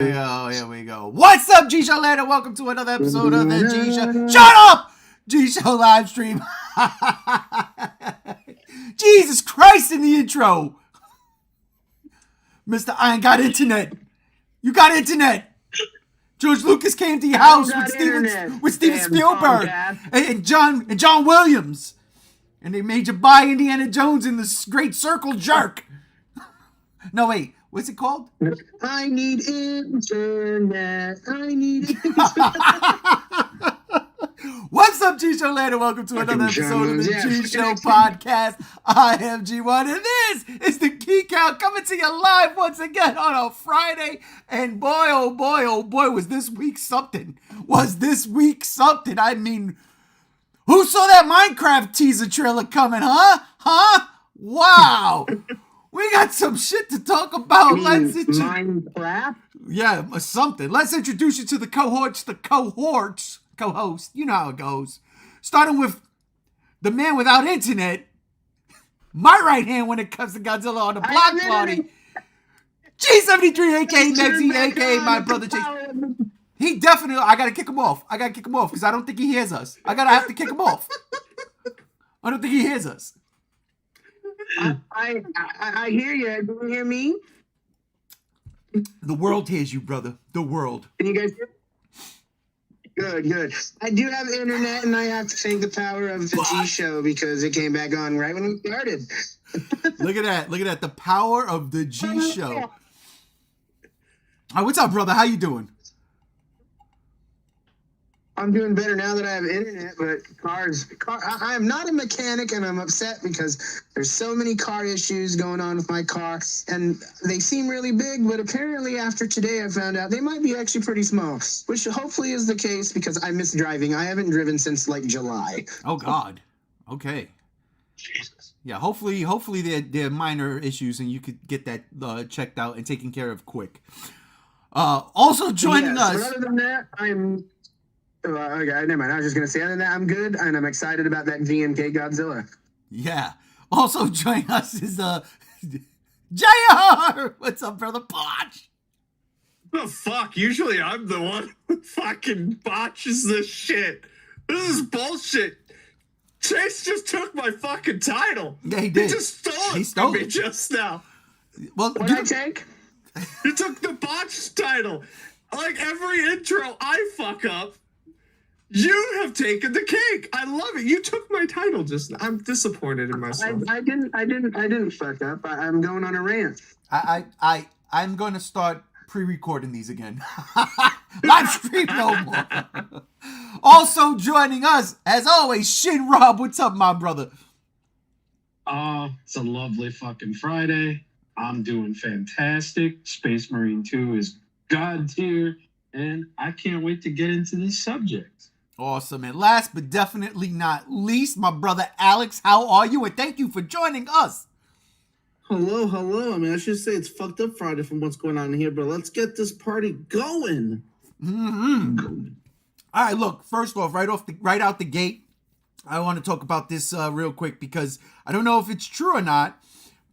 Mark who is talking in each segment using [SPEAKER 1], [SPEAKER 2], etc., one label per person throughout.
[SPEAKER 1] Here we go. What's up, G Show Land, and welcome to another episode of the G Show. Shut up! G Show live stream. Jesus Christ in the intro. Mr. I ain't got internet. You got internet. George Lucas came to your house with Steven Spielberg and John Williams. And they made you buy Indiana Jones in this great circle jerk. No, wait. What's it called?
[SPEAKER 2] I need internet.
[SPEAKER 1] What's up, G Show Land, and welcome to another episode of the G Show podcast. I am G1, and this is the Geek Out coming to you live once again on a Friday. And boy, oh boy, was this week something. I mean, who saw that Minecraft teaser trailer coming, huh? Wow. We got some shit to talk about.
[SPEAKER 2] Minecraft?
[SPEAKER 1] Yeah, something. Let's introduce you to the cohorts. Co-host. You know how it goes. Starting with the man without internet. My right hand when it comes to Godzilla on the block party. G73, a.k.a. Nexy, a.k.a. my brother Chase. He definitely, I gotta kick him off because I don't think he hears us. I have to kick him off. I don't think he hears us.
[SPEAKER 2] I hear you. Do you hear me?
[SPEAKER 1] The world hears you, brother. The world.
[SPEAKER 2] Can you guys hear me? Good. I do have internet, and I have to thank the power of the G Show because it came back on right when we started.
[SPEAKER 1] Look at that. The power of the G Show. All right, what's up, brother? How you doing?
[SPEAKER 2] I'm doing better now that I have internet, but I am not a mechanic, and I'm upset because there's so many car issues going on with my car, and they seem really big, but apparently after today I found out they might be actually pretty small, which hopefully is the case because I miss driving. I haven't driven since like July.
[SPEAKER 1] Oh God. Okay.
[SPEAKER 3] Jesus.
[SPEAKER 1] Yeah, hopefully they're minor issues and you could get that checked out and taken care of quick. Also joining us.
[SPEAKER 2] But other than that, okay, never mind. I was just going to say, other than that, I'm good, and I'm excited about that GMK Godzilla.
[SPEAKER 1] Yeah. Also joining us is JR! What's up, brother Potch?
[SPEAKER 3] The fuck? Usually I'm the one who fucking botches this shit. This is bullshit. Chase just took my fucking title.
[SPEAKER 1] Yeah, he did.
[SPEAKER 3] He just stole it
[SPEAKER 1] from
[SPEAKER 3] me just now.
[SPEAKER 1] Well,
[SPEAKER 2] what did I take?
[SPEAKER 3] You took the botch title. Like every intro I fuck up, you have taken the cake. I love it. You took my title just now. I'm disappointed in myself.
[SPEAKER 2] I didn't fuck up. I'm going on a rant.
[SPEAKER 1] I'm going to start pre-recording these again. Live stream no more. Also joining us, as always, Shin Rob. What's up, my brother?
[SPEAKER 4] It's a lovely fucking Friday. I'm doing fantastic. Space Marine 2 is God tier, and I can't wait to get into this subject.
[SPEAKER 1] Awesome. And last but definitely not least, my brother Alex, how are you? And thank you for joining us.
[SPEAKER 5] Hello. I mean, I should say it's fucked up Friday from what's going on here, but let's get this party going.
[SPEAKER 1] Mm-hmm. All right, look, first off, right out the gate, I want to talk about this real quick because I don't know if it's true or not,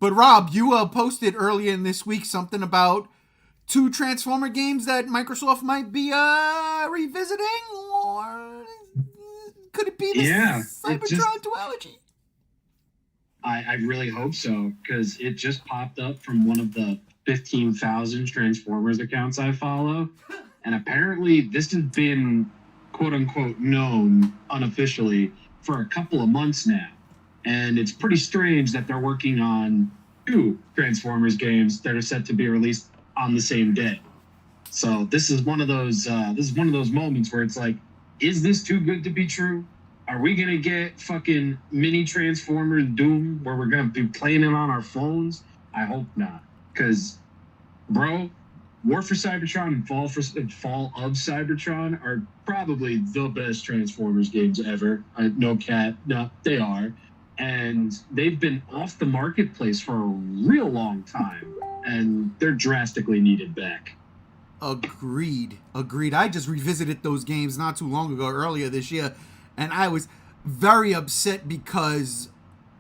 [SPEAKER 1] but Rob, you posted earlier in this week something about 2 Transformer games that Microsoft might be revisiting, or could it be the Cybertron duology?
[SPEAKER 4] I really hope so, because it just popped up from one of the 15,000 Transformers accounts I follow, and apparently this has been quote-unquote known unofficially for a couple of months now, and it's pretty strange that they're working on 2 Transformers games that are set to be released on the same day. So this is one of those moments where it's like, is this too good to be true? Are we gonna get fucking mini Transformers Doom where we're gonna be playing it on our phones? I hope not, because bro, War for Cybertron and Fall of Cybertron are probably the best Transformers games ever. No, they are, and they've been off the marketplace for a real long time, and they're drastically needed back.
[SPEAKER 1] Agreed. I just revisited those games not too long ago, earlier this year, and I was very upset because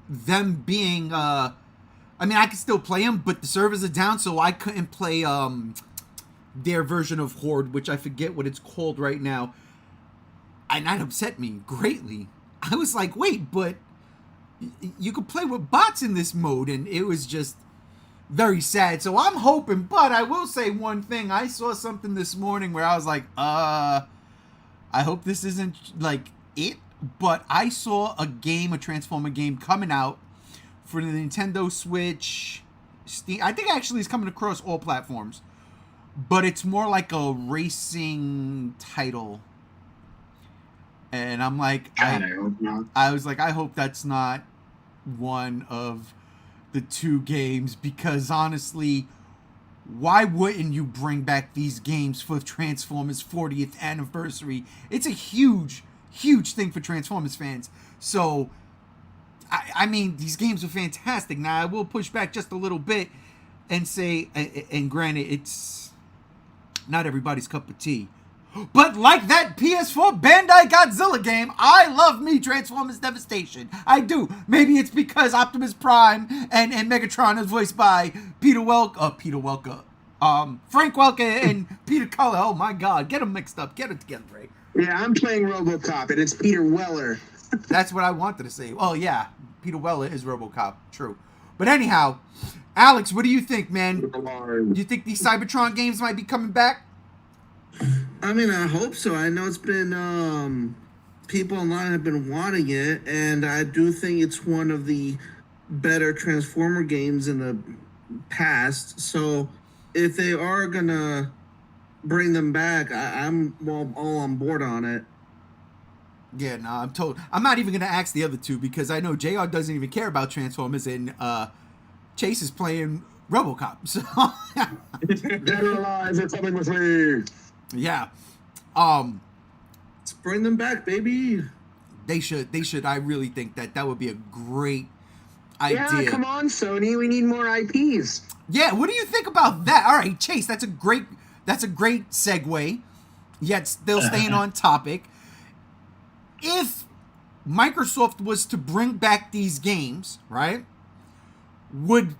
[SPEAKER 1] them being I mean, I can still play them, but the servers are down, so I couldn't play their version of Horde, which I forget what it's called right now, and that upset me greatly. I was like, wait, but you could play with bots in this mode, and it was just very sad. So I'm hoping, but I will say one thing. I saw something this morning where I was like, I hope this isn't like it, but I saw a Transformer game coming out for the Nintendo Switch, Steam. I think actually it's coming across all platforms, but it's more like a racing title. And I'm like,
[SPEAKER 2] God, I hope not.
[SPEAKER 1] I was like, I hope that's not one of the two games, because honestly, why wouldn't you bring back these games for Transformers 40th anniversary? It's a huge, huge thing for Transformers fans. So, I mean, these games are fantastic. Now, I will push back just a little bit and say, and granted, it's not everybody's cup of tea. But like that PS4 Bandai Godzilla game, I love me Transformers Devastation. I do. Maybe it's because Optimus Prime and Megatron is voiced by Frank Welker and Peter Cullen. Oh my God, get them mixed up. Get it together, Ray.
[SPEAKER 2] Yeah, I'm playing RoboCop, and it's Peter Weller.
[SPEAKER 1] That's what I wanted to say. Oh yeah, Peter Weller is RoboCop. True. But anyhow, Alex, what do you think, man? Do you think these Cybertron games might be coming back?
[SPEAKER 5] I mean, I hope so. I know it's been people online have been wanting it, and I do think it's one of the better Transformer games in the past. So if they are gonna bring them back, I'm all on board on it.
[SPEAKER 1] Yeah, no, I'm told. I'm not even gonna ask the other two because I know JR doesn't even care about Transformers, and Chase is playing RoboCop. So
[SPEAKER 2] Dead or alive, you're coming with me.
[SPEAKER 1] Yeah.
[SPEAKER 5] Let's bring them back, baby.
[SPEAKER 1] They should. I really think that would be a great idea.
[SPEAKER 2] Yeah, come on, Sony. We need more IPs.
[SPEAKER 1] Yeah, what do you think about that? All right, Chase, that's a great segue, yet still staying on topic. If Microsoft was to bring back these games, right, would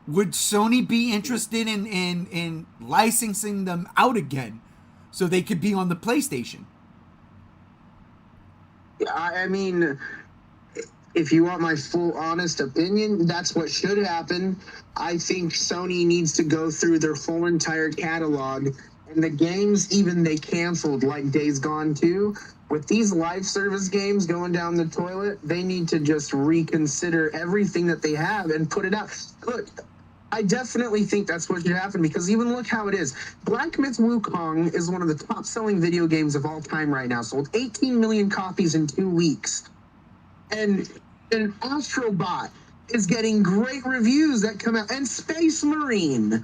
[SPEAKER 1] Sony be interested in licensing them out again so they could be on the PlayStation?
[SPEAKER 2] I mean, if you want my full honest opinion, that's what should happen. I think Sony needs to go through their full entire catalog, and the games even they canceled, like Days Gone 2, with these live service games going down the toilet, they need to just reconsider everything that they have and put it out. Look, I definitely think that's what should happen, because even look how it is. Black Myth Wukong is one of the top-selling video games of all time right now. Sold 18 million copies in 2 weeks. And Astrobot is getting great reviews that come out. And Space Marine.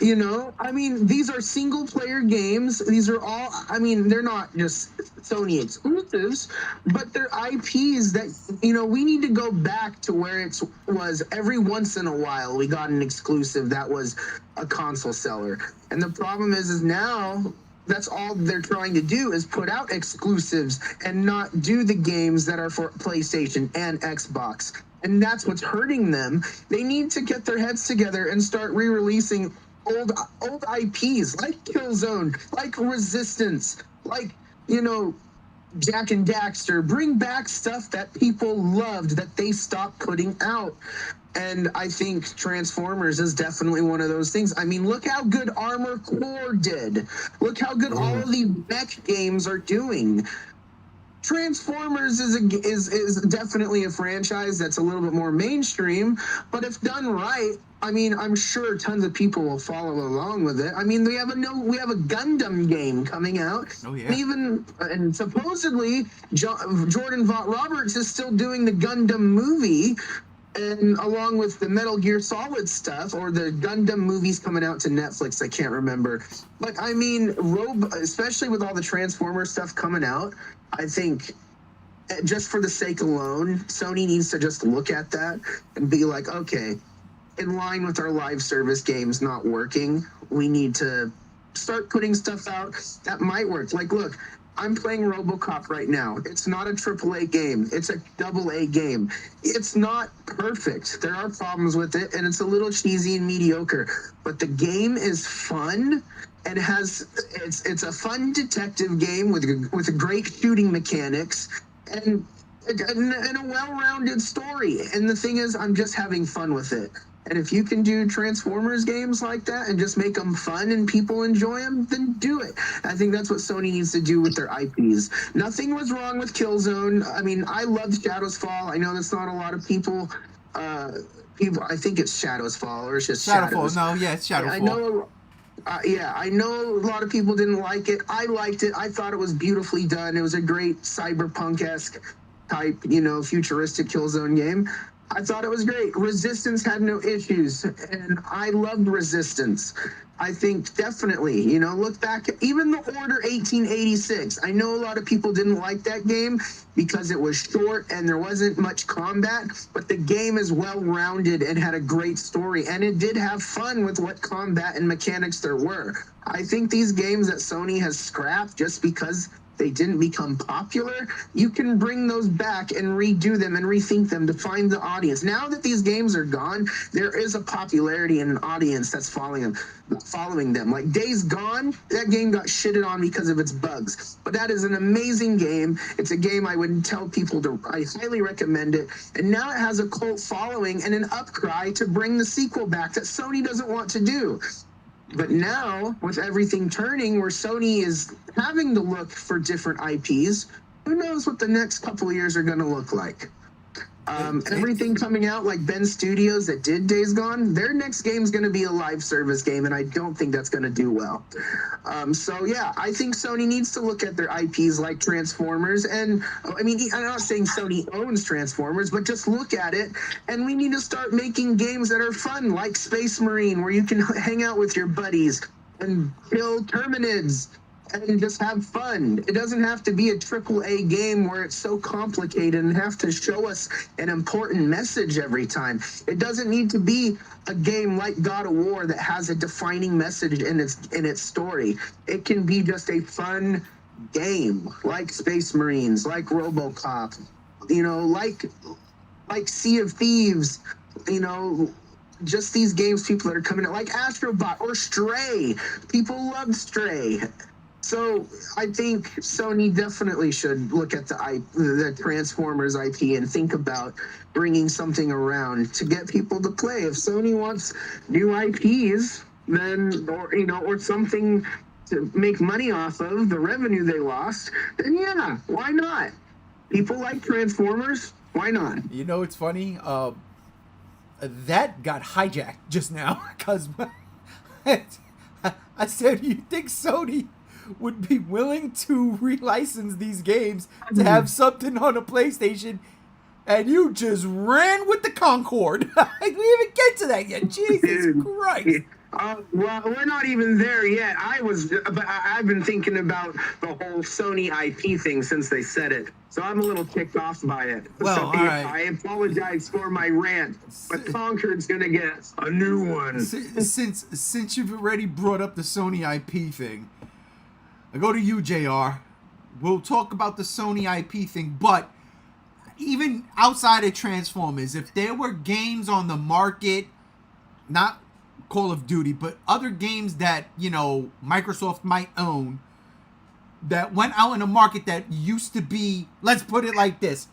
[SPEAKER 2] You know, I mean, these are single-player games. These are all, I mean, they're not just Sony exclusives, but they're IPs that, you know, we need to go back to where it was every once in a while we got an exclusive that was a console seller. And the problem is now that's all they're trying to do is put out exclusives and not do the games that are for PlayStation and Xbox. And that's what's hurting them. They need to get their heads together and start re-releasing old IPs like Killzone, like Resistance, like, you know, Jack and Daxter. Bring back stuff that people loved that they stopped putting out. And I think Transformers is definitely one of those things. I mean, look how good Armored Core did. Look how good all of these mech games are doing. Transformers is definitely a franchise that's a little bit more mainstream, but if done right, I mean, I'm sure tons of people will follow along with it. I mean, we have a Gundam game coming out.
[SPEAKER 1] Oh yeah.
[SPEAKER 2] And supposedly Jordan Vaught Roberts is still doing the Gundam movie, and along with the Metal Gear Solid stuff, or the Gundam movies coming out to Netflix, I can't remember. But I mean, especially with all the Transformer stuff coming out, I think just for the sake alone, Sony needs to just look at that and be like, okay, in line with our live service games not working, we need to start putting stuff out that might work. Like, look, I'm playing RoboCop right now. It's not a AAA game. It's a AA game. It's not perfect. There are problems with it, and it's a little cheesy and mediocre. But the game is fun, and it's a fun detective game with great shooting mechanics and a well-rounded story. And the thing is, I'm just having fun with it. And if you can do Transformers games like that and just make them fun and people enjoy them, then do it. I think that's what Sony needs to do with their IPs. Nothing was wrong with Killzone. I mean, I loved Shadows Fall. I know that's not a lot of people. I think it's Shadows Fall, or it's just Shadows.
[SPEAKER 1] No, yeah, it's Shadowfall.
[SPEAKER 2] I know. I know a lot of people didn't like it. I liked it. I thought it was beautifully done. It was a great cyberpunk-esque type, futuristic Killzone game. I thought it was great. Resistance had no issues, and I loved Resistance. I think definitely, look back, even the Order 1886. I know a lot of people didn't like that game because it was short and there wasn't much combat, but the game is well-rounded and had a great story, and it did have fun with what combat and mechanics there were. I think these games that Sony has scrapped just because they didn't become popular, you can bring those back and redo them and rethink them to find the audience. Now that these games are gone, there is a popularity and an audience that's following them. Like Days Gone, that game got shitted on because of its bugs. But that is an amazing game. It's a game I would tell people I highly recommend it. And now it has a cult following and an upcry to bring the sequel back that Sony doesn't want to do. But now, with everything turning where Sony is having to look for different IPs, who knows what the next couple of years are going to look like. Everything coming out, like Ben Studios that did Days Gone, their next game is going to be a live service game, and I don't think that's going to do well. So, yeah, I think Sony needs to look at their IPs like Transformers. And, I mean, I'm not saying Sony owns Transformers, but just look at it. And we need to start making games that are fun, like Space Marine, where you can hang out with your buddies and kill Terminids and just have fun. It doesn't have to be a AAA game where it's so complicated and have to show us an important message every time. It doesn't need to be a game like God of War that has a defining message in its story. It can be just a fun game like Space Marines, like RoboCop, like Sea of Thieves, just these games people that are coming out, like Astrobot or Stray. People loved Stray. So I think Sony definitely should look at the Transformers IP and think about bringing something around to get people to play. If Sony wants new IPs, then or something to make money off of the revenue they lost, then yeah, why not? People like Transformers, why not?
[SPEAKER 1] It's funny. That got hijacked just now because I said, you think Sony would be willing to relicense these games to have something on a PlayStation, and you just ran with the Concord. We didn't even get to that yet. Jesus Christ.
[SPEAKER 2] Well, we're not even there yet. I've been thinking about the whole Sony IP thing since they said it. So I'm a little ticked off by it.
[SPEAKER 1] Well,
[SPEAKER 2] so
[SPEAKER 1] all right.
[SPEAKER 2] I apologize for my rant, but Concord's gonna get a new one.
[SPEAKER 1] Since you've already brought up the Sony IP thing, I go to you, JR. We'll talk about the Sony IP thing, but even outside of Transformers, if there were games on the market, not Call of Duty, but other games that, Microsoft might own, that went out in the market that used to be, let's put it like this,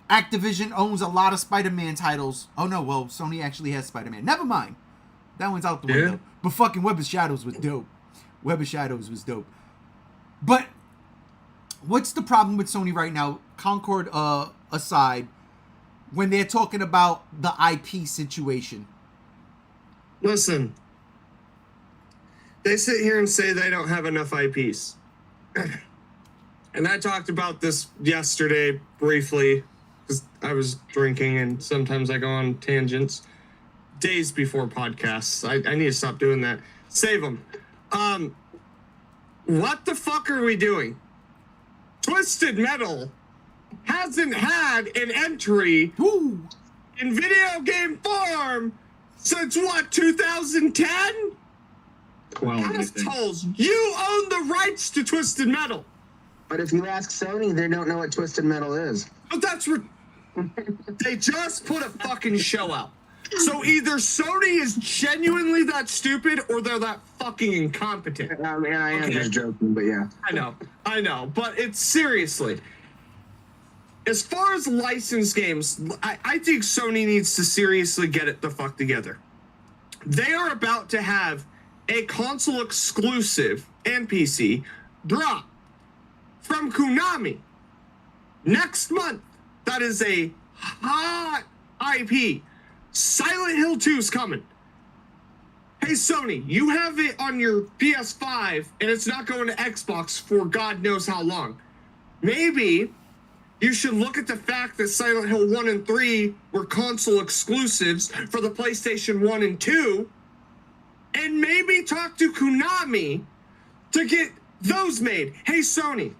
[SPEAKER 1] Activision owns a lot of Spider-Man titles. Oh no, well, Sony actually has Spider-Man. Never mind. That one's out the window. But fucking Web of Shadows was dope. Web of Shadows was dope. But what's the problem with Sony right now, Concord aside, when they're talking about the IP situation?
[SPEAKER 3] Listen, they sit here and say they don't have enough IPs. And I talked about this yesterday briefly because I was drinking and sometimes I go on tangents days before podcasts. I need to stop doing that. Save them. What the fuck are we doing? Twisted Metal hasn't had an entry in video game form since what, 2010?
[SPEAKER 4] 12, I think.
[SPEAKER 3] Assholes, you own the rights to Twisted Metal.
[SPEAKER 2] But if you ask Sony, they don't know what Twisted Metal is.
[SPEAKER 3] But they just put a fucking show out. So either Sony is genuinely that stupid or they're that fucking incompetent.
[SPEAKER 2] I mean, I am just joking, but yeah.
[SPEAKER 3] I know. But it's seriously. As far as licensed games, I think Sony needs to seriously get it the fuck together. They are about to have a console exclusive and PC drop from Konami next month. That is a hot IP. Silent Hill 2 is coming. Hey, Sony, you have it on your PS5 and it's not going to Xbox for God knows how long. Maybe you should look at the fact that Silent Hill 1 and 3 were console exclusives for the PlayStation 1 and 2, and maybe talk to Konami to get those made. Hey, Sony,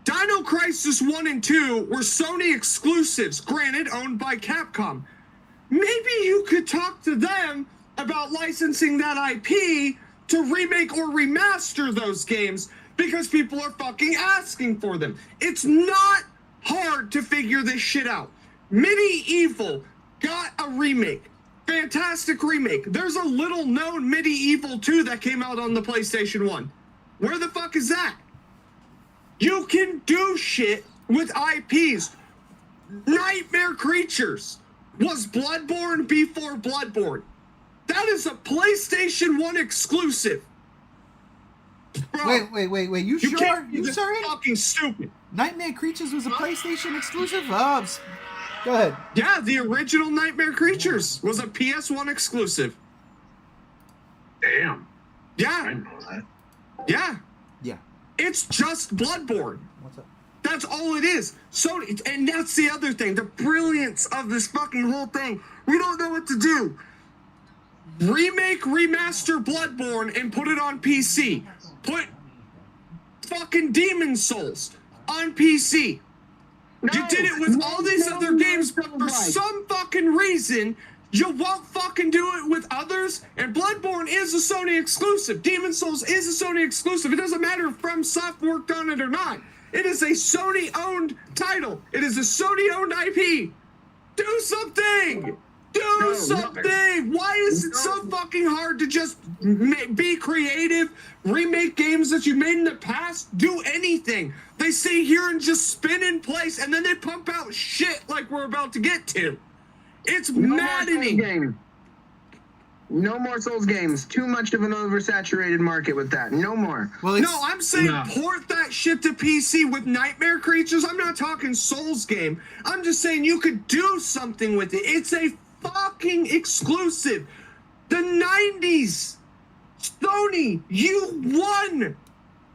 [SPEAKER 3] Dino Crisis 1 and 2 were Sony exclusives, granted owned by Capcom. Maybe you could talk to them about licensing that IP to remake or remaster those games because people are fucking asking for them. It's not hard to figure this shit out. Medieval got a remake. Fantastic remake. There's a little known Medieval 2 that came out on the PlayStation 1. Where the fuck is that? You can do shit with IPs. Nightmare Creatures was Bloodborne before Bloodborne. That is a PlayStation 1 exclusive. Bro,
[SPEAKER 1] Wait. You sure?
[SPEAKER 3] Can't be
[SPEAKER 1] You
[SPEAKER 3] this
[SPEAKER 1] sure?
[SPEAKER 3] fucking stupid.
[SPEAKER 1] Nightmare Creatures was a PlayStation exclusive? Go ahead.
[SPEAKER 3] Yeah, the original Nightmare Creatures was a PS1 exclusive.
[SPEAKER 4] Damn. I
[SPEAKER 3] Yeah,
[SPEAKER 4] didn't know that.
[SPEAKER 3] yeah.
[SPEAKER 1] Yeah.
[SPEAKER 3] It's just Bloodborne.
[SPEAKER 1] What's up?
[SPEAKER 3] That's all it is. So, and that's the other thing, the brilliance of this fucking whole thing. We don't know what to do. Remake, remaster Bloodborne and put it on PC. Put fucking Demon Souls on PC. You did it with all these other games, but for some fucking reason, you won't fucking do it with others. And Bloodborne is a Sony exclusive. Demon Souls is a Sony exclusive. It doesn't matter if FromSoft worked on it or not. It is a Sony-owned title. It is a Sony-owned IP. Do something! Do something! Why is it so fucking hard to just be creative, remake games that you made in the past? Do anything. They sit here and just spin in place, and then they pump out shit like we're about to get to. It's maddening.
[SPEAKER 2] No more Souls games. Too much of an oversaturated market with that. No more.
[SPEAKER 1] Well,
[SPEAKER 3] No, I'm saying port that shit to PC with Nightmare Creatures. I'm not talking Souls game. I'm just saying you could do something with it. It's a fucking exclusive. The 90s. Sony, you won.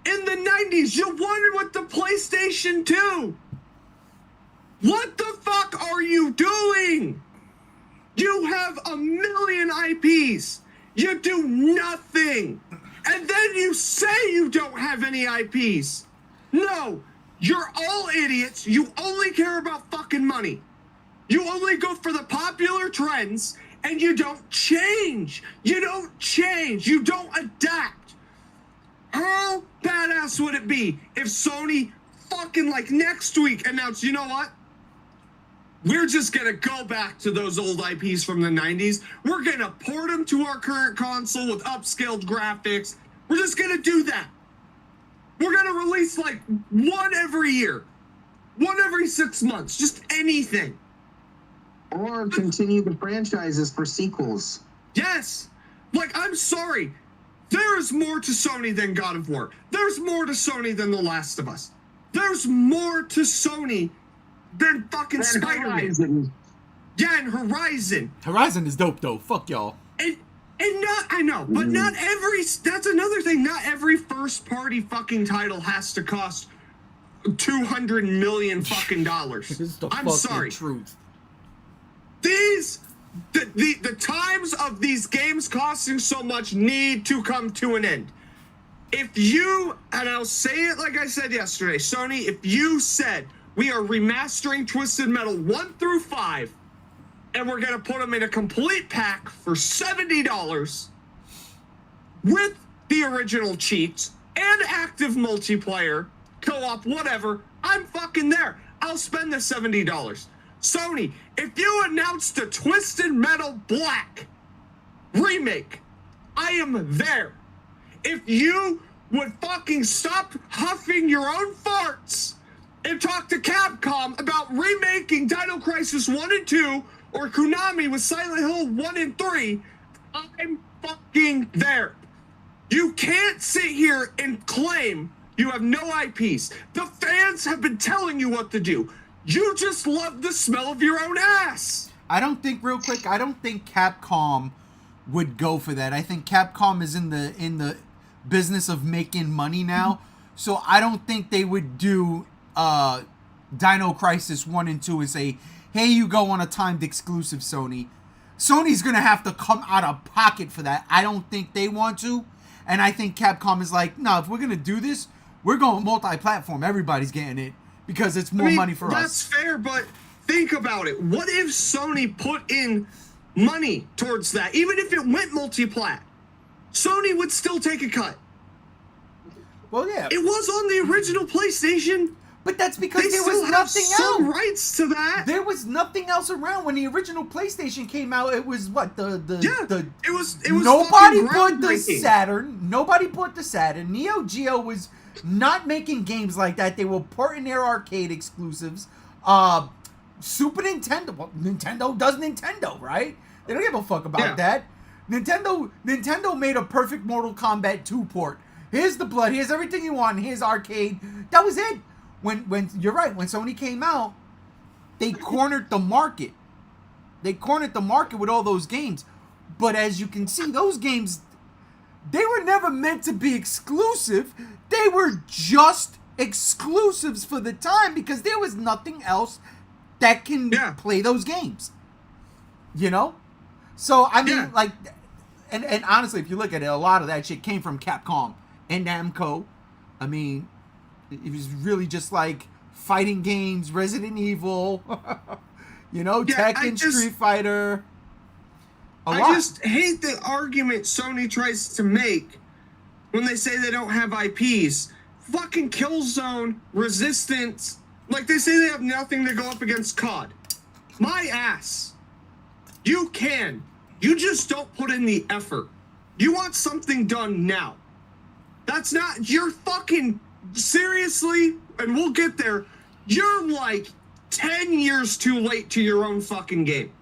[SPEAKER 3] In the 90s, you won with the PlayStation 2. What the fuck are you doing? You have a million IPs. You do nothing. And then you say you don't have any IPs. No, you're all idiots. You only care about fucking money. You only go for the popular trends and you don't change. You don't change. You don't adapt. How badass would it be if Sony fucking like next week announced, you know what? We're just going to go back to those old IPs from the 90s. We're going to port them to our current console with upscaled graphics. We're just going to do that. We're going to release like one every year. One every 6 months. Just anything.
[SPEAKER 2] Or continue the franchises for sequels.
[SPEAKER 3] Yes. Like, I'm sorry. There is more to Sony than God of War. There's more to Sony than The Last of Us. There's more to Sony than fucking Spider-Man.
[SPEAKER 2] Horizon.
[SPEAKER 3] Yeah, and Horizon.
[SPEAKER 1] Horizon is dope, though. Fuck y'all.
[SPEAKER 3] And not, I know, but not every, that's another thing. Not every first party fucking title has to cost $200 million fucking dollars.
[SPEAKER 1] This is the
[SPEAKER 3] I'm
[SPEAKER 1] fucking
[SPEAKER 3] sorry.
[SPEAKER 1] truth.
[SPEAKER 3] The times of these games costing so much need to come to an end. If you, and I'll say it like I said yesterday, Sony, if you said we are remastering Twisted Metal 1 through 5, and we're going to put them in a complete pack for $70 with the original cheats and active multiplayer co-op, whatever. I'm fucking there. I'll spend the $70. Sony, if you announced a Twisted Metal Black remake, I am there. If you would fucking stop huffing your own farts and talk to Capcom about remaking Dino Crisis 1 and 2 or Konami with Silent Hill 1 and 3, I'm fucking there. You can't sit here and claim you have no IPs. The fans have been telling you what to do. You just love the smell of your own ass.
[SPEAKER 1] I don't think Capcom would go for that. I think Capcom is in the business of making money now. So I don't think they would do Dino Crisis 1 and 2 and say, hey, you go on a timed exclusive, Sony. Sony's going to have to come out of pocket for that. I don't think they want to. And I think Capcom is like, no, if we're going to do this, we're going multi-platform. Everybody's getting it because it's more money for us.
[SPEAKER 3] That's fair, but think about it. What if Sony put in money towards that? Even if it went multi-plat, Sony would still take a cut.
[SPEAKER 1] Well, yeah.
[SPEAKER 3] It was on the original PlayStation.
[SPEAKER 1] But that's because
[SPEAKER 3] They
[SPEAKER 1] there
[SPEAKER 3] still
[SPEAKER 1] was
[SPEAKER 3] have
[SPEAKER 1] nothing
[SPEAKER 3] some
[SPEAKER 1] else.
[SPEAKER 3] rights to that.
[SPEAKER 1] There was nothing else around when the original PlayStation came out. It was what
[SPEAKER 3] it was
[SPEAKER 1] nobody
[SPEAKER 3] fucking
[SPEAKER 1] bought the
[SPEAKER 3] groundbreaking.
[SPEAKER 1] Saturn. Nobody bought the Saturn. Neo Geo was not making games like that. They were porting their arcade exclusives. Super Nintendo. Well, Nintendo does Nintendo, right? They don't give a fuck about that. Nintendo made a perfect Mortal Kombat 2 port. Here's the blood. Here's everything you want. Here's arcade. That was it. When you're right, when Sony came out, they cornered the market. They cornered the market with all those games. But as you can see, those games, they were never meant to be exclusive. They were just exclusives for the time because there was nothing else that can play those games. You know? So, I mean, like, and honestly, if you look at it, a lot of that shit came from Capcom and Namco. I mean, it was really just like fighting games, Resident Evil, you know, Tekken, Street Fighter.
[SPEAKER 3] I just hate the argument Sony tries to make when they say they don't have IPs. Fucking Killzone, Resistance, like they say they have nothing to go up against COD. My ass. You can. You just don't put in the effort. You want something done now. That's not, you're fucking, seriously, and we'll get there, you're like 10 years too late to your own fucking game.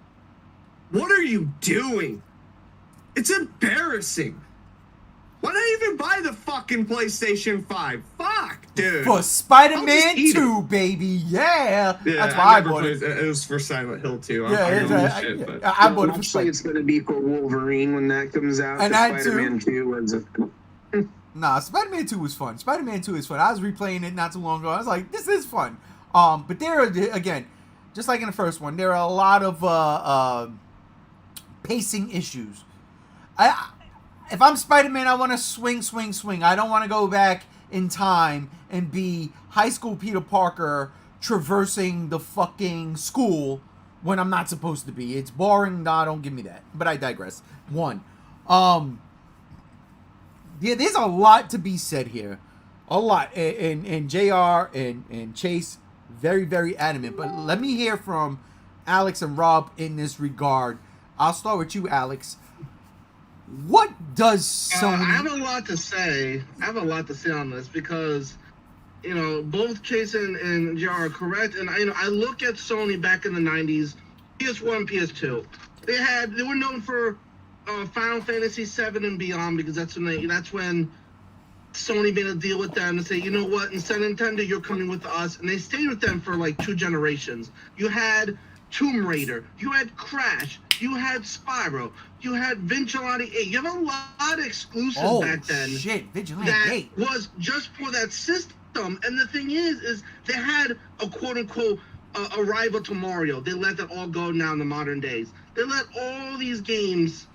[SPEAKER 3] What are you doing? It's embarrassing. Why not even buy the fucking PlayStation 5? Fuck, dude.
[SPEAKER 1] For Spider-Man 2, baby. Yeah. That's why I bought it.
[SPEAKER 3] It was for Silent Hill 2.
[SPEAKER 1] I bought it for
[SPEAKER 2] Actually, it's going to be for Wolverine when that comes out.
[SPEAKER 1] And that
[SPEAKER 2] Spider-Man 2 was
[SPEAKER 1] Nah, Spider-Man 2 was fun. Spider-Man 2 is fun. I was replaying it not too long ago. I was like, this is fun. But there are, again, just like in the first one, there are a lot of pacing issues. If I'm Spider-Man, I want to swing. I don't want to go back in time and be high school Peter Parker traversing the fucking school when I'm not supposed to be. It's boring. Nah, don't give me that. But I digress. One. Yeah, there's a lot to be said here. A lot. And JR and Chase, very, very adamant. But let me hear from Alex and Rob in this regard. I'll start with you, Alex. What does Sony...
[SPEAKER 5] I have a lot to say. On this because, you know, both Chase and JR are correct. And, I look at Sony back in the 90s, PS1, PS2. They were known for Final Fantasy VII and beyond because that's when Sony made a deal with them to say, you know what, instead of Nintendo, you're coming with us. And they stayed with them for like 2 generations. You had Tomb Raider, you had Crash, you had Spyro, you had Vigilante 8. You have a lot of exclusives back then.
[SPEAKER 1] Vigilante
[SPEAKER 5] that
[SPEAKER 1] 8
[SPEAKER 5] was just for that system. And the thing is they had a quote-unquote a rival to Mario. They let that all go now in the modern days. They let all these games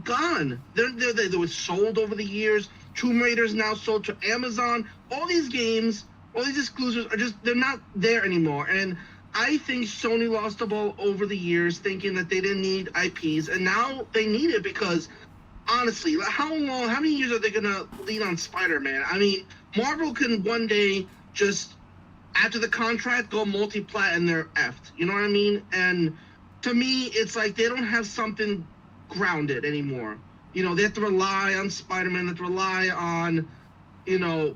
[SPEAKER 5] gone. They were sold over the years. Tomb Raider's now sold to Amazon. All these games, all these exclusives are they're not there anymore. And I think Sony lost the ball over the years thinking that they didn't need IPs, and now they need it because, honestly, how many years are they going to lead on Spider-Man? I mean, Marvel can one day just, after the contract, go multi-plat and they're effed. You know what I mean? And to me, it's like they don't have something grounded anymore. You know, they have to rely on Spider-Man, they have to rely on, you know,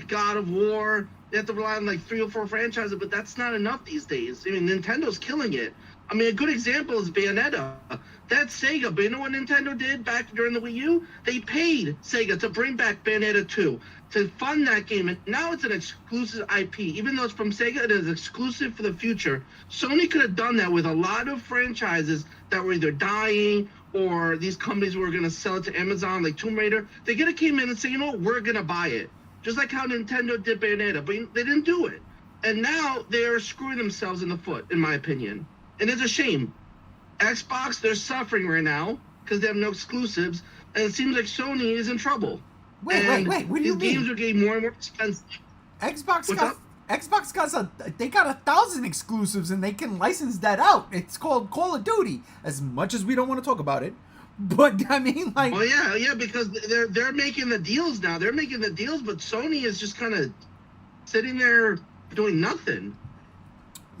[SPEAKER 5] God of War. They have to rely on like 3 or 4 franchises, but that's not enough these days. I mean, Nintendo's killing it. I mean, a good example is Bayonetta. That's Sega, but you know what Nintendo did back during the Wii U? They paid Sega to bring back Bayonetta 2, to fund that game, and now it's an exclusive IP. Even though it's from Sega, it is exclusive for the future. Sony could have done that with a lot of franchises that were either dying or these companies were going to sell it to Amazon, like Tomb Raider. They could have came in and said, you know what, we're going to buy it. Just like how Nintendo did Bayonetta, but they didn't do it. And now they're screwing themselves in the foot, in my opinion. And it's a shame. Xbox, they're suffering right now because they have no exclusives, and it seems like Sony is in trouble.
[SPEAKER 1] Wait, what do you mean?
[SPEAKER 5] These games are getting more and more expensive.
[SPEAKER 1] Xbox got 1,000 exclusives, and they can license that out. It's called Call of Duty. As much as we don't want to talk about it, but I mean, like,
[SPEAKER 5] well, yeah, because they're making the deals now. They're making the deals, but Sony is just kind of sitting there doing nothing.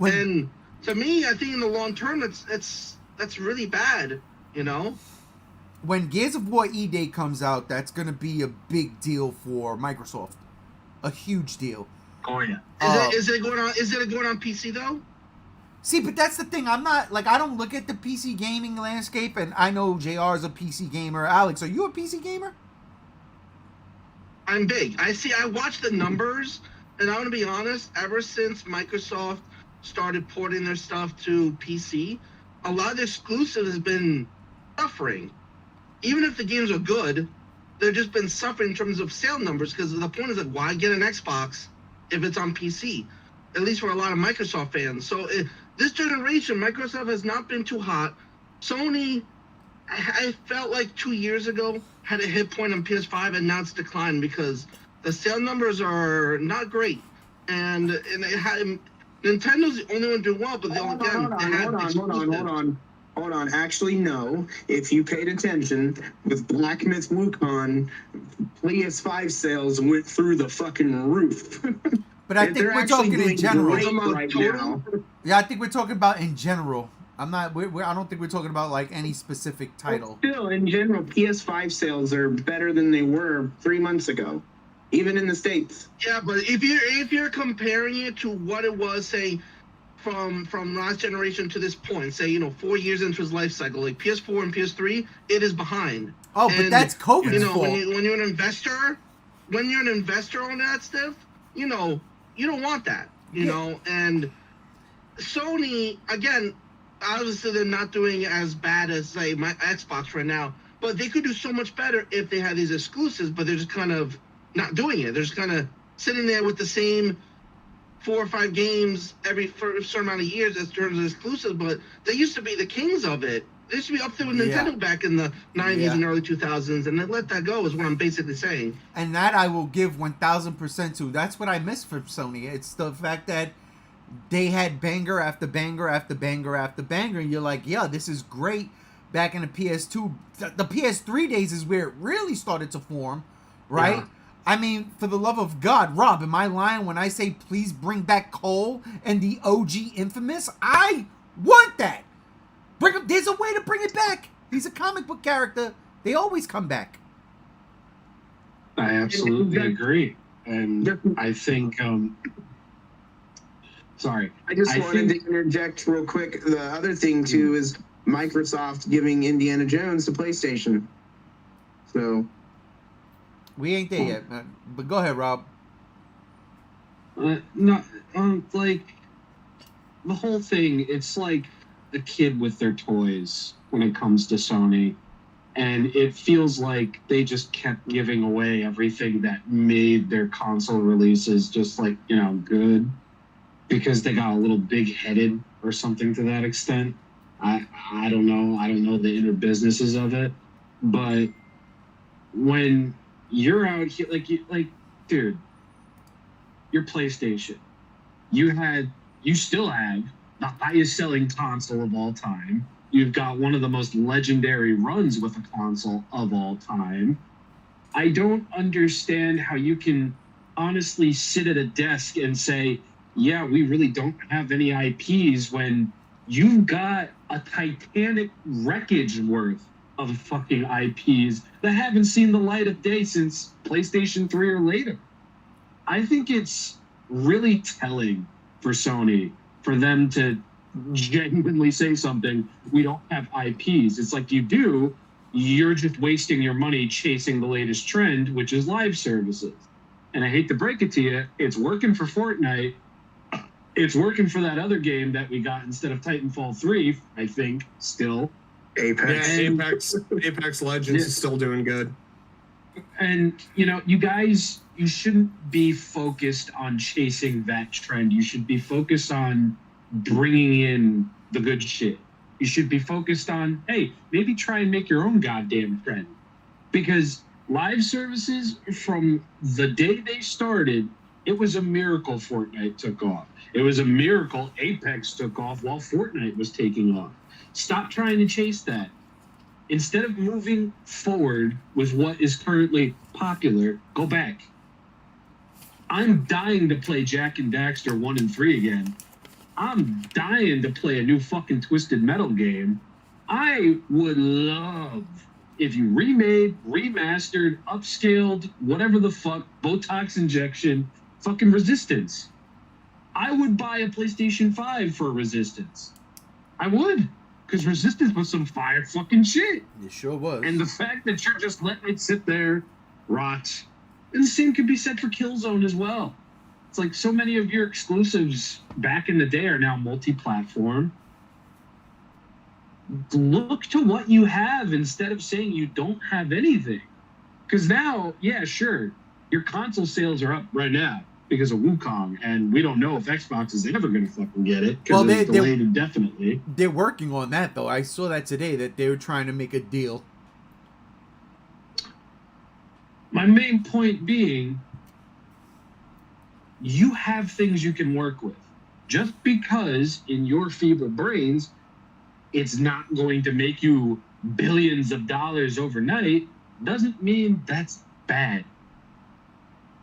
[SPEAKER 5] And to me, I think in the long term, that's really bad. You know.
[SPEAKER 1] When Gears of War E-Day comes out, that's going to be a big deal for Microsoft. A huge deal.
[SPEAKER 4] Oh, yeah.
[SPEAKER 5] Is it going on PC, though?
[SPEAKER 1] See, but that's the thing. I'm not, like, I don't look at the PC gaming landscape, and I know JR is a PC gamer. Alex, are you a PC gamer?
[SPEAKER 5] I'm big. I watch the numbers, and I want to be honest, ever since Microsoft started porting their stuff to PC, a lot of the exclusives has been suffering. Even if the games are good, they've just been suffering in terms of sale numbers, because the point is, like, why get an Xbox if it's on PC? At least for a lot of Microsoft fans. So this generation, Microsoft has not been too hot. Sony, I felt like 2 years ago, had a hit point on PS5, and now it's declined because the sale numbers are not great. And Nintendo's the only one doing well, but
[SPEAKER 2] Hold on. Actually, no. If you paid attention, with Black Myth Wukong, PS5 sales went through the fucking roof.
[SPEAKER 1] But I think we're talking in general.
[SPEAKER 2] Right now.
[SPEAKER 1] Yeah, I think we're talking about in general. I don't think we're talking about like any specific title.
[SPEAKER 2] But still, in general, PS5 sales are better than they were 3 months ago, even in the States.
[SPEAKER 5] Yeah, but if you're comparing it to what it was, say, from last generation to this point, say, 4 years into its life cycle, like PS4 and PS3, it is behind.
[SPEAKER 1] Oh, but that's COVID's fault.
[SPEAKER 5] When you're an investor on that stuff, you don't want that, know. And Sony, again, obviously they're not doing as bad as, say, my Xbox right now, but they could do so much better if they had these exclusives, but they're just kind of not doing it. They're just kind of sitting there with the same 4 or 5 games every certain amount of years as terms of exclusives, but they used to be the kings of it. They used to be up there with Nintendo back in the 90s and early 2000s, and they let that go is what I'm basically saying.
[SPEAKER 1] And that I will give 1,000% to. That's what I miss from Sony. It's the fact that they had banger after banger after banger after banger, and you're like, yeah, this is great. Back in the PS2, the PS3 days is where it really started to form, right? Yeah. I mean, for the love of God, Rob, am I lying when I say please bring back Cole and the OG Infamous? I want that. There's a way to bring it back. He's a comic book character. They always come back.
[SPEAKER 4] I absolutely agree. And I think, sorry.
[SPEAKER 2] I wanted to interject real quick. The other thing, too, is Microsoft giving Indiana Jones to PlayStation. So...
[SPEAKER 1] we ain't there yet, man. But go ahead, Rob.
[SPEAKER 4] Like, the whole thing, it's like a kid with their toys when it comes to Sony. And it feels like they just kept giving away everything that made their console releases just like, good. Because they got a little big-headed or something to that extent. I don't know. I don't know the inner businesses of it. But when... you're out here, dude, your PlayStation, you still have the highest selling console of all time. You've got one of the most legendary runs with a console of all time. I don't understand how you can honestly sit at a desk and say, yeah, we really don't have any IPs when you've got a Titanic wreckage worth of fucking IPs that haven't seen the light of day since PlayStation 3 or later. I think it's really telling for Sony for them to genuinely say something, we don't have IPs. It's like, you do, you're just wasting your money chasing the latest trend, which is live services. And I hate to break it to you, it's working for Fortnite. It's working for that other game that we got instead of Titanfall 3, I think, still.
[SPEAKER 3] Apex. Yeah, Apex Legends is still doing good.
[SPEAKER 4] And, you know, you guys, you shouldn't be focused on chasing that trend. You should be focused on bringing in the good shit. You should be focused on, hey, maybe try and make your own goddamn trend. Because live services, from the day they started, it was a miracle Fortnite took off. It was a miracle Apex took off while Fortnite was taking off. Stop trying to chase that. Instead of moving forward with what is currently popular, go back. I'm dying to play Jak and Daxter 1 and 3 again. I'm dying to play a new fucking Twisted Metal game. I would love if you remade, remastered, upscaled, whatever the fuck, Botox injection, fucking Resistance. I would buy a PlayStation 5 for Resistance. I would. Because Resistance was some fire fucking shit.
[SPEAKER 1] It sure was.
[SPEAKER 4] And the fact that you're just letting it sit there, rot. And the same could be said for Killzone as well. It's like so many of your exclusives back in the day are now multi-platform. Look to what you have instead of saying you don't have anything. Because now, yeah, sure, your console sales are up right now because of Wukong, and we don't know if Xbox is ever going to fucking get it because it's delayed indefinitely.
[SPEAKER 1] They're working on that, though. I saw that today, that they were trying to make a deal.
[SPEAKER 4] My main point being, you have things you can work with. Just because in your feeble brains, it's not going to make you billions of dollars overnight, doesn't mean that's bad.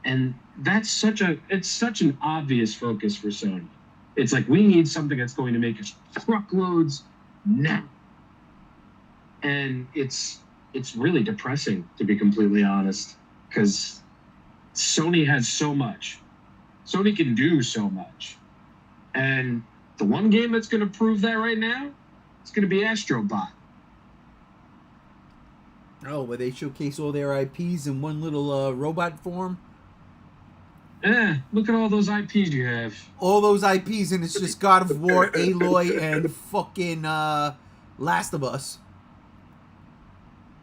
[SPEAKER 4] And that's such an obvious focus for Sony. It's like, we need something that's going to make us truckloads now. And it's really depressing, to be completely honest, because Sony has so much. Sony can do so much. And the one game that's going to prove that right now, it's going to be Astro Bot.
[SPEAKER 1] Oh, where they showcase all their IPs in one little robot form?
[SPEAKER 4] Look at all those IPs you have.
[SPEAKER 1] All those IPs, and it's just God of War, Aloy, and fucking Last of Us.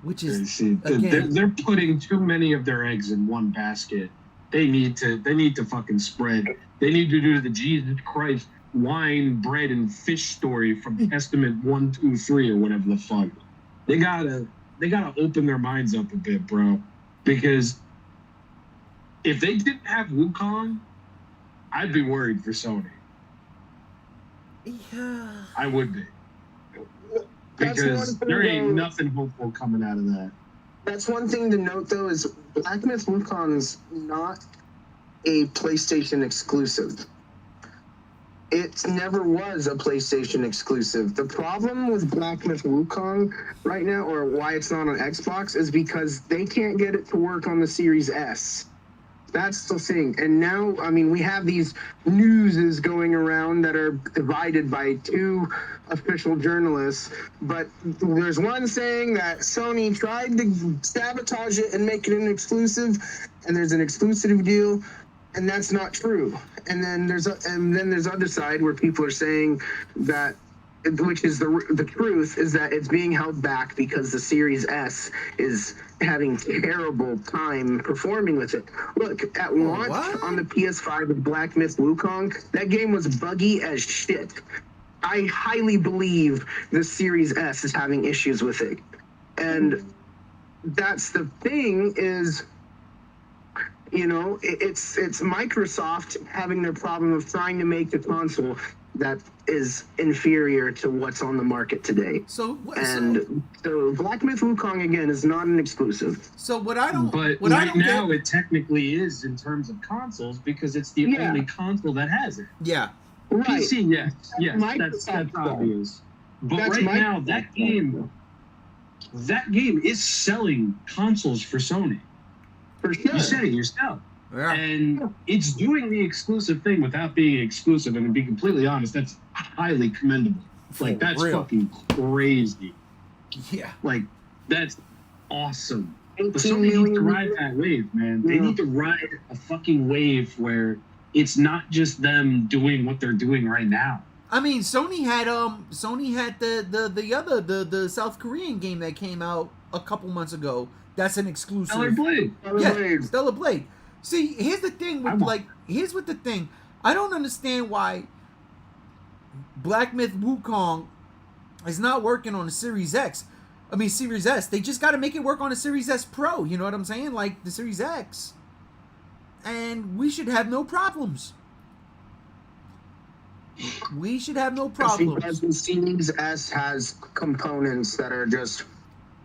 [SPEAKER 1] Which is, again,
[SPEAKER 4] they're putting too many of their eggs in one basket. They need to fucking spread. They need to do the Jesus Christ wine, bread, and fish story from Testament 1, 2, 3, or whatever the fuck. They gotta open their minds up a bit, bro. Because if they didn't have Wukong, I'd be worried for Sony.
[SPEAKER 1] Yeah.
[SPEAKER 4] I would be. Because there ain't nothing hopeful coming out of that.
[SPEAKER 2] That's one thing to note, though, is Black Myth Wukong is not a PlayStation exclusive. It never was a PlayStation exclusive. The problem with Black Myth Wukong right now, or why it's not on Xbox, is because they can't get it to work on the Series S. That's the thing. And now, I mean, we have these newses going around that are divided by two official journalists, but there's one saying that Sony tried to sabotage it and make it an exclusive, and there's an exclusive deal, and that's not true. And then there's other side where people are saying that, which is the truth, is that it's being held back because the Series S is having terrible time performing with it. Look, at launch on the PS5 with Black Myth Wukong, that game was buggy as shit. I highly believe the Series S is having issues with it. And that's the thing is, you know, it's Microsoft having their problem of trying to make the console that is inferior to what's on the market today.
[SPEAKER 1] So
[SPEAKER 2] Black Myth Wukong again is not an exclusive.
[SPEAKER 1] So what I don't,
[SPEAKER 4] but
[SPEAKER 1] what I
[SPEAKER 4] right
[SPEAKER 1] don't
[SPEAKER 4] now
[SPEAKER 1] get,
[SPEAKER 4] it technically is in terms of consoles because it's the only console that has it.
[SPEAKER 1] yeah,
[SPEAKER 2] Right.
[SPEAKER 4] PC, yes, that's
[SPEAKER 2] Microsoft
[SPEAKER 4] obvious. But
[SPEAKER 2] That's
[SPEAKER 4] right now,
[SPEAKER 2] Microsoft.
[SPEAKER 4] that game is selling consoles for Sony.
[SPEAKER 2] For sure.
[SPEAKER 4] You said it yourself.
[SPEAKER 1] yeah.
[SPEAKER 4] And it's doing the exclusive thing without being exclusive. And to be completely honest, that's highly commendable. Like, that's
[SPEAKER 1] real.
[SPEAKER 4] fucking crazy.
[SPEAKER 1] Yeah.
[SPEAKER 4] Like, that's awesome. But
[SPEAKER 2] 18
[SPEAKER 4] Sony needs to
[SPEAKER 2] million.
[SPEAKER 4] ride that wave, man. They
[SPEAKER 2] Yeah.
[SPEAKER 4] need to ride a fucking wave where it's not just them doing what they're doing right now.
[SPEAKER 1] I mean, Sony had the South Korean game that came out a couple months ago. That's an exclusive.
[SPEAKER 4] Stellar Blade.
[SPEAKER 1] Yeah, Stellar Blade. See, here's the thing with here's what the thing. I don't understand why Black Myth Wukong is not working on the Series X. I mean, Series S. They just got to make it work on the Series S Pro. You know what I'm saying? Like the Series X. And we should have no problems. We should have no problems.
[SPEAKER 2] Because the Series S has components that are just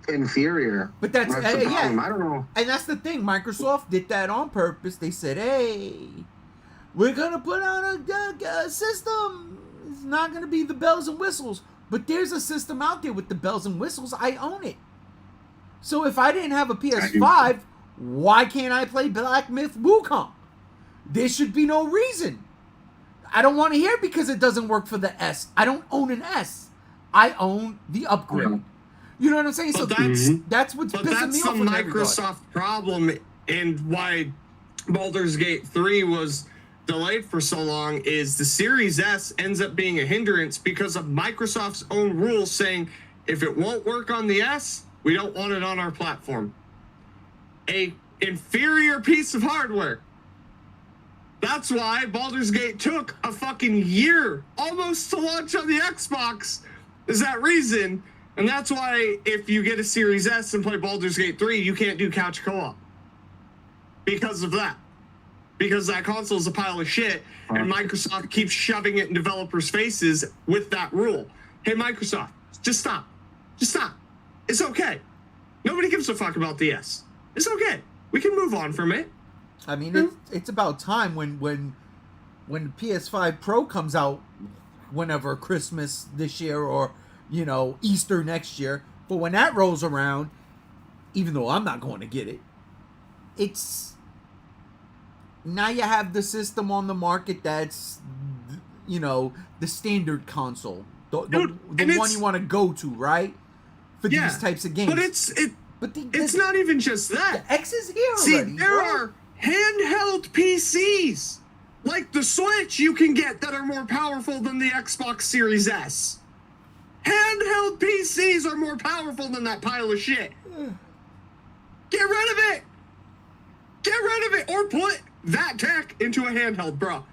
[SPEAKER 2] inferior.
[SPEAKER 1] But that's
[SPEAKER 2] the problem.
[SPEAKER 1] yeah.
[SPEAKER 2] I don't know.
[SPEAKER 1] And that's the thing. Microsoft did that on purpose. They said, "Hey, we're gonna put out a system. It's not gonna be the bells and whistles, but there's a system out there with the bells and whistles. I own it. So if I didn't have a PS5, why can't I play Black Myth Wukong? There should be no reason. I don't want to hear because it doesn't work for the S. I don't own an S. I own the upgrade."
[SPEAKER 4] Yeah.
[SPEAKER 1] You know what I'm saying?
[SPEAKER 3] But
[SPEAKER 1] so
[SPEAKER 3] that's
[SPEAKER 1] what's
[SPEAKER 3] But
[SPEAKER 1] pissing me
[SPEAKER 3] that's
[SPEAKER 1] off
[SPEAKER 3] the
[SPEAKER 1] in that regard.
[SPEAKER 3] Microsoft problem, and why Baldur's Gate 3 was delayed for so long is the Series S ends up being a hindrance because of Microsoft's own rules saying if it won't work on the S, we don't want it on our platform. A inferior piece of hardware. That's why Baldur's Gate took a fucking year almost to launch on the Xbox. Is that reason? And that's why if you get a Series S and play Baldur's Gate 3, you can't do couch co-op. Because of that. Because that console is a pile of shit, and Microsoft keeps shoving it in developers' faces with that rule. Hey, Microsoft, just stop. Just stop. It's okay. Nobody gives a fuck about the S. It's okay. We can move on from it.
[SPEAKER 1] I mean, it's about time when the PS5 Pro comes out, whenever Christmas this year or Easter next year. But when that rolls around, even though I'm not going to get it, it's now you have the system on the market that's the standard console, the one you want to go to, right? For these types of games.
[SPEAKER 3] But it's not even just that.
[SPEAKER 1] The X is here
[SPEAKER 3] See,
[SPEAKER 1] already.
[SPEAKER 3] there are handheld PCs like the Switch you can get that are more powerful than the Xbox Series S. Handheld PCs are more powerful than that pile of shit. Get rid of it. Get rid of it, or put that tech into a handheld, bro.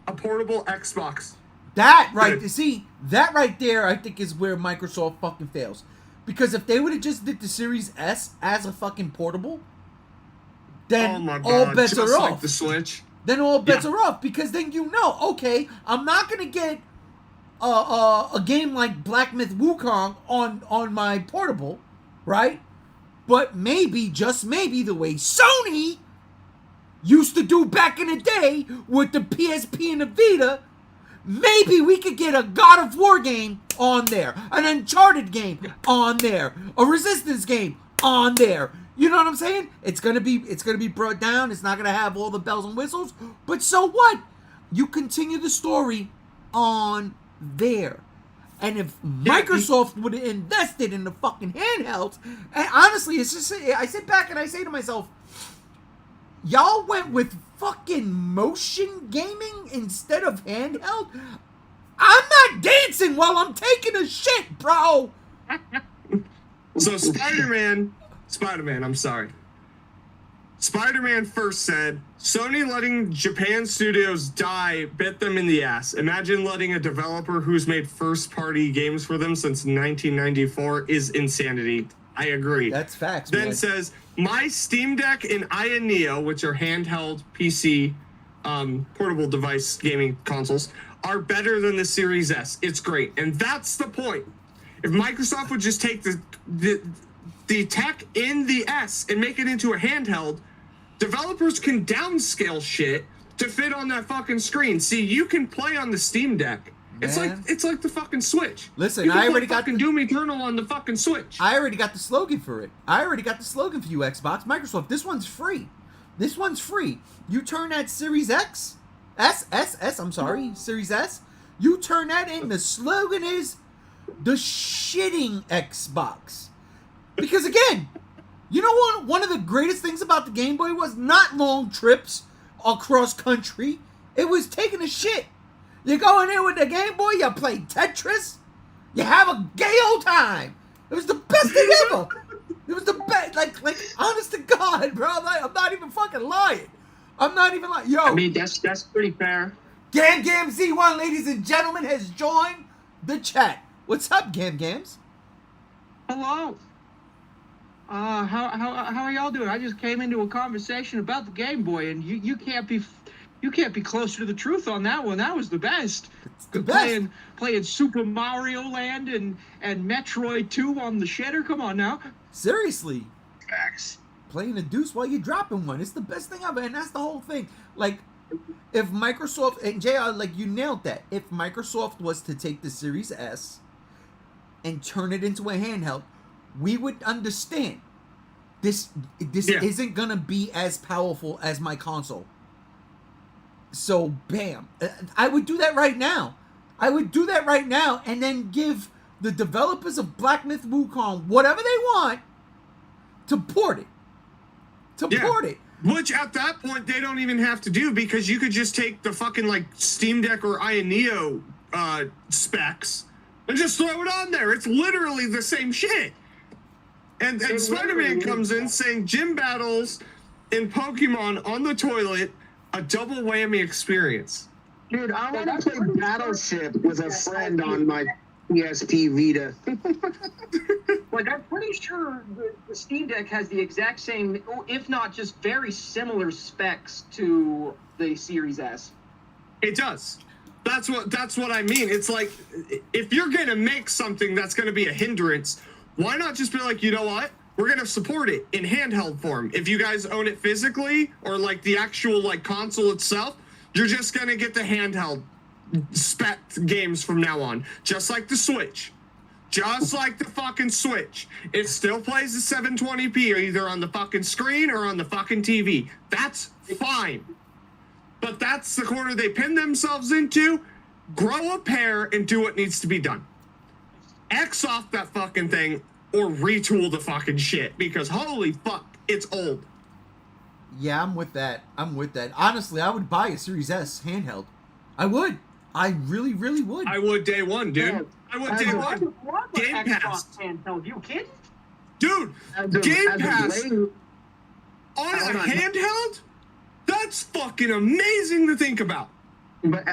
[SPEAKER 3] A portable Xbox.
[SPEAKER 1] That right there, I think is where Microsoft fucking fails. Because if they would have just did the Series S as a fucking portable, then all bets are off.
[SPEAKER 3] Like the Switch.
[SPEAKER 1] Then all bets are off, because then okay, I'm not gonna get a game like Black Myth Wukong on my portable, right? But maybe, just maybe, the way Sony used to do back in the day with the PSP and the Vita, maybe we could get a God of War game on there, an Uncharted game on there, a Resistance game on there. You know what I'm saying? It's gonna be brought down. It's not gonna have all the bells and whistles. But so what? You continue the story on there. And if Microsoft would have invested in the fucking handhelds, and honestly, it's just, I sit back and I say to myself, y'all went with fucking motion gaming instead of handheld? I'm not dancing while I'm taking a shit, bro.
[SPEAKER 3] So Spider-Man, I'm sorry. Spider-Man first said, Sony letting Japan studios die bit them in the ass. Imagine letting a developer who's made first-party games for them since 1994 is insanity. I agree.
[SPEAKER 1] That's facts,
[SPEAKER 3] Then
[SPEAKER 1] man.
[SPEAKER 3] says, my Steam Deck and Aya Neo, which are handheld PC portable device gaming consoles are better than the Series S. It's great, and that's the point. If Microsoft would just take the tech in the S and make it into a handheld, developers can downscale shit to fit on that fucking screen. See, you can play on the Steam Deck.
[SPEAKER 1] Man.
[SPEAKER 3] It's like the fucking Switch.
[SPEAKER 1] Listen,
[SPEAKER 3] you can
[SPEAKER 1] I already
[SPEAKER 3] play
[SPEAKER 1] got
[SPEAKER 3] fucking Doom Eternal on the fucking Switch.
[SPEAKER 1] I already got the slogan for it. I already got the slogan for you, Xbox. Microsoft, this one's free. This one's free. You turn that Series X, Series S, you turn that in, the slogan is the shitting Xbox. Because again, you know what? One of the greatest things about the Game Boy was not long trips across country. It was taking a shit. You go in there with the Game Boy, you play Tetris, you have a gay old time. It was the best thing ever. It was the best, like honest to God, bro. I'm not even fucking lying. I'm not even lying. Yo,
[SPEAKER 4] I mean, that's pretty fair.
[SPEAKER 1] Gam Z1, ladies and gentlemen, has joined the chat. What's up, Gams?
[SPEAKER 6] Hello. How are y'all doing? I just came into a conversation about the Game Boy, and you can't be closer to the truth on that one. That was the best.
[SPEAKER 1] It's the best.
[SPEAKER 6] Playing Super Mario Land and Metroid 2 on the shedder. Come on now.
[SPEAKER 1] Seriously.
[SPEAKER 4] Facts.
[SPEAKER 1] Playing a deuce while you're dropping one. It's the best thing ever, and that's the whole thing. Like, if Microsoft, and JR, like, you nailed that. If Microsoft was to take the Series S and turn it into a handheld, we would understand. This isn't gonna be as powerful as my console. So, bam. I would do that right now. And then give the developers of Black Myth Wukong whatever they want to port it.
[SPEAKER 3] Which at that point they don't even have to do, because you could just take the fucking like Steam Deck or Iron Neo specs and just throw it on there. It's literally the same shit. And Spider-Man comes in saying gym battles in Pokemon on the toilet, a double whammy experience.
[SPEAKER 2] Dude, I want to play Battleship with a friend on my PSP Vita.
[SPEAKER 6] Like, I'm pretty sure the Steam Deck has the exact same, if not just very similar specs to the Series S.
[SPEAKER 3] It does. That's what I mean. It's like, if you're gonna make something that's gonna be a hindrance, why not just be like, you know what? We're gonna support it in handheld form. If you guys own it physically or like the actual like console itself, you're just gonna get the handheld spec games from now on, just like the Switch. Just like the fucking Switch. It still plays the 720p either on the fucking screen or on the fucking TV. That's fine. But that's the corner they pin themselves into. Grow a pair and do what needs to be done. X off that fucking thing or retool the fucking shit, because holy fuck, it's old.
[SPEAKER 1] Yeah, I'm with that. Honestly, I would buy a Series S handheld. I would. I really, really would.
[SPEAKER 3] I would day one, dude. I would day one. Game Pass.
[SPEAKER 6] Handheld, you kidding?
[SPEAKER 3] Dude, Game Pass on a handheld? That's fucking amazing to think about.
[SPEAKER 2] But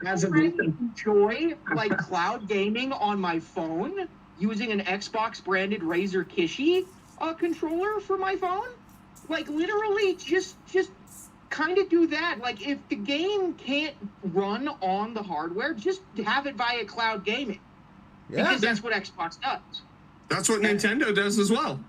[SPEAKER 2] as of
[SPEAKER 6] enjoy like cloud gaming on my phone using an Xbox branded Razer Kishi controller for my phone. Like literally just kind of do that. Like if the game can't run on the hardware, just have it via cloud gaming.
[SPEAKER 1] Yeah.
[SPEAKER 6] Because that's what Xbox does.
[SPEAKER 3] That's what Nintendo does as well.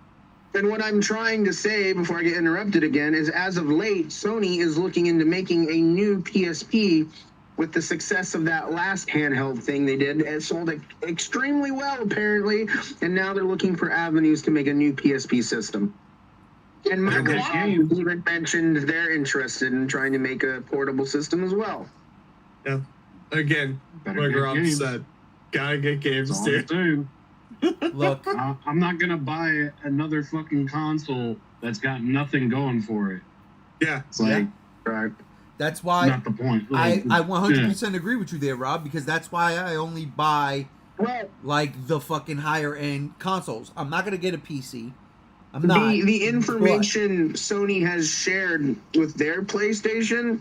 [SPEAKER 2] And what I'm trying to say before I get interrupted again is, as of late, Sony is looking into making a new PSP with the success of that last handheld thing they did. It sold extremely well, apparently, and now they're looking for avenues to make a new PSP system. And Microsoft even mentioned they're interested in trying to make a portable system as well.
[SPEAKER 3] Yeah. Again, like Rob said, gotta get games, dude.
[SPEAKER 1] Look,
[SPEAKER 4] I'm not gonna buy another fucking console that's got nothing going for it.
[SPEAKER 3] Yeah.
[SPEAKER 4] It's like,
[SPEAKER 2] Right.
[SPEAKER 1] that's why
[SPEAKER 4] not the point.
[SPEAKER 1] I
[SPEAKER 4] Like,
[SPEAKER 1] 100% agree with you there, Rob, because that's why I only buy
[SPEAKER 2] Well,
[SPEAKER 1] like the fucking higher end consoles. I'm not gonna get a PC. I'm not.
[SPEAKER 2] the information Sony has shared with their PlayStation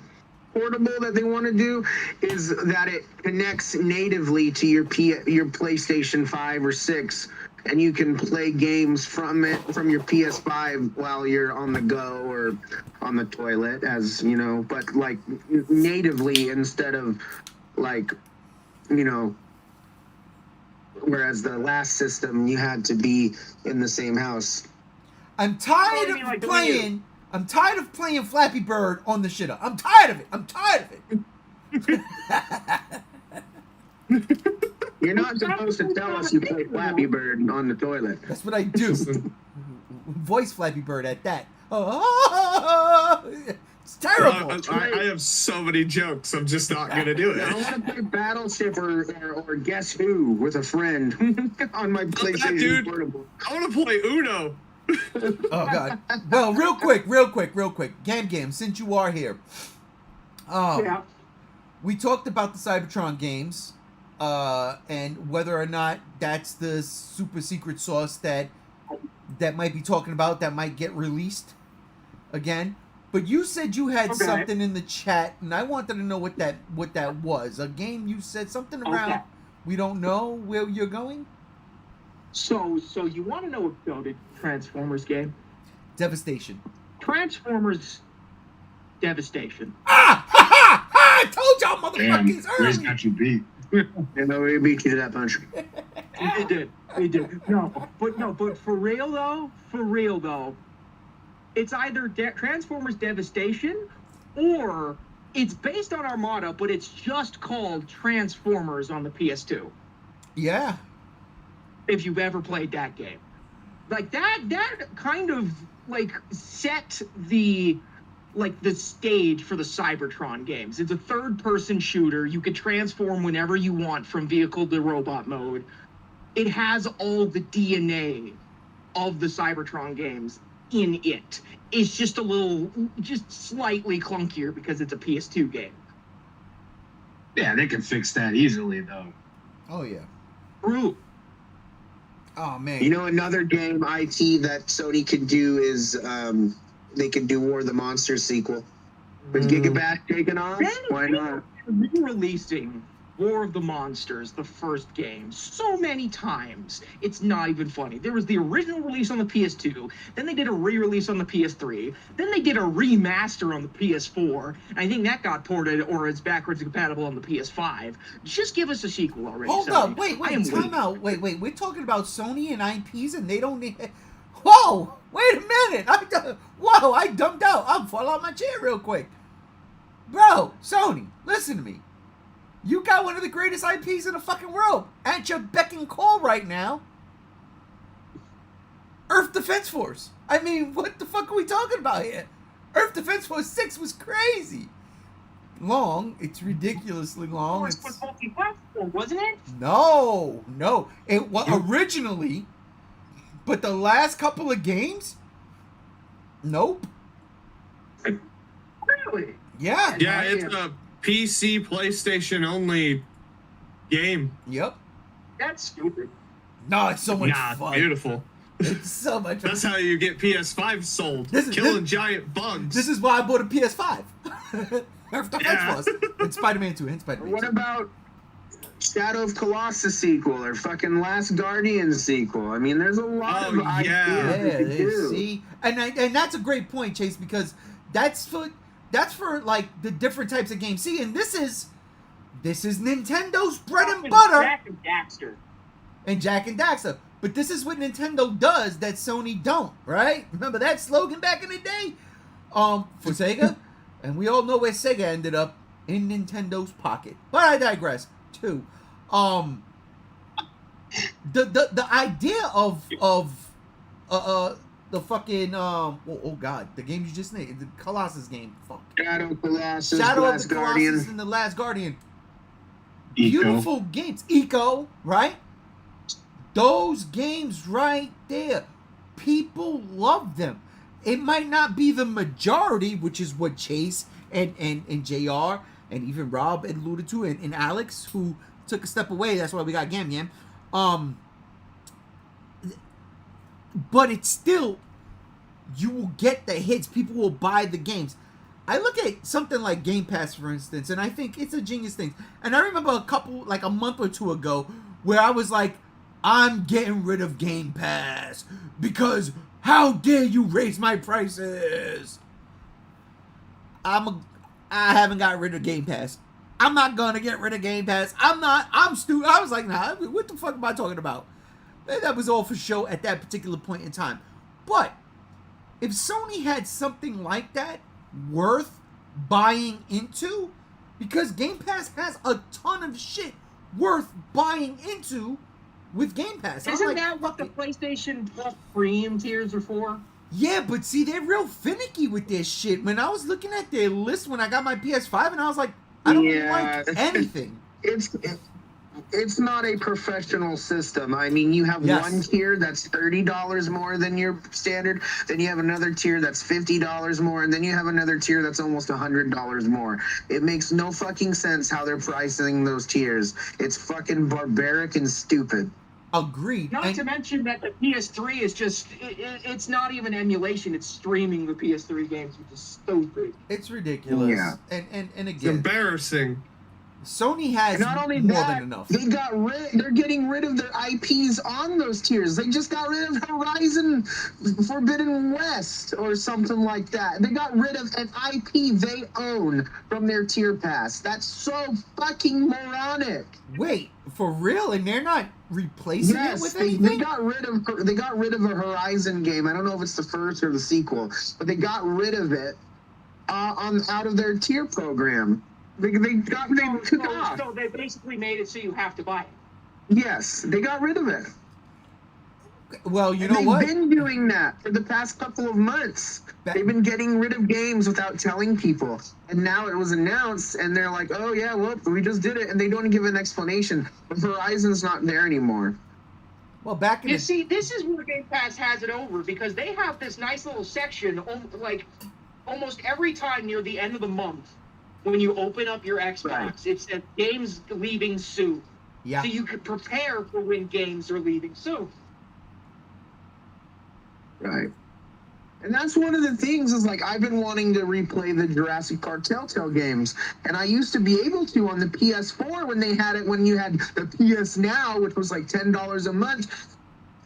[SPEAKER 2] portable that they want to do is that it connects natively to your PlayStation 5 or 6 and you can play games from your PS5 while you're on the go or on the toilet, as you know, but like natively instead of like, you know, whereas the last system you had to be in the same house.
[SPEAKER 1] I'm tired of playing. I'm tired of playing Flappy Bird on the shitter. I'm tired of it. I'm tired of it.
[SPEAKER 2] You're not supposed to tell us you play Flappy Bird on the toilet.
[SPEAKER 1] That's what I do. Voice Flappy Bird at that. Oh, it's terrible.
[SPEAKER 3] I have so many jokes. I'm just not gonna do it.
[SPEAKER 2] I want to play Battleship or Guess Who with a friend on my PlayStation Portable.
[SPEAKER 3] I want to play Uno.
[SPEAKER 1] Oh God. Well, real quick. Gam, since you are here,
[SPEAKER 6] Yeah.
[SPEAKER 1] we talked about the Cybertron games, and whether or not that's the super secret sauce that might be talking about that might get released again. But you said you had something in the chat, and I wanted to know what that was. A game you said something around.
[SPEAKER 6] Okay.
[SPEAKER 1] We don't know where you're going.
[SPEAKER 6] So you want to know a goated Transformers game?
[SPEAKER 1] Devastation.
[SPEAKER 6] Transformers Devastation.
[SPEAKER 1] Ah! Ha ha! Ha! I told y'all motherfuckers
[SPEAKER 4] Ray's
[SPEAKER 1] early.
[SPEAKER 4] got you beat.
[SPEAKER 2] You know, we beat you to that punch.
[SPEAKER 6] We did. No, but for real though, it's either Transformers Devastation or it's based on Armada, but it's just called Transformers on the PS2.
[SPEAKER 1] Yeah.
[SPEAKER 6] If you've ever played that game, like that kind of like set the stage for the Cybertron games. It's a third-person shooter. You can transform whenever you want from vehicle to robot mode. It has all the DNA of the Cybertron games in it. It's just slightly clunkier because it's a PS2 game.
[SPEAKER 4] Yeah, they can fix that easily, though.
[SPEAKER 1] Oh yeah.
[SPEAKER 6] True.
[SPEAKER 1] Oh man.
[SPEAKER 2] You know, another game IT that Sony could do is they could do War of the Monsters sequel. With Gigabat taken off, why not?
[SPEAKER 6] Re-releasing War of the Monsters, the first game, so many times. It's not even funny. There was the original release on the PS2, then they did a re-release on the PS3, then they did a remaster on the PS4, and I think that got ported or is backwards compatible on the PS5. Just give us a sequel already.
[SPEAKER 1] Hold
[SPEAKER 6] Sony.
[SPEAKER 1] up, wait,
[SPEAKER 6] I am
[SPEAKER 1] time
[SPEAKER 6] waiting.
[SPEAKER 1] out. Wait, we're talking about Sony and IPs and they don't need... Whoa, wait a minute. I dumped out. I'll fall out my chair real quick. Bro, Sony, listen to me. You got one of the greatest IPs in the fucking world at your beck and call right now. Earth Defense Force. I mean, what the fuck are we talking about here? Earth Defense Force 6 was crazy. Long. It's ridiculously long.
[SPEAKER 6] It was multi-platform, wasn't it?
[SPEAKER 1] No. It was originally, but the last couple of games, nope.
[SPEAKER 6] Really?
[SPEAKER 1] Yeah.
[SPEAKER 3] Yeah, it's a PC, PlayStation only game.
[SPEAKER 1] Yep.
[SPEAKER 6] That's stupid.
[SPEAKER 1] No, it's so much
[SPEAKER 3] Nah,
[SPEAKER 1] fun.
[SPEAKER 3] Beautiful.
[SPEAKER 1] It's so much fun.
[SPEAKER 3] That's how you get PS5 sold. Killing giant bugs.
[SPEAKER 1] This is why I bought a PS5. Earth Defense
[SPEAKER 3] Yeah.
[SPEAKER 1] Force. And Spider-Man 2. And Spider-Man 2.
[SPEAKER 2] What about Shadow of Colossus sequel or fucking Last Guardian sequel? I mean, there's a lot of ideas
[SPEAKER 1] Yeah,
[SPEAKER 2] they could do.
[SPEAKER 1] see, and that's a great point, Chase, because that's for like the different types of games. See, and this is Nintendo's bread and butter.
[SPEAKER 6] Jack and Daxter.
[SPEAKER 1] And Jack and Daxter. But this is what Nintendo does that Sony don't, right? Remember that slogan back in the day? For Sega? And we all know where Sega ended up, in Nintendo's pocket. But I digress. Too. The idea of the fucking oh god, the game you just named, the Colossus game. Fuck.
[SPEAKER 2] Shadow of Colossus,
[SPEAKER 1] Shadow of
[SPEAKER 2] Last
[SPEAKER 1] the
[SPEAKER 2] Guardian.
[SPEAKER 1] Colossus and the Last Guardian.
[SPEAKER 4] Eco.
[SPEAKER 1] Beautiful games. Eco, right? Those games right there. People love them. It might not be the majority, which is what Chase and JR and even Rob alluded to, and Alex, who took a step away. That's why we got Gam. But it's still, you will get the hits. People will buy the games. I look at something like Game Pass, for instance, and I think it's a genius thing. And I remember a month or two ago, where I was like, I'm getting rid of Game Pass because how dare you raise my prices? I haven't got rid of Game Pass. I'm not gonna get rid of Game Pass. I'm stupid. I was like, nah, what the fuck am I talking about? That was all for show at that particular point in time. But if Sony had something like that worth buying into, because Game Pass has a ton of shit worth buying into with Game Pass.
[SPEAKER 6] Isn't that what the PlayStation Plus premium tiers are for?
[SPEAKER 1] Yeah, but see, they're real finicky with their shit. When I was looking at their list when I got my PS5, and I was like, I don't like anything.
[SPEAKER 2] It's not a professional system. I mean, you have one tier that's $30 more than your standard, then you have another tier that's $50 more, and then you have another tier that's almost $100 more. It makes no fucking sense how they're pricing those tiers. It's fucking barbaric and stupid.
[SPEAKER 1] Agreed.
[SPEAKER 6] Not to mention that the PS3 is just, it's not even emulation, it's streaming the PS3 games, which is stupid.
[SPEAKER 1] It's ridiculous. Yeah. And again,
[SPEAKER 3] it's embarrassing.
[SPEAKER 1] Sony has
[SPEAKER 2] not only
[SPEAKER 1] more
[SPEAKER 2] that,
[SPEAKER 1] than enough.
[SPEAKER 2] They're getting rid of their IPs on those tiers. They just got rid of Horizon Forbidden West or something like that. They got rid of an IP they own from their tier pass. That's so fucking moronic.
[SPEAKER 1] Wait, for real? And they're not replacing it with anything?
[SPEAKER 2] They got rid of a Horizon game. I don't know if it's the first or the sequel, but they got rid of it out of their tier program. They took off.
[SPEAKER 6] So they basically made it so you have to buy it.
[SPEAKER 2] Yes, they got rid of it.
[SPEAKER 1] Well, you know what?
[SPEAKER 2] They've been doing that for the past couple of months. They've been getting rid of games without telling people. And now it was announced, and they're like, oh, yeah, well, we just did it. And they don't give an explanation. But Horizon's not there anymore.
[SPEAKER 1] Well, back in
[SPEAKER 6] see, this is where Game Pass has it over, because they have this nice little section, like, almost every time near the end of the month, when you open up your Xbox, it says games leaving soon.
[SPEAKER 1] Yeah.
[SPEAKER 6] So you can prepare for when games are leaving soon.
[SPEAKER 2] Right. And that's one of the things is, like, I've been wanting to replay the Jurassic Park Telltale games. And I used to be able to on the PS4 when they had it, when you had the PS Now, which was like $10 a month.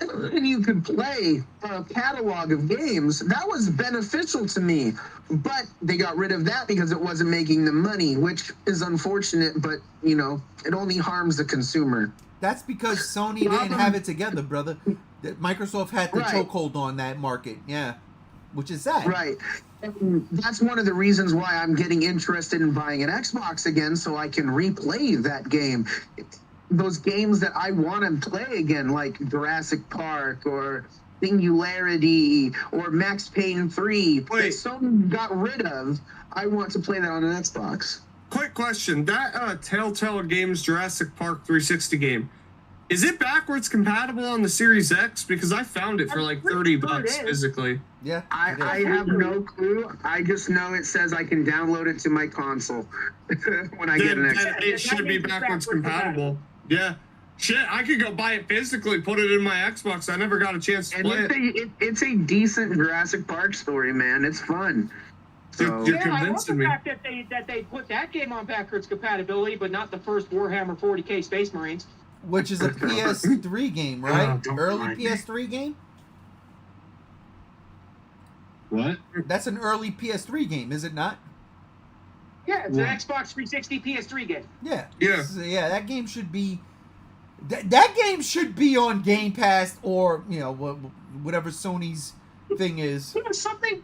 [SPEAKER 2] And you could play a catalog of games. That was beneficial to me. But they got rid of that because it wasn't making the money, which is unfortunate, but, you know, it only harms the consumer.
[SPEAKER 1] That's because Sony didn't have it together, brother. Microsoft had the chokehold on that market, yeah, which is sad.
[SPEAKER 2] Right. And that's one of the reasons why I'm getting interested in buying an Xbox again, so I can replay that game. Those games that I want to play again, like Jurassic Park or Singularity or Max Payne 3, that Sony got rid of, I want to play that on an Xbox.
[SPEAKER 3] Quick question. That Telltale Games Jurassic Park 360 game, is it backwards compatible on the Series X? Because I found it for like $30 physically.
[SPEAKER 1] Yeah.
[SPEAKER 2] I have no clue. I just know it says I can download it to my console when I get an Xbox.
[SPEAKER 3] It should be backwards compatible. Yeah. Shit, I could go buy it physically, put it in my Xbox. I never got a chance to play it.
[SPEAKER 2] It's a decent Jurassic Park story, man. It's fun. So,
[SPEAKER 3] You're convincing me.
[SPEAKER 6] I love the fact that they put that game on backwards compatibility, but not the first Warhammer 40K Space Marines.
[SPEAKER 1] Which is a PS3 game, right? Early PS3 game?
[SPEAKER 4] What?
[SPEAKER 1] That's an early PS3 game, is it not?
[SPEAKER 6] Yeah, it's an Xbox 360 PS3 game.
[SPEAKER 1] Yeah.
[SPEAKER 3] Yeah.
[SPEAKER 1] So, yeah, that game should be... That game should be on Game Pass or, you know, whatever Sony's thing is.
[SPEAKER 6] You know, something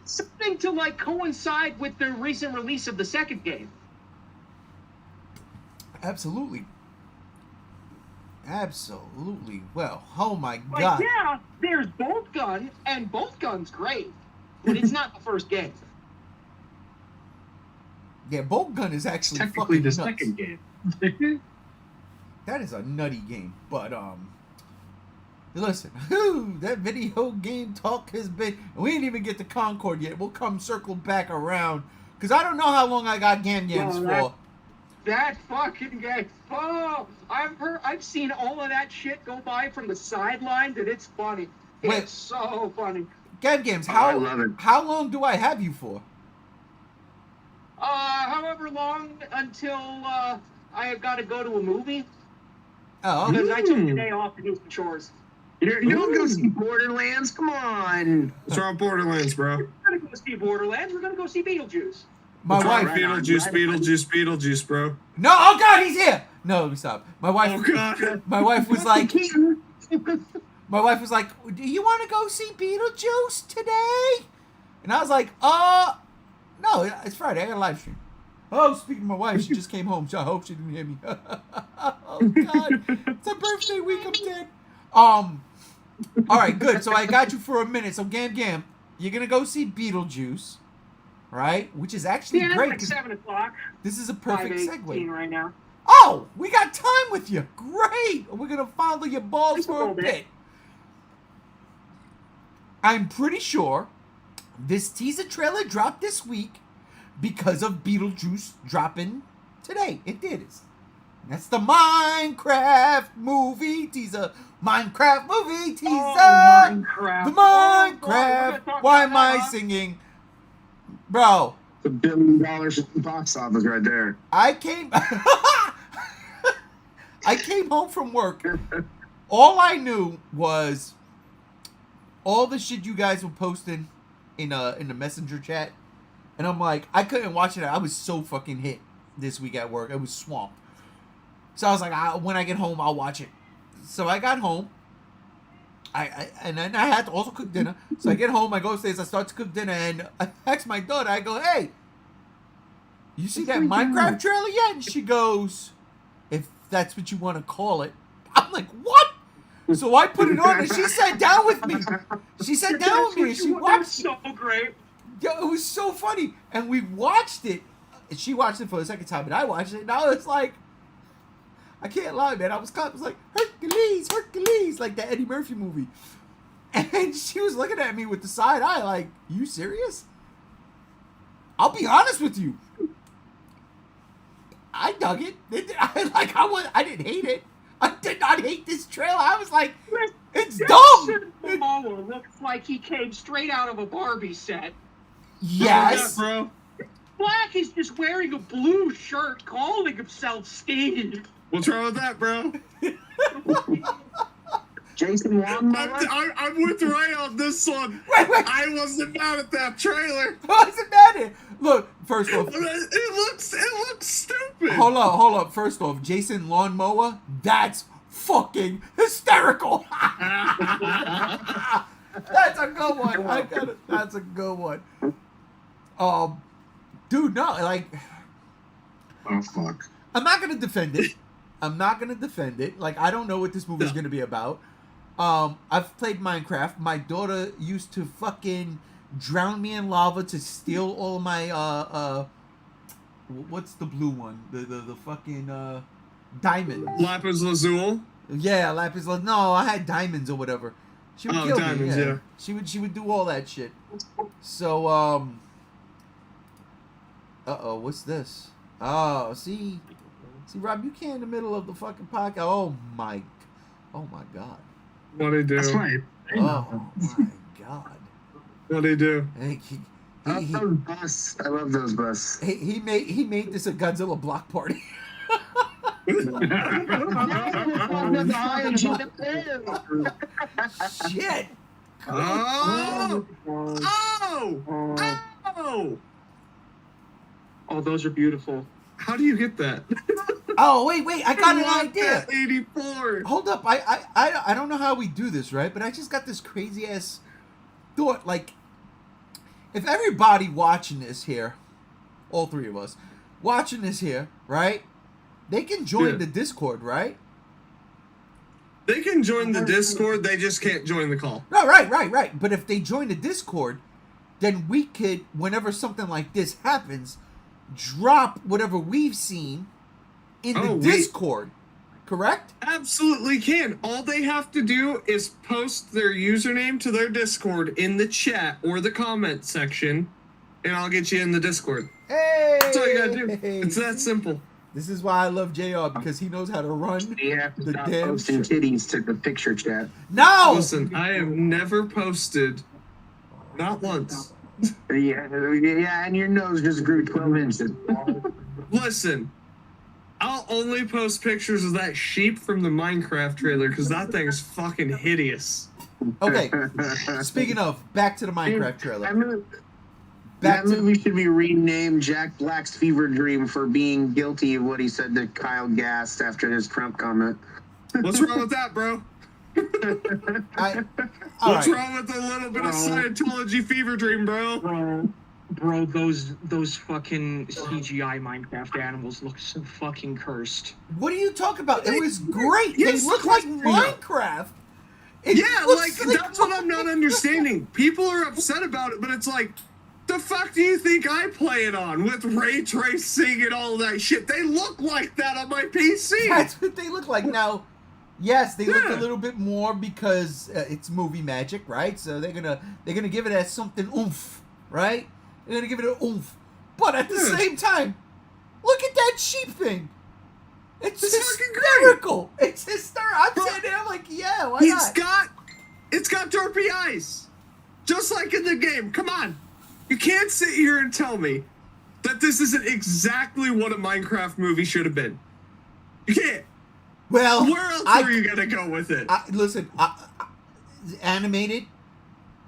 [SPEAKER 6] to, like, coincide with the recent release of the second game.
[SPEAKER 1] Absolutely. Absolutely. Well, oh my
[SPEAKER 6] Like,
[SPEAKER 1] God.
[SPEAKER 6] yeah, there's Bolt Gun, and Bolt Gun's great, but it's not the first game.
[SPEAKER 1] Yeah, Bolt Gun is actually
[SPEAKER 4] Technically
[SPEAKER 1] fucking
[SPEAKER 4] the
[SPEAKER 1] nuts.
[SPEAKER 4] second game.
[SPEAKER 1] That is a nutty game, but listen, that video game talk has been. We didn't even get to Concord yet. We'll come circle back around because I don't know how long I got Gam-Gams for.
[SPEAKER 6] That fucking game. Oh, I've seen all of that shit go by from the sidelines, and it's funny. It's so funny.
[SPEAKER 1] Gam-Gams,
[SPEAKER 2] I love it.
[SPEAKER 1] how long do I have you for?
[SPEAKER 6] However long until I have got to go to a movie.
[SPEAKER 1] Oh.
[SPEAKER 6] Because I took the day off to do some chores.
[SPEAKER 2] You don't go see Borderlands? Come on.
[SPEAKER 3] What's wrong with Borderlands, bro?
[SPEAKER 6] We're gonna go see Borderlands. We're gonna go see Beetlejuice.
[SPEAKER 1] My
[SPEAKER 3] What's wrong
[SPEAKER 1] wife.
[SPEAKER 3] with Beetlejuice, bro.
[SPEAKER 1] No, oh God, he's here. No, let me stop. My wife.
[SPEAKER 3] Oh God.
[SPEAKER 1] My wife was like. My wife was like, "Do you want to go see Beetlejuice today?" And I was like, no, it's Friday. I got a live stream." Oh, speaking of my wife, she just came home. So I hope she didn't hear me. Oh God, it's a birthday week. I'm dead. All right, good. So I got you for a minute. So Gam, you're gonna go see Beetlejuice, right? Which is actually great.
[SPEAKER 6] Like 7 o'clock.
[SPEAKER 1] This is a perfect
[SPEAKER 6] 5:18
[SPEAKER 1] segue.
[SPEAKER 6] right now.
[SPEAKER 1] Oh, we got time with you. Great. We're gonna follow your balls
[SPEAKER 6] Just a
[SPEAKER 1] for a
[SPEAKER 6] little bit.
[SPEAKER 1] bit. I'm pretty sure this teaser trailer dropped this week because of Beetlejuice dropping today. It did. That's the Minecraft movie teaser. Minecraft movie teaser.
[SPEAKER 6] Oh, Minecraft.
[SPEAKER 1] The
[SPEAKER 6] Oh, God, we're
[SPEAKER 1] Minecraft.
[SPEAKER 6] gonna talk
[SPEAKER 1] Why
[SPEAKER 6] about
[SPEAKER 1] am I
[SPEAKER 6] that.
[SPEAKER 1] singing? Bro,
[SPEAKER 2] The $1 billion box office right there.
[SPEAKER 1] I came home from work. All I knew was all the shit you guys were posting in the messenger chat. And I'm like, I couldn't watch it. I was so fucking hit this week at work. I was swamped. So I was like, when I get home, I'll watch it. So I got home. And then I had to also cook dinner. So I get home, I go upstairs, I start to cook dinner, and I text my daughter. I go, "Hey, you see that Minecraft trailer yet?" And she goes, "If that's what you want to call it." I'm like, "What?" So I put it on, and she sat down with me. She sat down with me, and she watched it.
[SPEAKER 6] So great.
[SPEAKER 1] Yo, it was so funny. And we watched it. And she watched it for the second time, and I watched it. And I was like, I can't lie, man. I was like, Hercules, like that Eddie Murphy movie. And she was looking at me with the side eye, like, "You serious?" I'll be honest with you. I dug it. I didn't hate it. I did not hate this trailer. I was like, it's dumb.
[SPEAKER 6] Momoa looks like he came straight out of a Barbie set.
[SPEAKER 1] Yes.
[SPEAKER 3] Yeah, bro.
[SPEAKER 6] Black is just wearing a blue shirt, calling himself Steve.
[SPEAKER 3] What's wrong with that, bro?
[SPEAKER 2] Jason Lawnmower.
[SPEAKER 3] I'm with Ray on this one.
[SPEAKER 1] Wait.
[SPEAKER 3] I wasn't mad at that trailer.
[SPEAKER 1] What's the matter? Look, first off,
[SPEAKER 3] It looks stupid.
[SPEAKER 1] hold up. First off, Jason Lawnmower, that's fucking hysterical. That's a good one. I got it. That's a good one. Dude, no, like,
[SPEAKER 2] Oh fuck.
[SPEAKER 1] I'm not gonna defend it. Like, I don't know what this movie's gonna be about. I've played Minecraft. My daughter used to fucking drown me in lava to steal all my what's the blue one? The fucking diamonds.
[SPEAKER 3] Lapis Lazuli.
[SPEAKER 1] Yeah, lapis lazuli. No, I had diamonds or whatever. She would kill
[SPEAKER 3] diamonds,
[SPEAKER 1] me.
[SPEAKER 3] yeah.
[SPEAKER 1] She would do all that shit. So what's this? Oh, see, Rob, you can't in the middle of the fucking podcast. Oh my god.
[SPEAKER 3] What'd he do?
[SPEAKER 2] That's right.
[SPEAKER 1] Oh my god.
[SPEAKER 3] What'd he do?
[SPEAKER 1] Hey,
[SPEAKER 2] I love those busts. I love those busts.
[SPEAKER 1] he made this a Godzilla block party. Shit.
[SPEAKER 3] Oh!
[SPEAKER 6] Oh, those are beautiful.
[SPEAKER 3] How do you get that?
[SPEAKER 1] Oh wait, I got an
[SPEAKER 3] want
[SPEAKER 1] idea.
[SPEAKER 3] that 84.
[SPEAKER 1] Hold up, I don't know how we do this, right? But I just got this crazy ass thought. Like, if everybody watching this here, all three of us watching this here, right? They can join
[SPEAKER 3] Yeah.
[SPEAKER 1] the Discord, right?
[SPEAKER 3] They can join the Discord, they just can't join the call.
[SPEAKER 1] No, right. But if they join the Discord, then we could, whenever something like this happens, drop whatever we've seen in the Discord. Correct?
[SPEAKER 3] Absolutely can. All they have to do is post their username to their Discord in the chat or the comment section, and I'll get you in the Discord.
[SPEAKER 1] Hey!
[SPEAKER 3] That's all you gotta do. It's that simple.
[SPEAKER 1] This is why I love JR, because he knows how to run
[SPEAKER 2] You have to
[SPEAKER 1] the
[SPEAKER 2] stop
[SPEAKER 1] damn
[SPEAKER 2] posting
[SPEAKER 1] shit.
[SPEAKER 2] titties to the picture chat.
[SPEAKER 1] No!
[SPEAKER 3] Listen, I have never posted, not once.
[SPEAKER 2] Yeah, and your nose just grew 12 inches.
[SPEAKER 3] Listen, I'll only post pictures of that sheep from the Minecraft trailer because that thing is fucking hideous.
[SPEAKER 1] Okay, speaking of, back to the Minecraft trailer.
[SPEAKER 2] That movie should be renamed Jack Black's Fever Dream for being guilty of what he said to Kyle Gass after his Trump comment.
[SPEAKER 3] What's wrong with that, bro? What's wrong with a little bit of Scientology fever dream, bro?
[SPEAKER 6] Bro, those fucking CGI Minecraft animals look so fucking cursed.
[SPEAKER 1] What are you talking about? It was great. They look like Minecraft.
[SPEAKER 3] That's what I'm not understanding. People are upset about it, but it's like, the fuck do you think I play it on with ray tracing and all that shit? They look like that on my PC.
[SPEAKER 1] That's what they look like. Now, yes, they look a little bit more because it's movie magic, right? So they're gonna give it as something oomph, right? They're gonna give it an oomph. But at the same time, look at that sheep thing. It's hysterical. It's hysterical. I'm sitting there, I'm like, yeah, why not?
[SPEAKER 3] It's got derpy eyes, just like in the game. Come on. You can't sit here and tell me that this isn't exactly what a Minecraft movie should have been. You can't.
[SPEAKER 1] Well,
[SPEAKER 3] where else are you gonna go with it?
[SPEAKER 1] Listen, animated.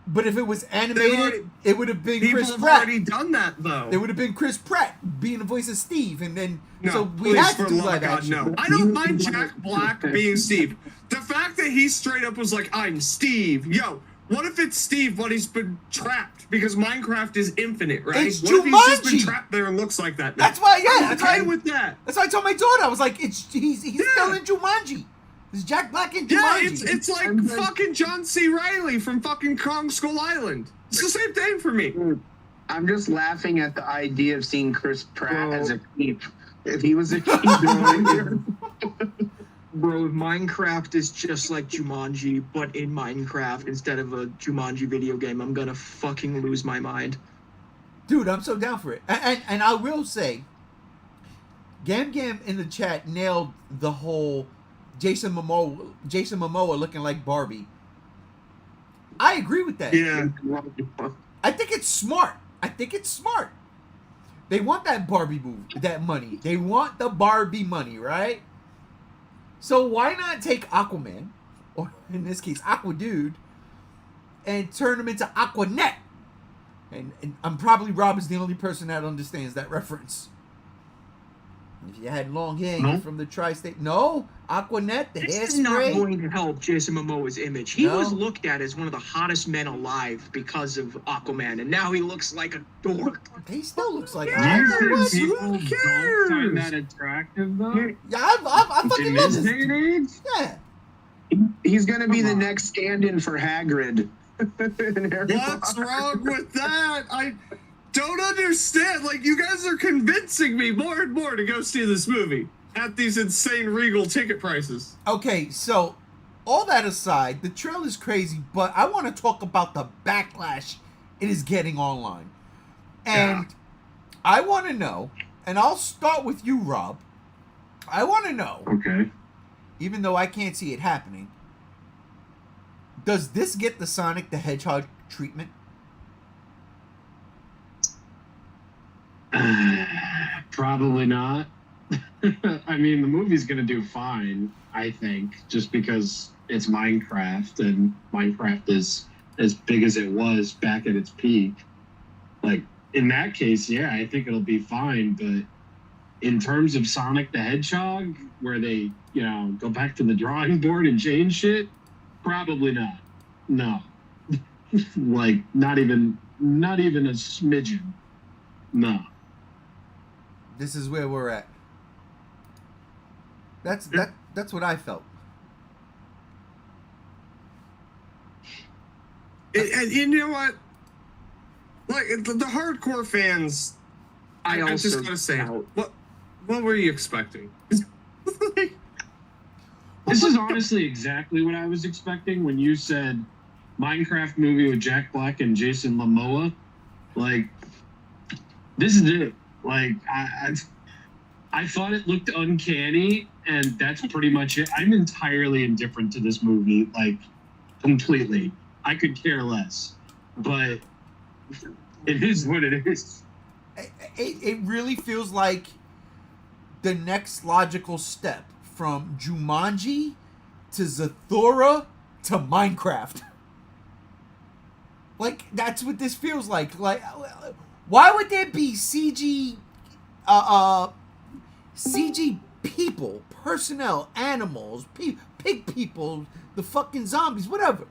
[SPEAKER 1] But if it was animated, it would have been Chris Pratt.
[SPEAKER 3] People have already done that, though.
[SPEAKER 1] It would have been Chris Pratt being the voice of Steve, and then so we
[SPEAKER 3] please,
[SPEAKER 1] had to
[SPEAKER 3] for
[SPEAKER 1] do
[SPEAKER 3] love
[SPEAKER 1] live
[SPEAKER 3] of God,
[SPEAKER 1] action.
[SPEAKER 3] no. I don't mind Jack Black being Steve. The fact that he straight up was like, "I'm Steve." Yo, what if it's Steve, but he's been trapped because Minecraft is infinite, right?
[SPEAKER 1] It's
[SPEAKER 3] what if he's just been
[SPEAKER 1] Jumanji.
[SPEAKER 3] trapped there and looks like that? Now?
[SPEAKER 1] That's why,
[SPEAKER 3] I'm okay with that.
[SPEAKER 1] That's why I told my daughter. I was like, he's still in Jumanji. It's Jack Black in Jumanji.
[SPEAKER 3] Yeah, it's like fucking John C. Reilly from fucking Kong Skull Island. It's the same thing for me.
[SPEAKER 2] I'm just laughing at the idea of seeing Chris Pratt as a sheep. If he was a sheep,
[SPEAKER 6] Bro, Minecraft is just like Jumanji, but in Minecraft instead of a Jumanji video game. I'm gonna fucking lose my mind.
[SPEAKER 1] Dude, I'm so down for it. And I will say, Gam in the chat nailed the whole Jason Momoa looking like Barbie. I agree with that.
[SPEAKER 3] Yeah.
[SPEAKER 1] I think it's smart. They want that Barbie that money. They want the Barbie money, right? So why not take Aquaman, or in this case Aqua Dude, and turn him into Aquanet? And I'm probably Rob is the only person that understands that reference. If you had long hair, you're from the tri-state. No, Aquanet, the hairspray.
[SPEAKER 6] This is not going to help Jason Momoa's image. He was looked at as one of the hottest men alive because of Aquaman, and now he looks like a dork.
[SPEAKER 1] He still looks like
[SPEAKER 4] Who people don't find that attractive, though?
[SPEAKER 1] Yeah, I fucking love this.
[SPEAKER 4] Day and age?
[SPEAKER 1] Yeah.
[SPEAKER 2] he's gonna be the next stand-in for Hagrid.
[SPEAKER 3] What's wrong with that? I don't understand. Like, you guys are convincing me more and more to go see this movie at these insane Regal ticket prices.
[SPEAKER 1] Okay, so all that aside, the trailer's crazy, but I want to talk about the backlash it is getting online. And I want to know, and I'll start with you, Rob. I want to know,
[SPEAKER 4] Okay.
[SPEAKER 1] even though I can't see it happening, does this get the Sonic the Hedgehog treatment?
[SPEAKER 4] Probably not. I mean, the movie's gonna do fine, I think, just because it's Minecraft, and Minecraft is as big as it was back at its peak. Like, in that case, yeah, I think it'll be fine, but in terms of Sonic the Hedgehog, where they, you know, go back to the drawing board and change shit, probably not. No. Like, not even a smidgen. No.
[SPEAKER 1] This is where we're at. That's what I felt.
[SPEAKER 3] And you know what? Like, the hardcore fans, I'm just gonna say, what were you expecting?
[SPEAKER 4] This is honestly exactly what I was expecting when you said Minecraft movie with Jack Black and Jason Momoa. Like, this is it. Like, I thought it looked uncanny, and that's pretty much it. I'm entirely indifferent to this movie, like, completely. I could care less. But it is what it is.
[SPEAKER 1] It really feels like the next logical step from Jumanji to Zathura to Minecraft. Like, that's what this feels like. Like, why would there be CG people, personnel, animals, pig people, the fucking zombies, whatever.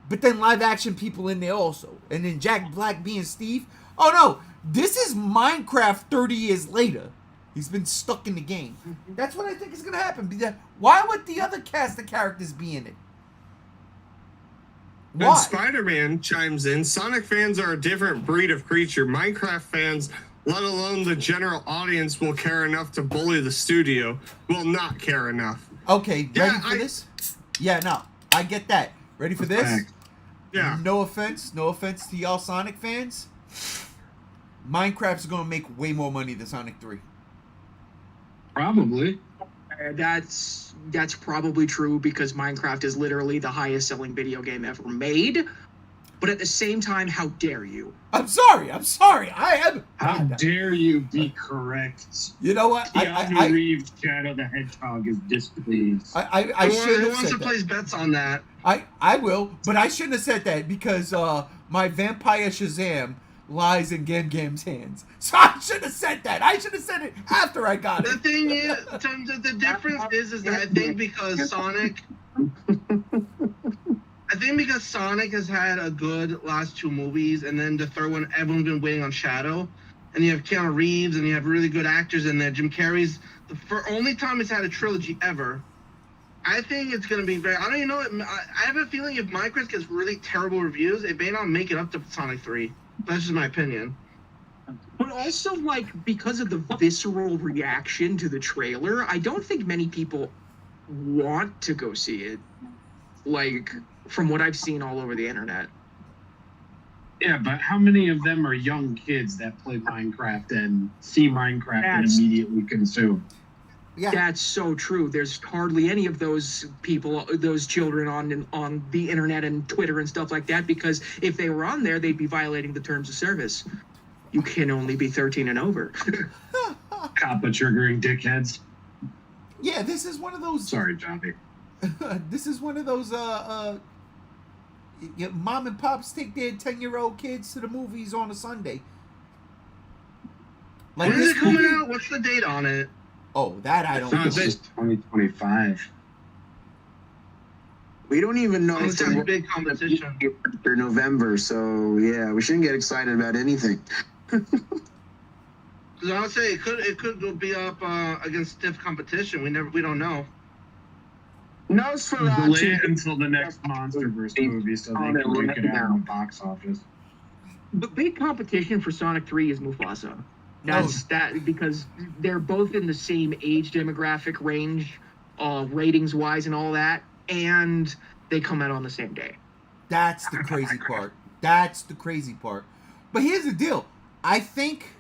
[SPEAKER 1] But then live action people in there also. And then Jack Black being Steve. Oh no, this is Minecraft 30 years later. He's been stuck in the game. That's what I think is going to happen. Why would the other cast of characters be in it? Why?
[SPEAKER 3] And Spider-Man chimes in, Sonic fans are a different breed of creature. Minecraft fans, let alone the general audience, will care enough to bully the studio. Will not care enough.
[SPEAKER 1] Okay, ready for this? Yeah, no, I get that. Ready for this?
[SPEAKER 3] Yeah.
[SPEAKER 1] No offense to y'all Sonic fans. Minecraft's going to make way more money than Sonic 3.
[SPEAKER 4] Probably.
[SPEAKER 6] That's probably true because Minecraft is literally the highest selling video game ever made. But at the same time, how dare you?
[SPEAKER 1] I'm sorry. I am.
[SPEAKER 4] How dare you be correct?
[SPEAKER 1] You know what?
[SPEAKER 4] Keanu Reeves' Shadow the Hedgehog is displeased.
[SPEAKER 1] I should
[SPEAKER 5] Who
[SPEAKER 1] have
[SPEAKER 5] wants
[SPEAKER 1] said
[SPEAKER 5] to
[SPEAKER 1] that.
[SPEAKER 5] place bets on that?
[SPEAKER 1] I will, but I shouldn't have said that because my vampire Shazam lies in Gam's hands. So I should have said that. I should have said it after I got
[SPEAKER 5] The
[SPEAKER 1] it.
[SPEAKER 5] thing is, the difference is that I think because Sonic has had a good last two movies, and then the third one, everyone's been waiting on Shadow, and you have Keanu Reeves, and you have really good actors in there. Jim Carrey's the only time it's had a trilogy ever. I think it's going to be very... I don't even know. I have a feeling if Minecraft gets really terrible reviews, it may not make it up to Sonic 3. That's just my opinion.
[SPEAKER 6] But also, like, because of the visceral reaction to the trailer, I don't think many people want to go see it. Like, from what I've seen all over the internet.
[SPEAKER 4] Yeah, but how many of them are young kids that play Minecraft and see Minecraft and immediately consume?
[SPEAKER 1] Yeah.
[SPEAKER 6] That's so true. There's hardly any of those people, those children on the internet and Twitter and stuff like that, because if they were on there, they'd be violating the terms of service. You can only be 13 and over.
[SPEAKER 4] Coppa triggering dickheads.
[SPEAKER 1] Yeah, this is one of those...
[SPEAKER 4] Sorry, Johnny.
[SPEAKER 1] This is one of those mom and pops take their 10-year-old kids to the movies on a Sunday. Like,
[SPEAKER 5] when is it coming out? What's the date on it?
[SPEAKER 1] Oh, that I don't know.
[SPEAKER 4] It's just 2025.
[SPEAKER 2] We don't even know if
[SPEAKER 5] It's a big competition.
[SPEAKER 2] for November, so yeah, we shouldn't get excited about anything.
[SPEAKER 5] Because I would say it could be up against stiff competition. We don't know.
[SPEAKER 4] Delay it until the next MonsterVerse movie so they can break it out in the box office.
[SPEAKER 6] The big competition for Sonic 3 is Mufasa. That's because they're both in the same age demographic range, ratings wise and all that, and they come out on the same day.
[SPEAKER 1] That's the crazy part. But here's the deal. I think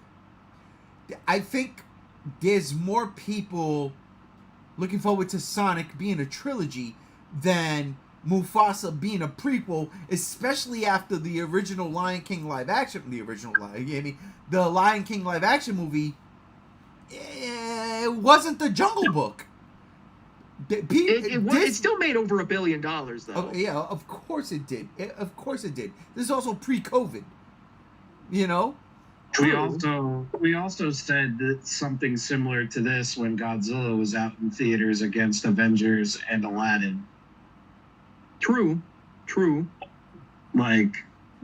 [SPEAKER 1] there's more people looking forward to Sonic being a trilogy than Mufasa being a prequel, especially after the original Lion King live action. The Lion King live action movie, it wasn't the Jungle Book.
[SPEAKER 6] It still made over $1 billion, though.
[SPEAKER 1] Oh, yeah, of course it did. This is also pre-COVID. You know.
[SPEAKER 4] We also said that something similar to this when Godzilla was out in theaters against Avengers and Aladdin.
[SPEAKER 6] True.
[SPEAKER 4] Like,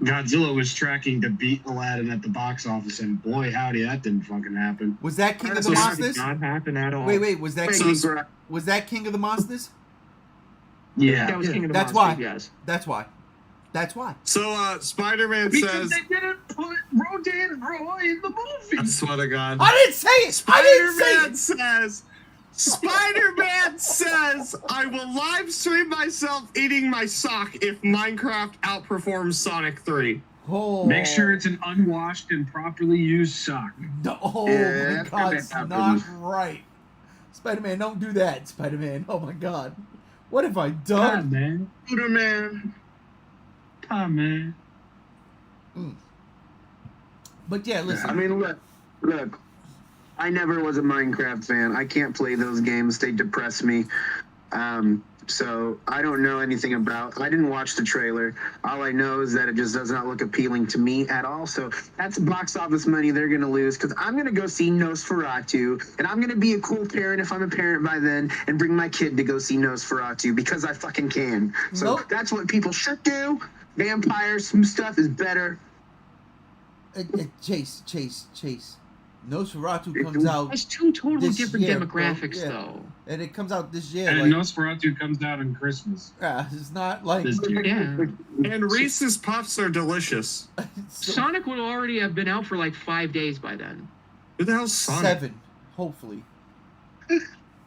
[SPEAKER 4] Godzilla was tracking to beat Aladdin at the box office, and boy, howdy, that didn't fucking happen.
[SPEAKER 1] Was that King of the Monsters?
[SPEAKER 6] Not happen at all.
[SPEAKER 1] Wait, was that King of the Monsters?
[SPEAKER 4] Yeah.
[SPEAKER 6] That was King of the
[SPEAKER 1] That's
[SPEAKER 6] Monsters,
[SPEAKER 1] why.
[SPEAKER 6] yes.
[SPEAKER 1] That's why.
[SPEAKER 3] So, Spider-Man
[SPEAKER 5] Because
[SPEAKER 3] says...
[SPEAKER 5] they didn't put Rodan and Roy in the movie.
[SPEAKER 3] I swear to God.
[SPEAKER 1] I didn't say it!
[SPEAKER 3] Spider-Man says, I will live stream myself eating my sock if Minecraft outperforms Sonic 3.
[SPEAKER 1] Oh.
[SPEAKER 4] Make sure it's an unwashed and properly used sock.
[SPEAKER 1] No, oh
[SPEAKER 2] Yeah,
[SPEAKER 1] my God,
[SPEAKER 2] that
[SPEAKER 1] it's
[SPEAKER 2] happens.
[SPEAKER 1] not right. Spider-Man, don't do that, Spider-Man. Oh my God. What have I done?
[SPEAKER 4] man.
[SPEAKER 5] Scooter Man.
[SPEAKER 4] Come man.
[SPEAKER 1] But yeah, listen.
[SPEAKER 2] I mean, look. I never was a Minecraft fan. I can't play those games. They depress me. So I don't know anything about. I didn't watch the trailer. All I know is that it just does not look appealing to me at all. So that's box office money they're gonna lose because I'm gonna go see Nosferatu, and I'm gonna be a cool parent if I'm a parent by then, and bring my kid to go see Nosferatu because I fucking can. So that's what people should do. Vampires, some stuff is better.
[SPEAKER 1] Chase. Nosferatu comes out.
[SPEAKER 6] That's two totally different
[SPEAKER 1] year,
[SPEAKER 6] demographics, though.
[SPEAKER 1] And it comes out this year.
[SPEAKER 4] And Nosferatu comes out on Christmas.
[SPEAKER 1] Yeah, it's not like.
[SPEAKER 6] Yeah.
[SPEAKER 3] And Reese's Puffs are delicious.
[SPEAKER 6] Sonic would already have been out for like 5 days by then.
[SPEAKER 3] Who the hell's Sonic?
[SPEAKER 1] 7, hopefully.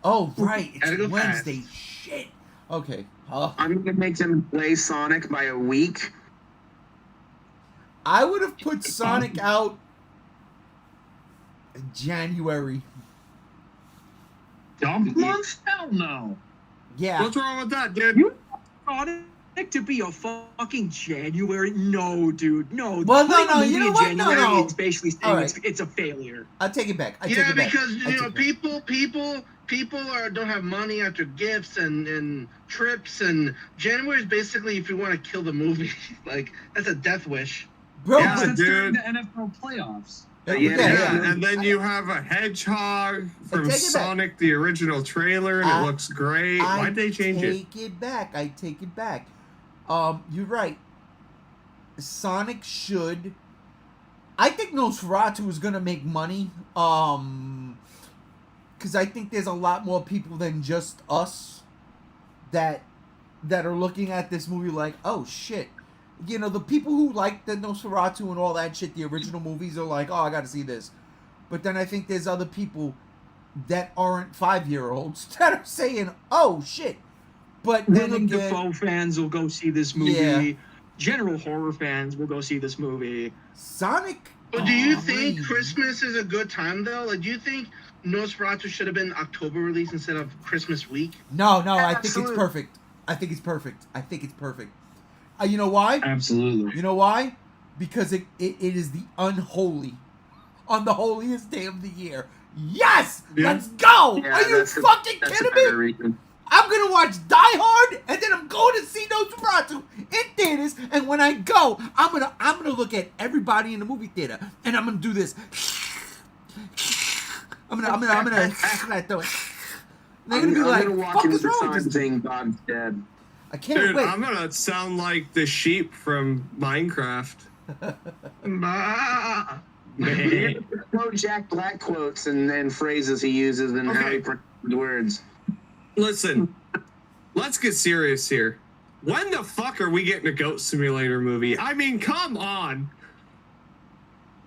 [SPEAKER 1] Oh, right. It's
[SPEAKER 5] go
[SPEAKER 1] Wednesday. Shit. Okay.
[SPEAKER 2] I'm gonna make them play Sonic by a week.
[SPEAKER 1] I would have put Sonic out in January.
[SPEAKER 4] Dumb month? Hell no.
[SPEAKER 1] Yeah.
[SPEAKER 3] What's wrong with that, dude?
[SPEAKER 6] You want Sonic to be a fucking January? No, dude. No.
[SPEAKER 1] Well,
[SPEAKER 6] Putting
[SPEAKER 1] no,
[SPEAKER 6] a
[SPEAKER 1] you
[SPEAKER 6] movie
[SPEAKER 1] know
[SPEAKER 6] in
[SPEAKER 1] what?
[SPEAKER 6] January,
[SPEAKER 1] No.
[SPEAKER 6] It's basically saying
[SPEAKER 1] All right.
[SPEAKER 6] it's a failure.
[SPEAKER 1] I'll take it back. I take
[SPEAKER 5] Yeah,
[SPEAKER 1] it back.
[SPEAKER 5] because
[SPEAKER 1] I take it back.
[SPEAKER 5] people don't have money after gifts and trips, and January is basically if you want to kill the movie. Like that's a death wish.
[SPEAKER 1] Bro,
[SPEAKER 3] Yeah,
[SPEAKER 1] but
[SPEAKER 4] That's during
[SPEAKER 3] dude.
[SPEAKER 4] the NFL playoffs.
[SPEAKER 3] Yeah, and then you have a hedgehog from
[SPEAKER 1] take it back.
[SPEAKER 3] Sonic, the original trailer, and it looks great. Why'd they change it?
[SPEAKER 1] I take it back. I take it back. You're right. Sonic should. I think Nosferatu is gonna make money. Because I think there's a lot more people than just us that are looking at this movie like, oh shit. You know, the people who like the Nosferatu and all that shit, the original movies, are like, oh, I gotta see this. But then I think there's other people that aren't 5-year-olds that are saying, oh shit. But then
[SPEAKER 6] Willem
[SPEAKER 1] again,
[SPEAKER 6] Dafoe fans will go see this movie.
[SPEAKER 1] Yeah.
[SPEAKER 6] General horror fans will go see this movie.
[SPEAKER 1] Sonic.
[SPEAKER 5] But do you think
[SPEAKER 1] really-
[SPEAKER 5] Christmas is a good time though? Like, do you think Nosferatu should have been October release instead of Christmas week?
[SPEAKER 1] No, I think it's
[SPEAKER 2] Absolutely.
[SPEAKER 1] perfect. I think it's perfect. You know why?
[SPEAKER 4] Absolutely.
[SPEAKER 1] You know why? Because it is the unholy, on the holiest day of the year. Yes!
[SPEAKER 3] Yeah.
[SPEAKER 1] Let's go!
[SPEAKER 2] Yeah,
[SPEAKER 1] Are you
[SPEAKER 2] that's a-
[SPEAKER 1] fucking
[SPEAKER 2] That's a
[SPEAKER 1] kidding
[SPEAKER 2] better
[SPEAKER 1] me?
[SPEAKER 2] reason.
[SPEAKER 1] I'm gonna watch Die Hard, and then I'm going to see Nosferatu in theaters. And when I go, I'm gonna look at everybody in the movie theater, and I'm gonna do this. I'm gonna throw it. They're gonna be
[SPEAKER 2] I'm
[SPEAKER 1] like,
[SPEAKER 2] gonna walk
[SPEAKER 1] "Fuck
[SPEAKER 2] into
[SPEAKER 1] is
[SPEAKER 2] the
[SPEAKER 1] wrong
[SPEAKER 2] sign
[SPEAKER 1] with this?"
[SPEAKER 2] saying God's dead.
[SPEAKER 1] I can't
[SPEAKER 3] Dude,
[SPEAKER 1] wait.
[SPEAKER 3] I'm gonna sound like the sheep from Minecraft.
[SPEAKER 5] Bah.
[SPEAKER 2] Quote Jack Black quotes and phrases he uses and how he pronounces words.
[SPEAKER 3] Listen, let's get serious here. When the fuck are we getting a Goat Simulator movie? I mean, come on.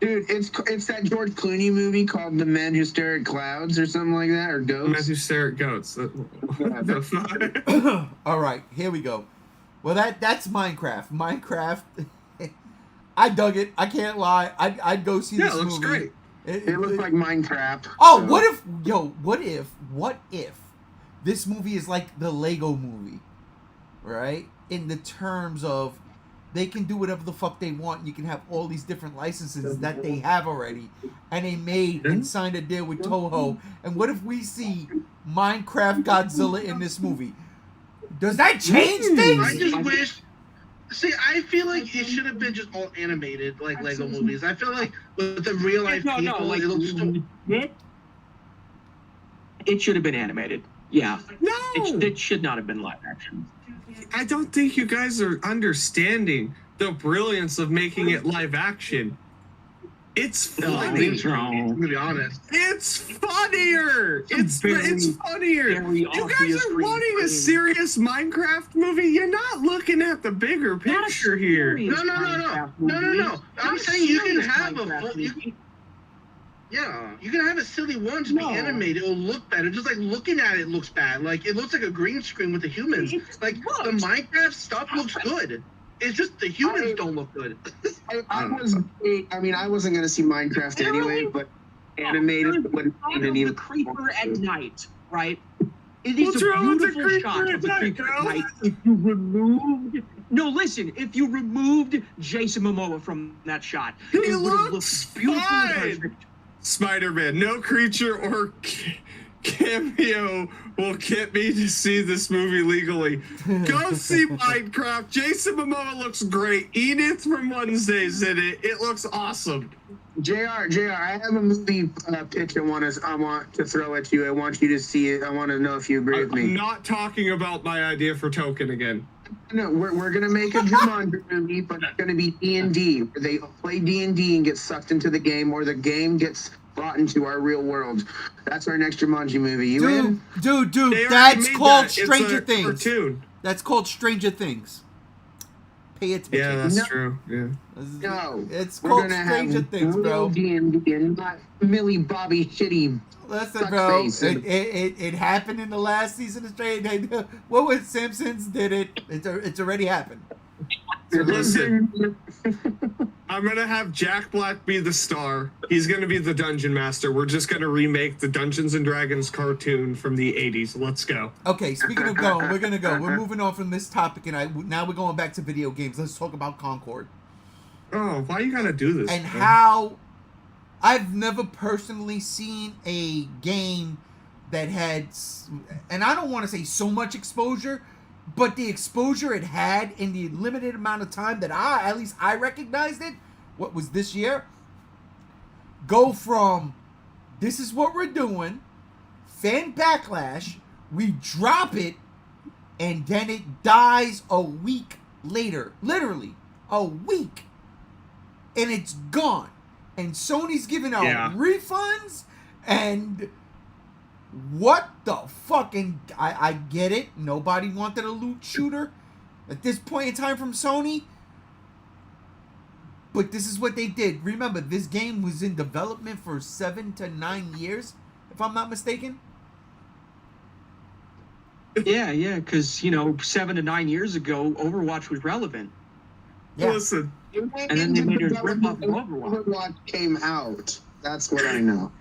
[SPEAKER 2] Dude, it's that George Clooney movie called The Men Who Stare at Clouds or something like that, or Ghosts.
[SPEAKER 3] Matthew stare at goats. What the fuck?
[SPEAKER 1] All right, here we go. Well, that's Minecraft. Minecraft. I dug it. I can't lie. I'd go see
[SPEAKER 3] Yeah,
[SPEAKER 1] this
[SPEAKER 3] it looks
[SPEAKER 1] movie.
[SPEAKER 3] great.
[SPEAKER 2] It looks like Minecraft.
[SPEAKER 1] Oh,
[SPEAKER 2] so-
[SPEAKER 1] what if this movie is like the Lego movie, right? In the terms of they can do whatever the fuck they want. You can have all these different licenses that they have already, and they made and signed a deal with Toho. And what if we see Minecraft Godzilla in this movie? Does that change
[SPEAKER 5] I
[SPEAKER 1] things?
[SPEAKER 5] just wish. See, I feel like it should have been just all animated, like Lego movies. I feel like with the real life people,
[SPEAKER 6] like,
[SPEAKER 5] it looks so.
[SPEAKER 6] It should have been animated. Yeah.
[SPEAKER 3] No!
[SPEAKER 6] It should not have been live action.
[SPEAKER 3] I don't think you guys are understanding the brilliance of making it live action. It's funny.
[SPEAKER 5] To be honest.
[SPEAKER 3] It's funnier. It's
[SPEAKER 6] very,
[SPEAKER 3] funnier.
[SPEAKER 6] very
[SPEAKER 3] You guys
[SPEAKER 6] obvious
[SPEAKER 3] are
[SPEAKER 6] green
[SPEAKER 3] wanting a
[SPEAKER 6] screen.
[SPEAKER 3] serious Minecraft movie. You're not looking at the bigger picture here.
[SPEAKER 5] No. I'm saying you can have a full. You can have a silly one to be animated. It'll look better. Just like looking at it looks bad. Like it looks like a green screen with the humans. Like the Minecraft stuff looks good. It's just the humans don't look good.
[SPEAKER 2] I wasn't gonna see Minecraft anyway, but animated wouldn't
[SPEAKER 6] The
[SPEAKER 2] even.
[SPEAKER 6] creeper at night, right? It is
[SPEAKER 3] What's
[SPEAKER 6] a
[SPEAKER 3] wrong with the
[SPEAKER 6] beautiful shot
[SPEAKER 3] creeper
[SPEAKER 6] of the
[SPEAKER 3] at night,
[SPEAKER 6] creeper at
[SPEAKER 3] girl?
[SPEAKER 6] night. If you removed, if you removed Jason Momoa from that shot,
[SPEAKER 3] He
[SPEAKER 6] it would have
[SPEAKER 3] looks
[SPEAKER 6] looked beautiful and
[SPEAKER 3] fine.
[SPEAKER 6] perfect.
[SPEAKER 3] Spider-Man. No creature or cameo will get me to see this movie legally. Go see Minecraft. Jason Momoa looks great. Edith from Wednesday's in it. It looks awesome.
[SPEAKER 2] JR, I have a movie pitch I want to throw at you. I want you to see it. I want to know if you agree with me.
[SPEAKER 3] I'm not talking about my idea for Token again.
[SPEAKER 2] No, we're gonna make a Jumanji movie, but it's gonna be D&D. They play D&D and get sucked into the game, or the game gets brought into our real world. That's our next Jumanji movie. You in?
[SPEAKER 1] Dude,
[SPEAKER 3] They already
[SPEAKER 1] that's
[SPEAKER 3] made
[SPEAKER 1] called
[SPEAKER 3] that.
[SPEAKER 1] Stranger
[SPEAKER 3] It's a
[SPEAKER 1] Things.
[SPEAKER 3] cartoon.
[SPEAKER 1] That's called Stranger Things. Pay attention.
[SPEAKER 3] Yeah, that's
[SPEAKER 2] No.
[SPEAKER 3] true. Yeah.
[SPEAKER 2] No.
[SPEAKER 1] It's
[SPEAKER 2] We're
[SPEAKER 1] called
[SPEAKER 2] gonna
[SPEAKER 1] Stranger
[SPEAKER 2] have
[SPEAKER 1] Things,
[SPEAKER 2] real
[SPEAKER 1] bro.
[SPEAKER 2] D&D and not Millie Bobby shitty.
[SPEAKER 1] Listen, bro.
[SPEAKER 2] Fuckface.
[SPEAKER 1] It happened in the last season of Stranger Things. What was Simpsons did it? It's already happened.
[SPEAKER 3] Listen, I'm going to have Jack Black be the star. He's going to be the dungeon master. We're just going to remake the Dungeons and Dragons cartoon from the 80s. Let's go.
[SPEAKER 1] Okay, speaking of going, we're gonna go. We're moving on from this topic, and now we're going back to video games. Let's talk about Concord
[SPEAKER 3] Oh, why you got to do this?
[SPEAKER 1] and
[SPEAKER 3] man?
[SPEAKER 1] how I've never personally seen a game that had, and I don't want to say so much exposure, but the exposure it had in the limited amount of time that at least I recognized it, what was this year, go from this is what we're doing, fan backlash, we drop it, and then it dies a week later. Literally, a week. And it's gone. And Sony's giving out refunds, and what the fucking... I get it. Nobody wanted a loot shooter at this point in time from Sony. But this is what they did. Remember, this game was in development for 7 to 9 years, if I'm not mistaken.
[SPEAKER 6] Yeah, because 7 to 9 years ago, Overwatch was relevant.
[SPEAKER 1] Yeah.
[SPEAKER 3] Listen,
[SPEAKER 6] And then they made a rip-off of
[SPEAKER 2] Overwatch.
[SPEAKER 6] Overwatch.
[SPEAKER 2] Came out. That's what I know.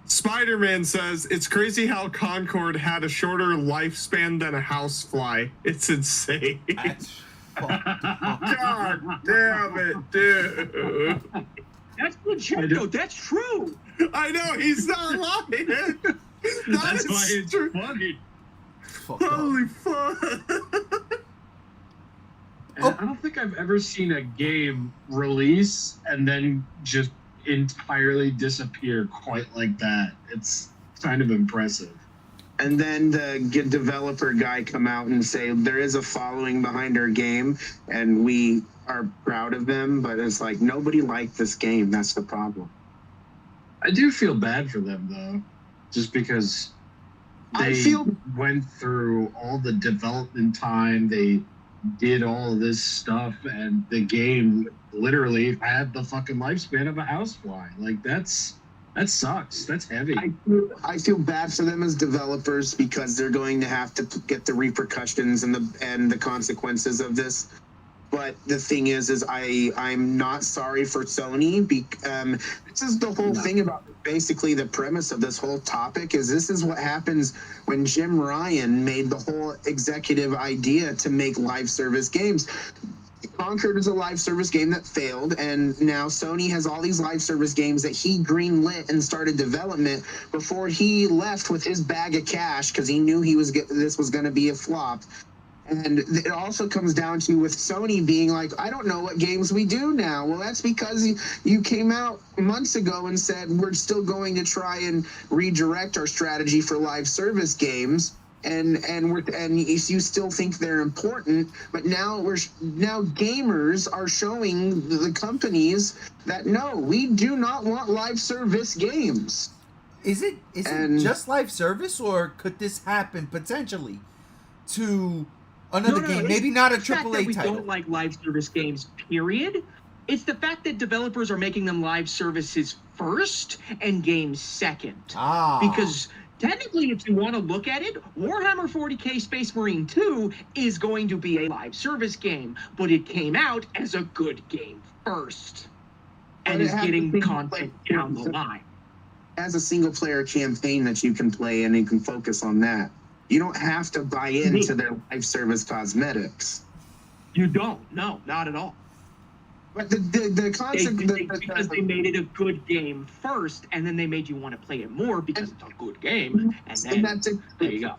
[SPEAKER 3] Spider-Man says, it's crazy how Concord had a shorter lifespan than a housefly. It's insane.
[SPEAKER 1] That's fucked up.
[SPEAKER 3] God damn it, dude.
[SPEAKER 6] That's legit, though. That's true.
[SPEAKER 3] I know, he's not lying.
[SPEAKER 4] That's why it's
[SPEAKER 3] true.
[SPEAKER 4] funny.
[SPEAKER 1] Fucked up.
[SPEAKER 3] Holy fuck.
[SPEAKER 4] And I don't think I've ever seen a game release and then just entirely disappear quite like that. It's kind of impressive.
[SPEAKER 2] And then the developer guy come out and say there is a following behind our game, and we are proud of them. But it's like nobody liked this game. That's the problem.
[SPEAKER 4] I do feel bad for them though, just because they went through all the development time. They did all of this stuff, and the game literally had the fucking lifespan of a housefly. Like that sucks. That's heavy.
[SPEAKER 2] I feel bad for them as developers because they're going to have to get the repercussions and the consequences of this. But the thing is I'm not sorry for Sony. This is the whole thing about basically the premise of this whole topic is this is what happens when Jim Ryan made the whole executive idea to make live service games. Concord is a live service game that failed, and now Sony has all these live service games that he greenlit and started development before he left with his bag of cash because he knew this was going to be a flop. And it also comes down to with Sony being like, I don't know what games we do now. Well, that's because you came out months ago and said we're still going to try and redirect our strategy for live service games. And you still think they're important, but now gamers are showing the companies that no, we do not want live service games.
[SPEAKER 1] Is it just live service, or could this happen potentially to another game? Maybe not a AAA
[SPEAKER 6] we
[SPEAKER 1] title.
[SPEAKER 6] don't like live service games, period. It's the fact that developers are making them live services first and games second. Because technically, if you want to look at it, Warhammer 40k Space Marine 2 is going to be a live service game, but it came out as a good game first and is getting content down the line.
[SPEAKER 2] As a single-player campaign that you can play, and you can focus on that. You don't have to buy into their live service cosmetics.
[SPEAKER 6] You don't. No, not at all.
[SPEAKER 2] But the concept
[SPEAKER 6] because they made it a good game first, and then they made you want to play it more because it's a good game, and then there you go.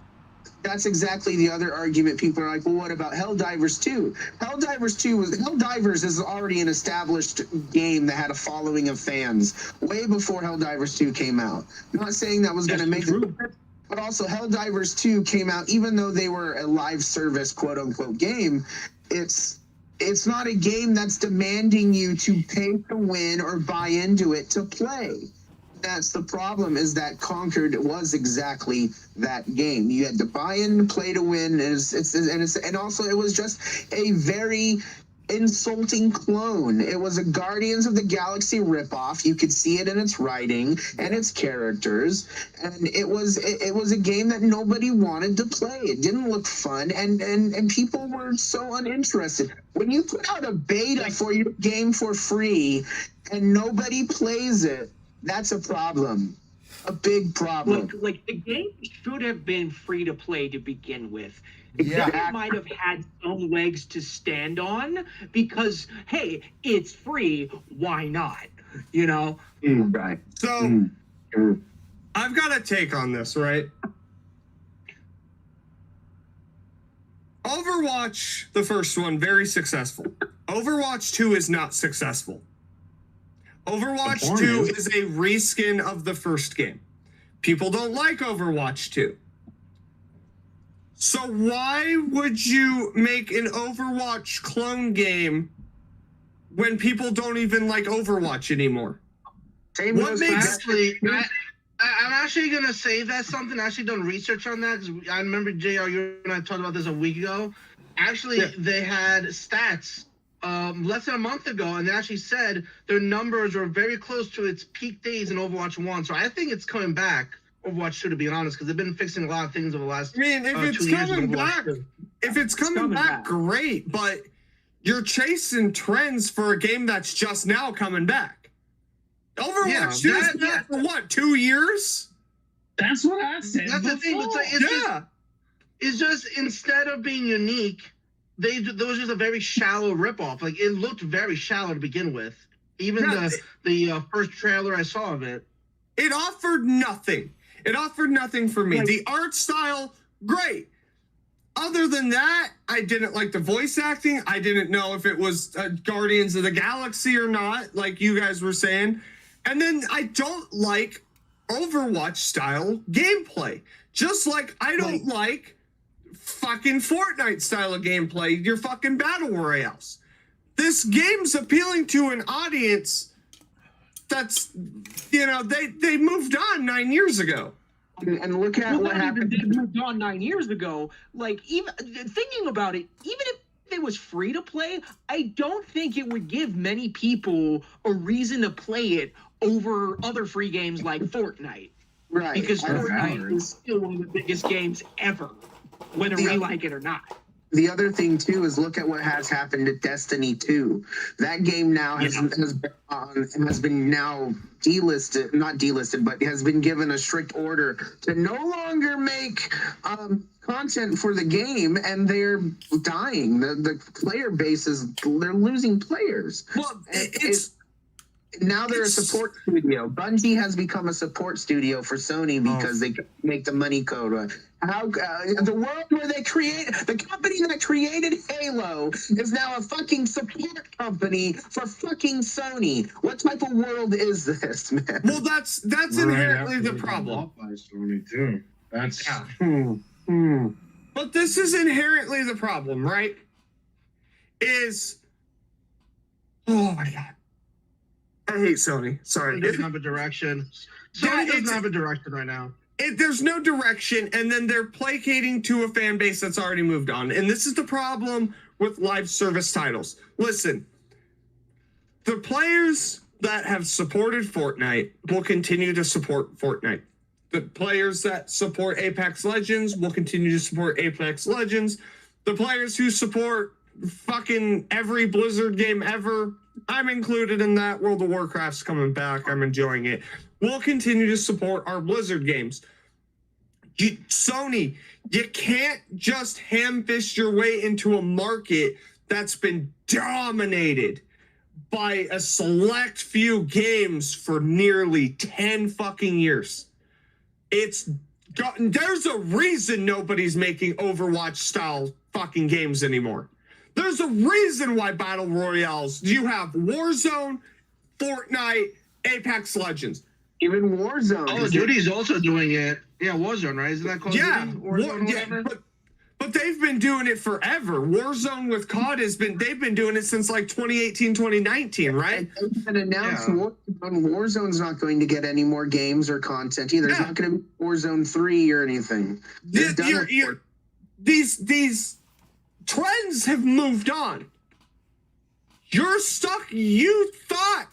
[SPEAKER 2] That's exactly the other argument. People are like, well, what about Helldivers 2? Helldivers is already an established game that had a following of fans way before Helldivers 2 came out. I'm not saying that was going to make it, but also Helldivers 2 came out, even though they were a live service, quote unquote, game. It's not a game that's demanding you to pay to win or buy into it to play. That's the problem, is that Concord was exactly that game. You had to buy in, play to win, and also it was just a very insulting clone. It was a Guardians of the Galaxy ripoff. You could see it in its writing and its characters, and it was a game that nobody wanted to play. It didn't look fun, and people were so uninterested. When you put out a beta for your game for free and nobody plays it, that's a problem. A big problem.
[SPEAKER 6] Look, like, the game should have been free to play to begin with.
[SPEAKER 1] Yeah.
[SPEAKER 6] It might have had some legs to stand on because, hey, it's free. Why not? You know?
[SPEAKER 2] Right.
[SPEAKER 3] So, I've got a take on this, right? Overwatch, the first one, very successful. Overwatch 2 is not successful. Overwatch 2 is a reskin of the first game. People don't like Overwatch 2. So why would you make an Overwatch clone game when people don't even like Overwatch anymore?
[SPEAKER 5] I'm actually gonna say that's something. I actually done research on that because I remember JR, you and I talked about this a week ago. Actually, they had stats less than a month ago, and they actually said their numbers are very close to its peak days in Overwatch 1. So I think it's coming back, Overwatch 2, to be honest, because they've been fixing a lot of things over the last
[SPEAKER 3] 2 years. If it's coming back, great, but you're chasing trends for a game that's just now coming back. Overwatch 2 is back for what, 2 years?
[SPEAKER 4] That's what I said.
[SPEAKER 5] That's the thing. It's just instead of being unique, there was just a very shallow ripoff. Like, it looked very shallow to begin with. Even the first trailer I saw of it.
[SPEAKER 3] It offered nothing. It offered nothing for me. The art style, great. Other than that, I didn't like the voice acting. I didn't know if it was Guardians of the Galaxy or not, like you guys were saying. And then I don't like Overwatch style gameplay. Just like I don't like fucking Fortnite style of gameplay, your fucking battle royales. This game's appealing to an audience that's, they moved on 9 years ago.
[SPEAKER 2] And look at what happened.
[SPEAKER 6] They moved on 9 years ago. Like, even thinking about it, even if it was free to play, I don't think it would give many people a reason to play it over other free games like Fortnite.
[SPEAKER 2] Right.
[SPEAKER 6] Because Fortnite is still one of the biggest games ever, whether we like it or not.
[SPEAKER 2] The other thing, too, is look at what has happened to Destiny 2. That game now has been now delisted, not delisted, but has been given a strict order to no longer make content for the game, and they're dying. The player base they're losing players.
[SPEAKER 3] Well,
[SPEAKER 2] now they're a support studio. Bungie has become a support studio for Sony because they make the money code. The world where the company that created Halo is now a fucking support company for fucking Sony. What type of world is this, man?
[SPEAKER 3] Well, that's inherently the problem.
[SPEAKER 4] By Sony too. That's
[SPEAKER 3] But this is inherently the problem, right? Oh my god. I hate Sony. Sorry.
[SPEAKER 5] It doesn't have a direction. Sony doesn't have a direction right now.
[SPEAKER 3] There's no direction, and then they're placating to a fan base that's already moved on. And this is the problem with live service titles. Listen, the players that have supported Fortnite will continue to support Fortnite. The players that support Apex Legends will continue to support Apex Legends. The players who support fucking every Blizzard game ever, I'm included in that. World of Warcraft's coming back. I'm enjoying it. We'll continue to support our Blizzard games. Sony, you can't just ham-fist your way into a market that's been dominated by a select few games for nearly 10 fucking years. There's a reason nobody's making Overwatch style fucking games anymore. There's a reason why Battle Royales, you have Warzone, Fortnite, Apex Legends.
[SPEAKER 2] Even Warzone.
[SPEAKER 5] Call of Duty's also doing it. Yeah, Warzone, right? Isn't that Call of Duty? Warzone,
[SPEAKER 3] but they've been doing it forever. Warzone with COD they've been doing it since like 2018, 2019, right?
[SPEAKER 2] And announced Warzone's not going to get any more games or content either. There's not going to be Warzone 3 or anything.
[SPEAKER 3] These trends have moved on. You're stuck. You thought,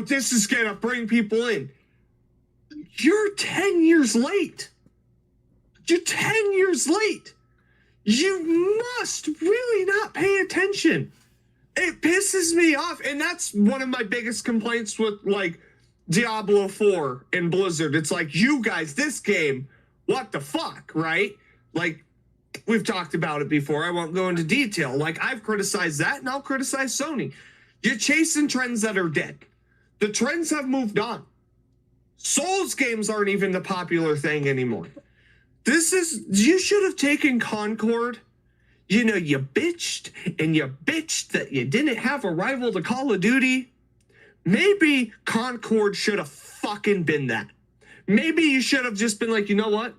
[SPEAKER 3] this is going to bring people in. You're 10 years late. You're 10 years late. You must really not pay attention. It pisses me off. And that's one of my biggest complaints with, like, Diablo 4 and Blizzard. It's like, you guys, this game, what the fuck, right? Like, we've talked about it before. I won't go into detail. Like, I've criticized that, and I'll criticize Sony. You're chasing trends that are dead. The trends have moved on. Souls games aren't even the popular thing anymore. You should have taken Concord. You bitched that you didn't have a rival to Call of Duty. Maybe Concord should have fucking been that. Maybe you should have just been like, you know what?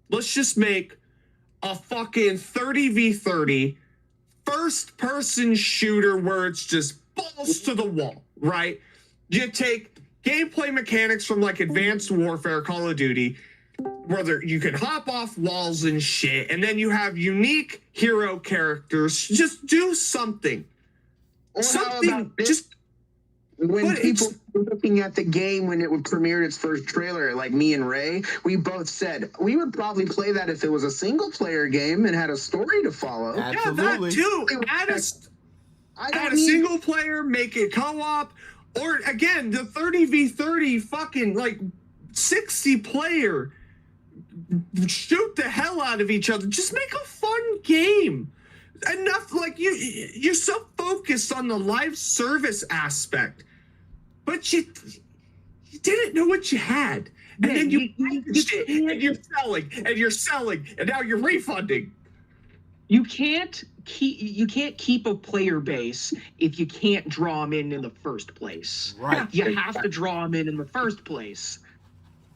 [SPEAKER 3] Let's just make a fucking 30v30 first-person shooter where it's just balls to the wall, right? You take gameplay mechanics from like Advanced Warfare, Call of Duty, where you can hop off walls and shit, and then you have unique hero characters. Just do something.
[SPEAKER 2] Or when people were looking at the game when it premiered its first trailer, like me and Ray, we both said we would probably play that if it was a single-player game and had a story to follow.
[SPEAKER 1] Absolutely.
[SPEAKER 3] Yeah, that too. Add a single player, make it co-op, or again, the 30v30 fucking like 60 player, shoot the hell out of each other. Just make a fun game. Enough, like you're so focused on the live service aspect, but you didn't know what you had, and then you packaged it, and you're selling, and now you're refunding.
[SPEAKER 6] You can't keep a player base if you can't draw them in the first place.
[SPEAKER 1] Right.
[SPEAKER 6] You have to draw them in the first place.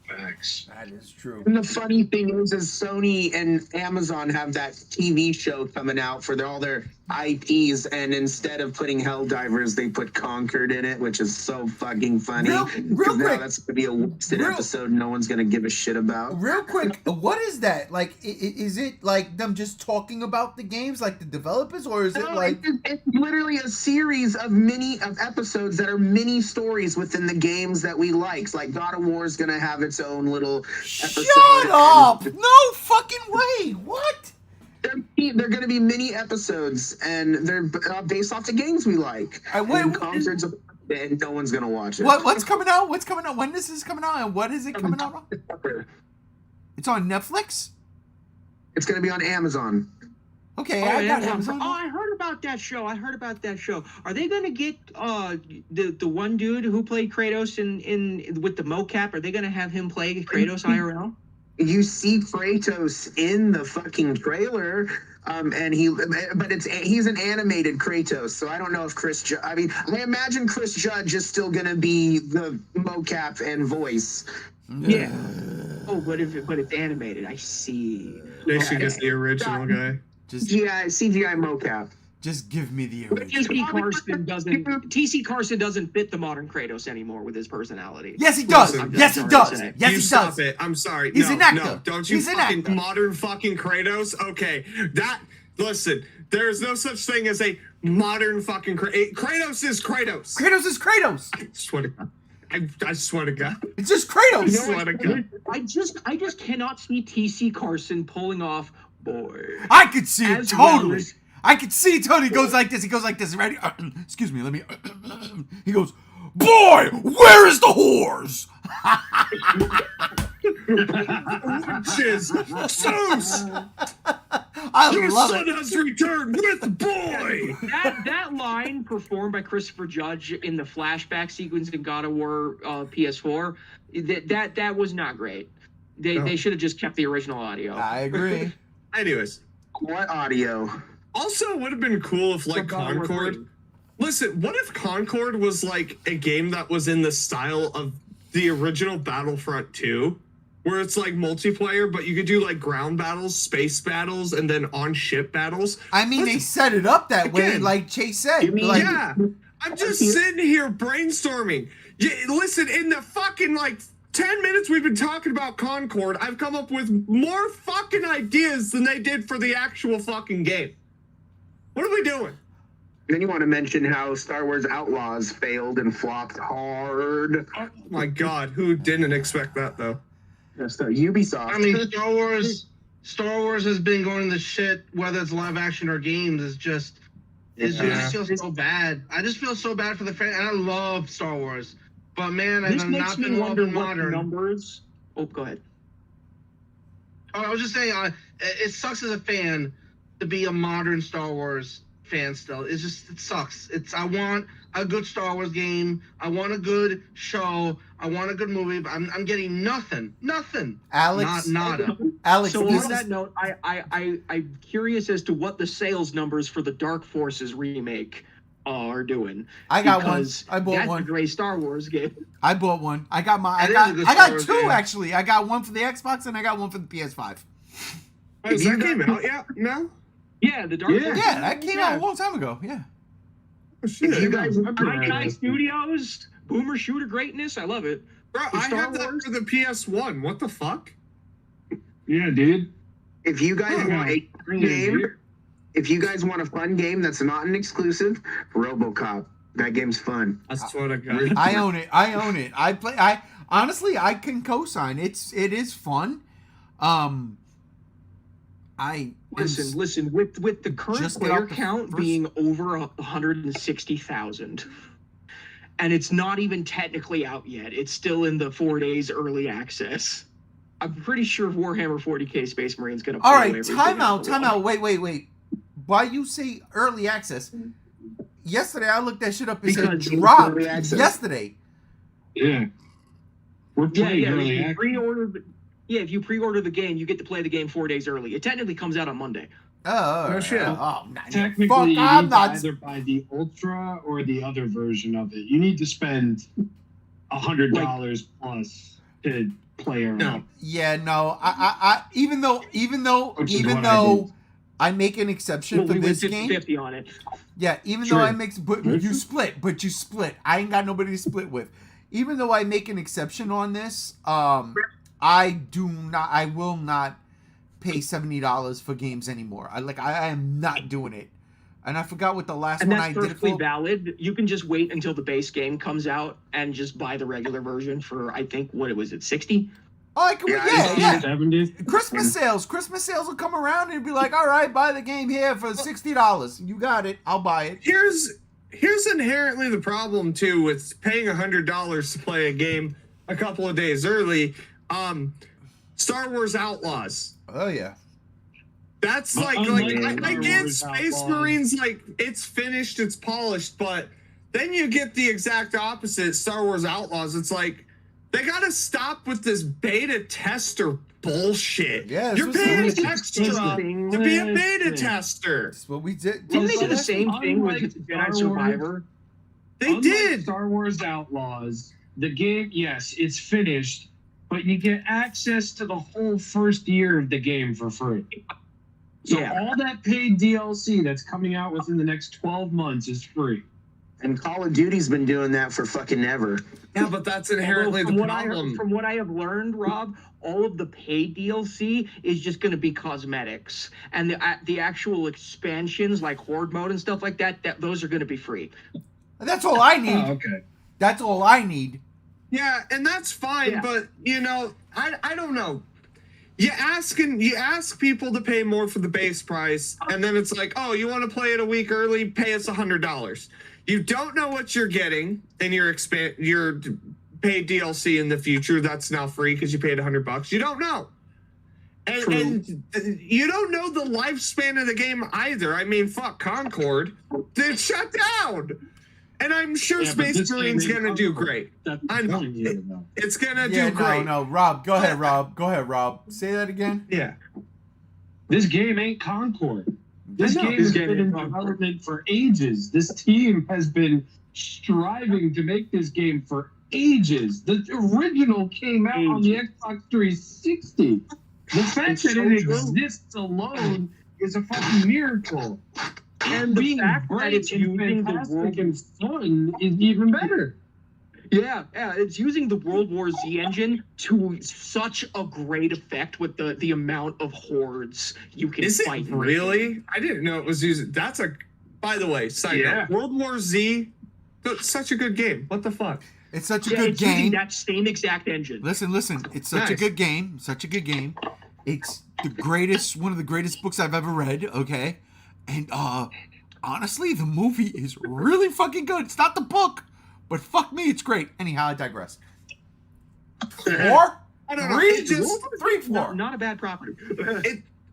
[SPEAKER 4] Facts.
[SPEAKER 1] That is true.
[SPEAKER 2] And the funny thing is Sony and Amazon have that TV show coming out for all their IPs, and instead of putting Helldivers, they put Concord in it, which is so fucking funny.
[SPEAKER 1] Real quick.
[SPEAKER 2] That's going to be a wasted episode no one's going to give a shit about.
[SPEAKER 1] Real quick, what is that? Like, is it like them just talking about the games, like the developers, or is it like...
[SPEAKER 2] It's literally a series of episodes that are mini stories within the games that we like. Like God of War is going to have its own little episode.
[SPEAKER 1] Shut up! No fucking way! What?
[SPEAKER 2] They're going to be mini episodes, and they're based off the games we like. Concord's and no one's going to watch it.
[SPEAKER 1] What's coming out? What's coming out? When this is coming out, and what is it coming out on? It's on Netflix?
[SPEAKER 2] It's going to be on Amazon.
[SPEAKER 1] Okay, I got Amazon.
[SPEAKER 6] Oh, I heard about that show. Are they going to get the one dude who played Kratos in with the mocap? Are they going to have him play Kratos IRL?
[SPEAKER 2] You see Kratos in the fucking trailer, and he's an animated Kratos, so I don't know if I imagine Chris Judge is still gonna be the mocap and voice.
[SPEAKER 6] Yeah. Oh, but it's animated. I see.
[SPEAKER 3] They should get the original guy.
[SPEAKER 2] CGI mocap.
[SPEAKER 1] Just give me the original.
[SPEAKER 6] TC Carson doesn't fit the modern Kratos anymore with his personality.
[SPEAKER 1] Yes, he does. Yes, he does.
[SPEAKER 3] Yes, he does. Stop it. I'm sorry.
[SPEAKER 1] He's an actor.
[SPEAKER 3] No, don't you fucking modern fucking Kratos? Okay, listen. There is no such thing as a modern fucking Kratos is Kratos.
[SPEAKER 1] Kratos is Kratos.
[SPEAKER 3] I swear to God. I swear to God.
[SPEAKER 1] It's just Kratos.
[SPEAKER 3] I swear to God.
[SPEAKER 6] I just cannot see TC Carson pulling off boy.
[SPEAKER 1] I could see it totally. I could see Tony goes like this. He goes like this. Ready? Excuse me. Let me. He goes, boy, where is the whores?
[SPEAKER 3] Zeus. Your
[SPEAKER 1] love
[SPEAKER 3] son
[SPEAKER 1] it.
[SPEAKER 3] has returned with boy.
[SPEAKER 6] That line performed by Christopher Judge in the flashback sequence in God of War PS4, that was not great. They should have just kept the original audio.
[SPEAKER 1] I agree.
[SPEAKER 3] Anyways,
[SPEAKER 2] What audio?
[SPEAKER 3] also would have been cool if like
[SPEAKER 6] God of War
[SPEAKER 3] Concord.
[SPEAKER 6] 3.
[SPEAKER 3] Listen, what if Concord was like a game that was in the style of the original Battlefront 2, where it's like multiplayer, but you could do like ground battles, space battles, and then on ship battles?
[SPEAKER 1] I mean, they set it up that way,
[SPEAKER 3] Again,
[SPEAKER 1] like Chase said.
[SPEAKER 6] you mean-
[SPEAKER 1] Like,
[SPEAKER 3] Yeah, I'm just sitting here brainstorming. Yeah, listen, in the fucking like 10 minutes we've been talking about Concord, I've come up with more fucking ideas than they did for the actual fucking game. What are we doing?
[SPEAKER 2] Then you want to mention how Star Wars Outlaws failed and flopped hard.
[SPEAKER 3] Oh my god, who didn't expect that though?
[SPEAKER 2] That's the Ubisoft.
[SPEAKER 5] I mean, Star Wars has been going to shit, whether it's live action or games. It just feels so bad. I just feel so bad for the fan, and I love Star Wars, but man,
[SPEAKER 6] This
[SPEAKER 5] I've
[SPEAKER 6] makes
[SPEAKER 5] not
[SPEAKER 6] me
[SPEAKER 5] been
[SPEAKER 6] wonder
[SPEAKER 5] loving
[SPEAKER 6] what
[SPEAKER 5] modern.
[SPEAKER 6] numbers. Oh, go ahead.
[SPEAKER 5] Oh, I was just saying, it sucks as a fan to be a modern Star Wars fan still. It sucks. I want a good Star Wars game. I want a good show. I want a good movie. But I'm getting nothing.
[SPEAKER 1] Alex,
[SPEAKER 5] Nada.
[SPEAKER 1] Alex,
[SPEAKER 6] So
[SPEAKER 1] this
[SPEAKER 6] on
[SPEAKER 1] is,
[SPEAKER 6] that note, I'm curious as to what the sales numbers for the Dark Forces remake are doing.
[SPEAKER 1] I got one.
[SPEAKER 6] Because
[SPEAKER 1] I bought
[SPEAKER 6] that's
[SPEAKER 1] one.
[SPEAKER 6] a great Star Wars game.
[SPEAKER 1] I bought one. I got my.
[SPEAKER 5] That is a good
[SPEAKER 1] I
[SPEAKER 5] Star
[SPEAKER 1] got
[SPEAKER 5] Wars
[SPEAKER 1] two
[SPEAKER 5] game.
[SPEAKER 1] actually. I got one for the Xbox and I got one for the PS5.
[SPEAKER 3] Has that came out yet? No?
[SPEAKER 6] Yeah, the Dark Forces.
[SPEAKER 1] Yeah, that came out a long time ago. Yeah.
[SPEAKER 3] Oh, shit.
[SPEAKER 2] If you guys
[SPEAKER 6] Guy Studios, Boomer Shooter greatness. I love it.
[SPEAKER 3] Bro, I
[SPEAKER 6] Star
[SPEAKER 3] have that
[SPEAKER 6] Wars?
[SPEAKER 3] for the PS1. What the fuck?
[SPEAKER 4] Yeah, dude.
[SPEAKER 2] If you guys
[SPEAKER 3] Oh,
[SPEAKER 2] want a fun game, if you guys want a fun game that's not an exclusive, RoboCop. That game's fun.
[SPEAKER 3] That's what I got.
[SPEAKER 1] I own it. I play. I honestly, I can co-sign. It is fun.
[SPEAKER 6] Listen. With the current
[SPEAKER 1] Just get
[SPEAKER 6] player
[SPEAKER 1] out the
[SPEAKER 6] count
[SPEAKER 1] first-
[SPEAKER 6] being over 160,000, and it's not even technically out yet. It's still in the 4 days early access. I'm pretty sure Warhammer 40K Space Marine's gonna.
[SPEAKER 1] All
[SPEAKER 6] blow
[SPEAKER 1] right,
[SPEAKER 6] everything
[SPEAKER 1] time
[SPEAKER 6] out
[SPEAKER 1] out.
[SPEAKER 6] the water.
[SPEAKER 1] Wait. Why you say early access? Yesterday I looked that shit up. It said
[SPEAKER 6] Because
[SPEAKER 2] it's
[SPEAKER 1] dropped
[SPEAKER 2] early access.
[SPEAKER 1] yesterday.
[SPEAKER 4] Yeah. We're playing early
[SPEAKER 6] If you
[SPEAKER 4] access.
[SPEAKER 6] if you pre-order the game, you get to play the game 4 days early. It technically comes out on Monday.
[SPEAKER 1] Oh,
[SPEAKER 3] shit.
[SPEAKER 1] Oh,
[SPEAKER 4] Technically,
[SPEAKER 1] fuck,
[SPEAKER 4] you
[SPEAKER 1] I'm
[SPEAKER 4] need
[SPEAKER 1] not.
[SPEAKER 4] to either buy the Ultra or the other version of it. You need to spend $100 plus to play around.
[SPEAKER 3] No.
[SPEAKER 1] Yeah, no. I even though
[SPEAKER 4] Which is what I did.
[SPEAKER 1] I make an exception
[SPEAKER 6] Well,
[SPEAKER 1] for
[SPEAKER 6] we went
[SPEAKER 1] this game.
[SPEAKER 6] 50 on it.
[SPEAKER 1] Yeah, even
[SPEAKER 4] True.
[SPEAKER 1] though I make, but you split. I ain't got nobody to split with. Even though I make an exception on this, I will not pay $70 for games anymore. I am not doing it. And I forgot what the last
[SPEAKER 6] And
[SPEAKER 1] one
[SPEAKER 6] that's
[SPEAKER 1] I did it
[SPEAKER 6] perfectly
[SPEAKER 1] for.
[SPEAKER 6] valid. You can just wait until the base game comes out and just buy the regular version for, I think, what was it, 60?
[SPEAKER 1] Oh, I can,
[SPEAKER 2] Yeah,
[SPEAKER 1] yeah.
[SPEAKER 4] 70.
[SPEAKER 1] Christmas sales will come around and be like, all right, buy the game here for $60. You got it. I'll buy it.
[SPEAKER 3] Here's inherently the problem too with paying $100 to play a game a couple of days early. Star Wars Outlaws.
[SPEAKER 1] Oh yeah.
[SPEAKER 3] That's
[SPEAKER 4] But
[SPEAKER 3] like
[SPEAKER 4] unlike
[SPEAKER 3] I
[SPEAKER 4] Star
[SPEAKER 3] get
[SPEAKER 4] Wars
[SPEAKER 3] Space
[SPEAKER 4] Outlaws-
[SPEAKER 3] Marines, like it's finished, it's polished, but then you get the exact opposite. Star Wars Outlaws. It's like they gotta stop with this beta tester bullshit.
[SPEAKER 1] Yeah, this
[SPEAKER 3] You're
[SPEAKER 1] was
[SPEAKER 3] paying
[SPEAKER 1] the-
[SPEAKER 3] extra to be a beta tester.
[SPEAKER 1] That's what we did.
[SPEAKER 6] Didn't they do the
[SPEAKER 4] Unlike-
[SPEAKER 6] same thing with
[SPEAKER 4] unlike
[SPEAKER 6] Jedi
[SPEAKER 4] Star Wars-
[SPEAKER 6] Survivor?
[SPEAKER 3] They
[SPEAKER 4] Unlike
[SPEAKER 3] did.
[SPEAKER 4] Star Wars Outlaws, the game, yes, it's finished, but you get access to the whole first year of the game for free. So
[SPEAKER 6] Yeah.
[SPEAKER 4] all that paid DLC that's coming out within the next 12 months is free.
[SPEAKER 2] And Call of Duty's been doing that for fucking ever.
[SPEAKER 3] Yeah, but that's inherently
[SPEAKER 6] Although
[SPEAKER 3] the problem.
[SPEAKER 6] from what I have learned, Rob, all of the paid DLC is just going to be cosmetics, and the actual expansions like Horde mode and stuff like that, those are going to be free.
[SPEAKER 1] That's all I need.
[SPEAKER 4] Oh, okay.
[SPEAKER 1] That's all I need.
[SPEAKER 3] Yeah, and that's fine,
[SPEAKER 6] Yeah.
[SPEAKER 3] but I don't know. You ask people to pay more for the base price, and then it's like, oh, you want to play it a week early? Pay us $100. You don't know what you're getting in your paid DLC in the future. That's now free because you paid $100. You don't know, and and you don't know the lifespan of the game either. I mean, fuck, Concord, it shut down. And I'm sure Space Marine's going to do great. I know. It's going to do great.
[SPEAKER 1] No, Rob. Go ahead, Rob. Say that again.
[SPEAKER 3] Yeah.
[SPEAKER 4] This game ain't Concord. This game has been in development for ages. This team has been striving to make this game for ages. The original came out on the Xbox 360. The fact that it exists alone is a fucking miracle.
[SPEAKER 6] And the fact that it's using the World
[SPEAKER 4] and fun is even better.
[SPEAKER 6] Yeah, it's using the World War Z engine to such a great effect with the amount of hordes you can fight.
[SPEAKER 3] Is it really? I didn't know it was using. That's a. By the way, side note, World War Z. Such a good game. What the fuck?
[SPEAKER 1] It's such a good game.
[SPEAKER 6] Using that same exact engine.
[SPEAKER 1] Listen. It's such a good game. Such a good game. It's the greatest, one of the greatest books I've ever read. Okay, and honestly, the movie is really fucking good. It's not the book, but fuck me, it's great. Anyhow, I digress. 4,
[SPEAKER 3] I don't know.
[SPEAKER 1] 3, 4.
[SPEAKER 6] Not a bad property.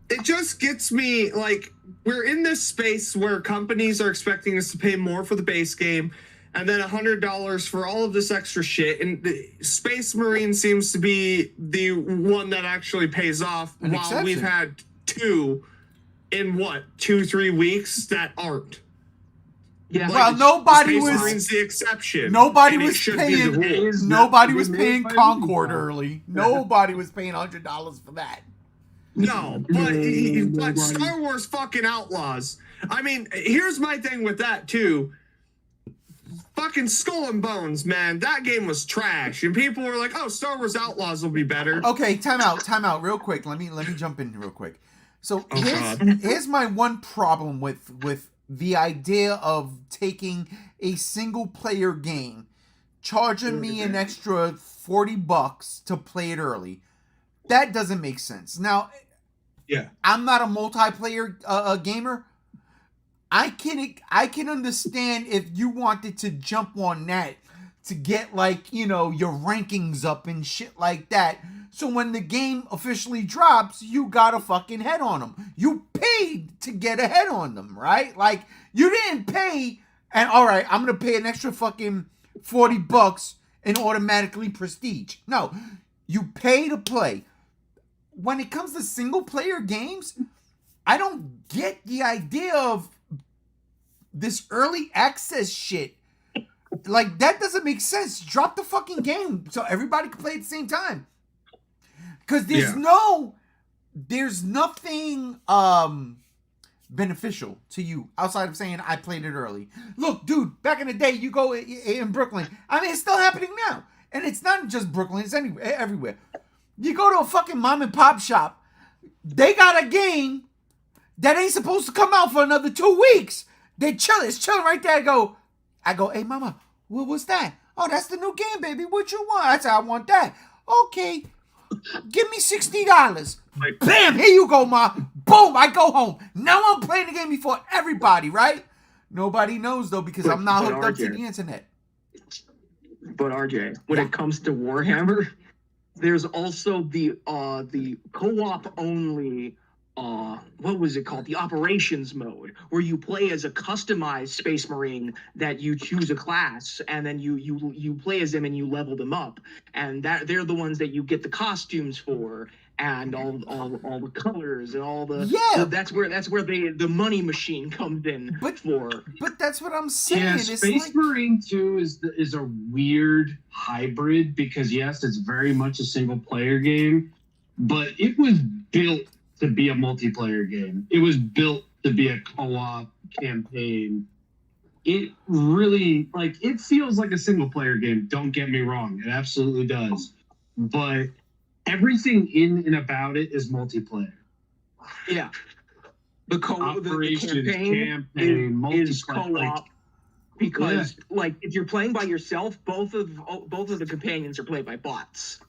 [SPEAKER 3] It just gets me, like, we're in this space where companies are expecting us to pay more for the base game and then $100 for all of this extra shit. And Space Marine seems to be the one that actually pays off, while we've had 2 in 2-3 weeks that aren't.
[SPEAKER 6] Yeah.
[SPEAKER 1] Well, nobody
[SPEAKER 3] Space
[SPEAKER 1] was
[SPEAKER 3] Marine's the exception.
[SPEAKER 1] Nobody was paying. Nobody was paying Concord early. Nobody was paying $100 for that.
[SPEAKER 3] No, but Star Wars fucking Outlaws. I mean, here's my thing with that too. Fucking Skull and Bones, man. That game was trash, and people were like, "Oh, Star Wars Outlaws will be better."
[SPEAKER 1] Okay, time out, real quick. Let me jump in real quick. So here's my one problem with the idea of taking a single player game, charging me an extra $40 to play it early. That doesn't make sense. Now, I'm not a multiplayer gamer. I can understand if you wanted to jump on that to get, like, you know, your rankings up and shit like that. So when the game officially drops, you got a fucking head on them. You paid to get a head on them, right? Like, you didn't pay and, all right, I'm going to pay an extra fucking $40 and automatically prestige. No, you pay to play. When it comes to single player games, I don't get the idea of this early access shit. Like, that doesn't make sense. Drop the fucking game so everybody can play at the same time. Because there's nothing beneficial to you outside of saying I played it early. Look, dude, back in the day, you go in Brooklyn. I mean, it's still happening now. And it's not just Brooklyn, it's everywhere. You go to a fucking mom and pop shop, they got a game that ain't supposed to come out for another 2 weeks. It's chilling right there. I go, hey mama, what's that? Oh, that's the new game, baby. What you want? I said, I want that. Okay, give me $60. Bam, here you go, ma. Boom, I go home. Now I'm playing the game before everybody, right? Nobody knows though, because I'm not hooked up to the internet.
[SPEAKER 6] But RJ, when it comes to Warhammer, there's also the co-op only what was it called? The operations mode, where you play as a customized Space Marine that you choose a class and then you play as them and you level them up, and that they're the ones that you get the costumes for and all the colors and all the that's where the money machine comes in.
[SPEAKER 1] But that's what I'm saying.
[SPEAKER 4] Yeah, Space Marine 2 is a weird hybrid because yes, it's very much a single player game, but it was built to be a multiplayer game. It was built to be a co-op campaign. It really, like, it feels like a single player game. Don't get me wrong. It absolutely does. But everything in and about it is multiplayer.
[SPEAKER 6] Yeah. The
[SPEAKER 4] campaign
[SPEAKER 6] is co-op because, like, if you're playing by yourself, both of the companions are played by bots.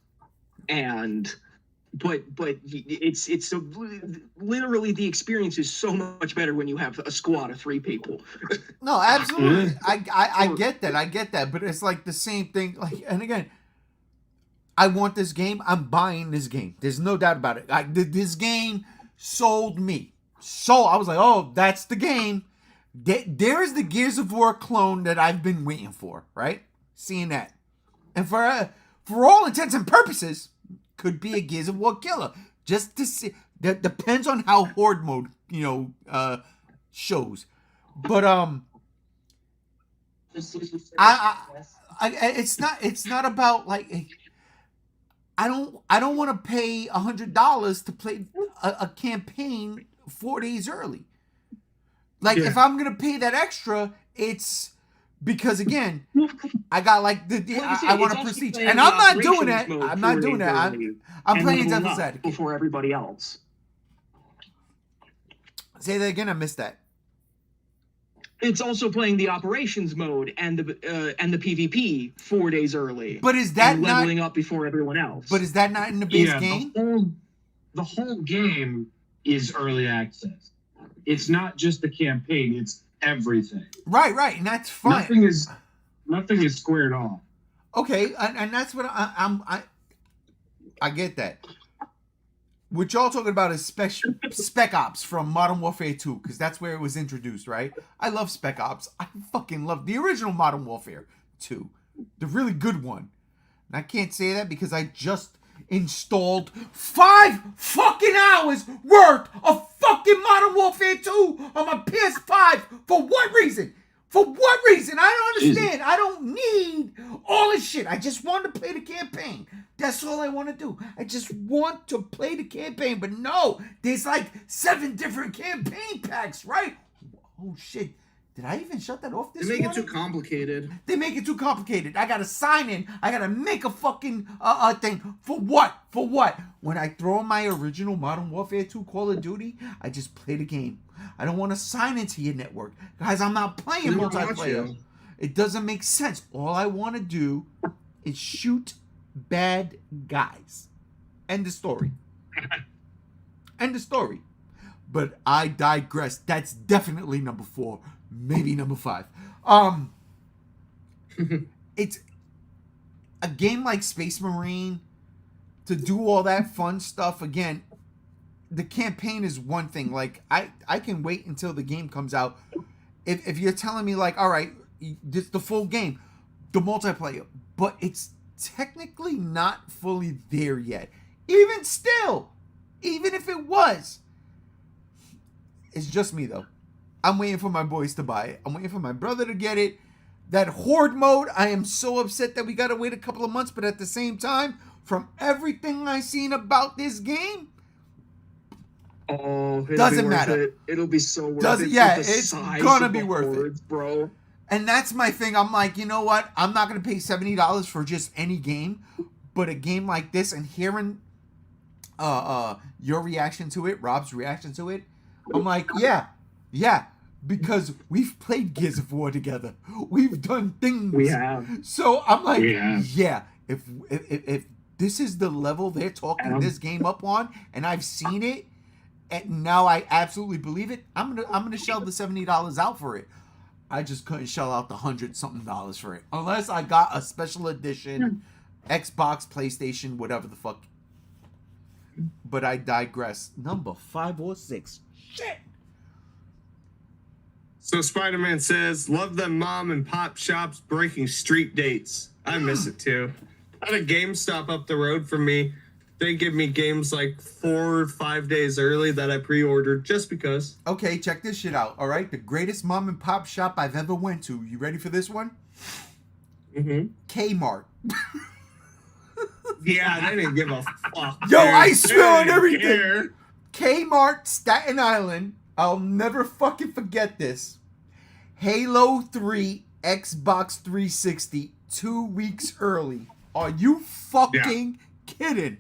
[SPEAKER 6] But it's literally the experience is so much better when you have a squad of 3 people.
[SPEAKER 1] No, absolutely. I get that. But it's like the same thing. Like, and again, I want this game. I'm buying this game. There's no doubt about it. This game sold me. So I was like, oh, that's the game. There is the Gears of War clone that I've been waiting for, right? Seeing that. And for all intents and purposes, could be a Gears of War killer. Just to see. That depends on how Horde mode, shows. But it's not about like I don't want to pay $100 to play a campaign 4 days early. Like if I'm gonna pay that extra, it's because again I got like I want to prestige, and I'm not doing that. I'm not doing that. I'm playing devil's advocate
[SPEAKER 6] before everybody else.
[SPEAKER 1] Say that again. I missed that.
[SPEAKER 6] It's also playing the operations mode and the PvP 4 days early.
[SPEAKER 1] But is that
[SPEAKER 6] and leveling up before everyone else?
[SPEAKER 1] But is that not in the base game?
[SPEAKER 4] The whole game is early access. It's not just the campaign; it's everything.
[SPEAKER 1] Right, and that's fine.
[SPEAKER 4] Nothing is squared off.
[SPEAKER 1] Okay, and that's what I get that. What y'all talking about is Spec Ops from Modern Warfare 2, because that's where it was introduced, right? I love Spec Ops. I fucking love the original Modern Warfare 2, the really good one. And I can't say that because I just installed 5 fucking hours worth of fucking Modern Warfare 2 on my PS5. For what reason? For what reason? I don't understand. I don't need all this shit. I just want to play the campaign. That's all I want to do. I just want to play the campaign. But no, there's like 7 different campaign packs, right? Oh shit. Did I even shut that off this
[SPEAKER 5] They make
[SPEAKER 1] morning?
[SPEAKER 5] it too complicated.
[SPEAKER 1] They make it too complicated. I gotta sign in. I gotta make a fucking thing. For what? For what? When I throw in my original Modern Warfare 2 Call of Duty, I just play the game. I don't want to sign into your network. Guys, I'm not playing multiplayer. It doesn't make sense. All I want to do is shoot bad guys. End of story. End of story. But I digress. That's definitely number 4. Maybe number 5. It's a game like Space Marine to do all that fun stuff. Again, the campaign is one thing. Like I can wait until the game comes out. If you're telling me like, all right, this the full game, the multiplayer, but it's technically not fully there yet. Even still, even if it was, it's just me though. I'm waiting for my boys to buy it. I'm waiting for my brother to get it. That Horde mode, I am so upset that we gotta wait a couple of months, but at the same time, from everything I've seen about this game, doesn't matter.
[SPEAKER 6] It'll be so worth it.
[SPEAKER 1] Yeah, it's gonna be worth it,
[SPEAKER 6] bro.
[SPEAKER 1] And that's my thing. I'm like, you know what? I'm not gonna pay $70 for just any game, but a game like this, and hearing your reaction to it, Rob's reaction to it, I'm like, yeah, because we've played Gears of War together. We've done things.
[SPEAKER 6] We have.
[SPEAKER 1] So I'm like, yeah, if this is the level they're talking this game up on, and I've seen it, and now I absolutely believe it, I'm gonna shell the $70 out for it. I just couldn't shell out the $100-something for it unless I got a special edition Xbox, PlayStation, whatever the fuck. But I digress. Number 5 or 6. Shit.
[SPEAKER 3] So Spider-Man says, love them mom and pop shops breaking street dates. I miss it too. I had a GameStop up the road from me. They give me games like 4 or 5 days early that I pre-ordered just because.
[SPEAKER 1] Okay, check this shit out. All right, the greatest mom and pop shop I've ever went to. You ready for this one?
[SPEAKER 3] Mm-hmm.
[SPEAKER 1] Kmart.
[SPEAKER 3] Yeah, they didn't give a fuck.
[SPEAKER 1] Yo, I swear on everything. Kmart, Staten Island. I'll never fucking forget this. Halo 3 Xbox 360 2 weeks early. Are you fucking kidding?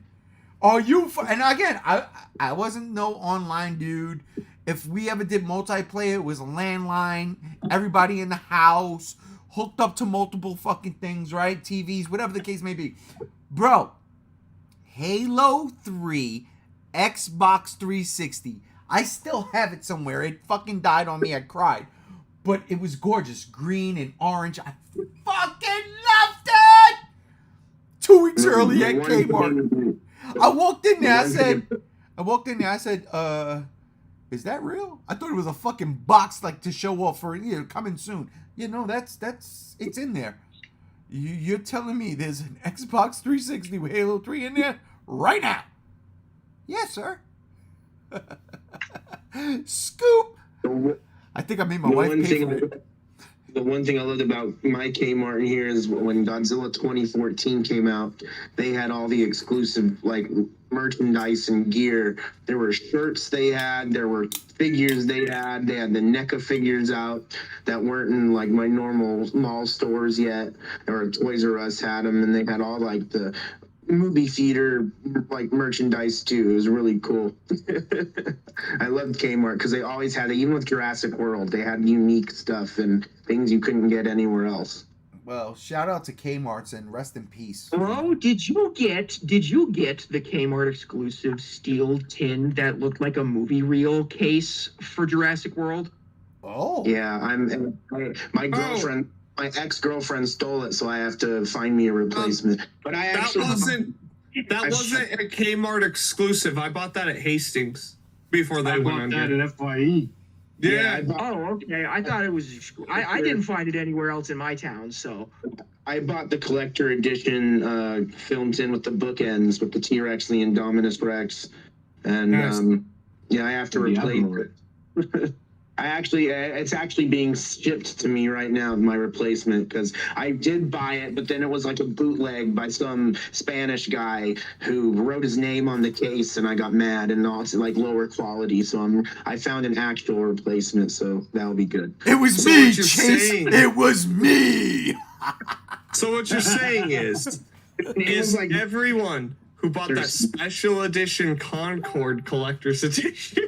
[SPEAKER 1] Are you? And again, I wasn't no online dude. If we ever did multiplayer, it was a landline. Everybody in the house hooked up to multiple fucking things, right? TVs, whatever the case may be. Bro, Halo 3 Xbox 360. I still have it somewhere. It fucking died on me. I cried. But it was gorgeous. Green and orange. I fucking loved it! 2 weeks early at
[SPEAKER 2] The one
[SPEAKER 1] Kmart.
[SPEAKER 2] thing-
[SPEAKER 1] I walked in there.
[SPEAKER 2] the one thing-
[SPEAKER 1] I said, is that real? I thought it was a fucking box like to show off for coming soon. You know, that's it's in there. You're telling me there's an Xbox 360 with Halo 3 in there right now? Yes, sir. Scoop. I think I made my
[SPEAKER 2] The
[SPEAKER 1] wife
[SPEAKER 2] one
[SPEAKER 1] pay for it.
[SPEAKER 2] The one thing I loved about my Kmart in here is when Godzilla 2014 came out, they had all the exclusive like merchandise and gear. There were shirts they had, there were figures they had the NECA figures out that weren't in like my normal mall stores yet, or Toys R Us had them, and they had all like the movie theater like merchandise too. It was really cool. I loved Kmart because they always had it. Even with Jurassic World, they had unique stuff and things you couldn't get anywhere else.
[SPEAKER 1] Well, shout out to Kmart's and rest in peace.
[SPEAKER 6] Bro, did you get the Kmart exclusive steel tin that looked like a movie reel case for Jurassic World?
[SPEAKER 1] Oh.
[SPEAKER 2] Yeah, my girlfriend. My ex-girlfriend stole it, so I have to find me a replacement. But I
[SPEAKER 3] That
[SPEAKER 2] actually
[SPEAKER 3] wasn't a Kmart exclusive. I bought that at Hastings before they
[SPEAKER 4] I
[SPEAKER 3] went
[SPEAKER 4] bought
[SPEAKER 3] under.
[SPEAKER 4] that at FYE.
[SPEAKER 3] Yeah.
[SPEAKER 2] I bought,
[SPEAKER 6] Oh, okay. I thought it was. I didn't find it anywhere else in my town. So
[SPEAKER 2] I bought the collector edition film tin with the bookends with the T-Rex and the Indominus Rex, and
[SPEAKER 3] Nice.
[SPEAKER 2] yeah, I have to
[SPEAKER 4] The
[SPEAKER 2] replace
[SPEAKER 4] other
[SPEAKER 2] it. It's actually being shipped to me right now, my replacement, because I did buy it, but then it was like a bootleg by some Spanish guy who wrote his name on the case, and I got mad, and now it's like lower quality, so I found an actual replacement, so that'll be good.
[SPEAKER 1] It was
[SPEAKER 3] So
[SPEAKER 1] me,
[SPEAKER 3] what you're
[SPEAKER 1] Chase.
[SPEAKER 3] saying-
[SPEAKER 1] It was me.
[SPEAKER 3] So what you're saying is
[SPEAKER 2] like
[SPEAKER 3] everyone who bought that
[SPEAKER 2] There's-
[SPEAKER 3] special edition Concord collector's edition.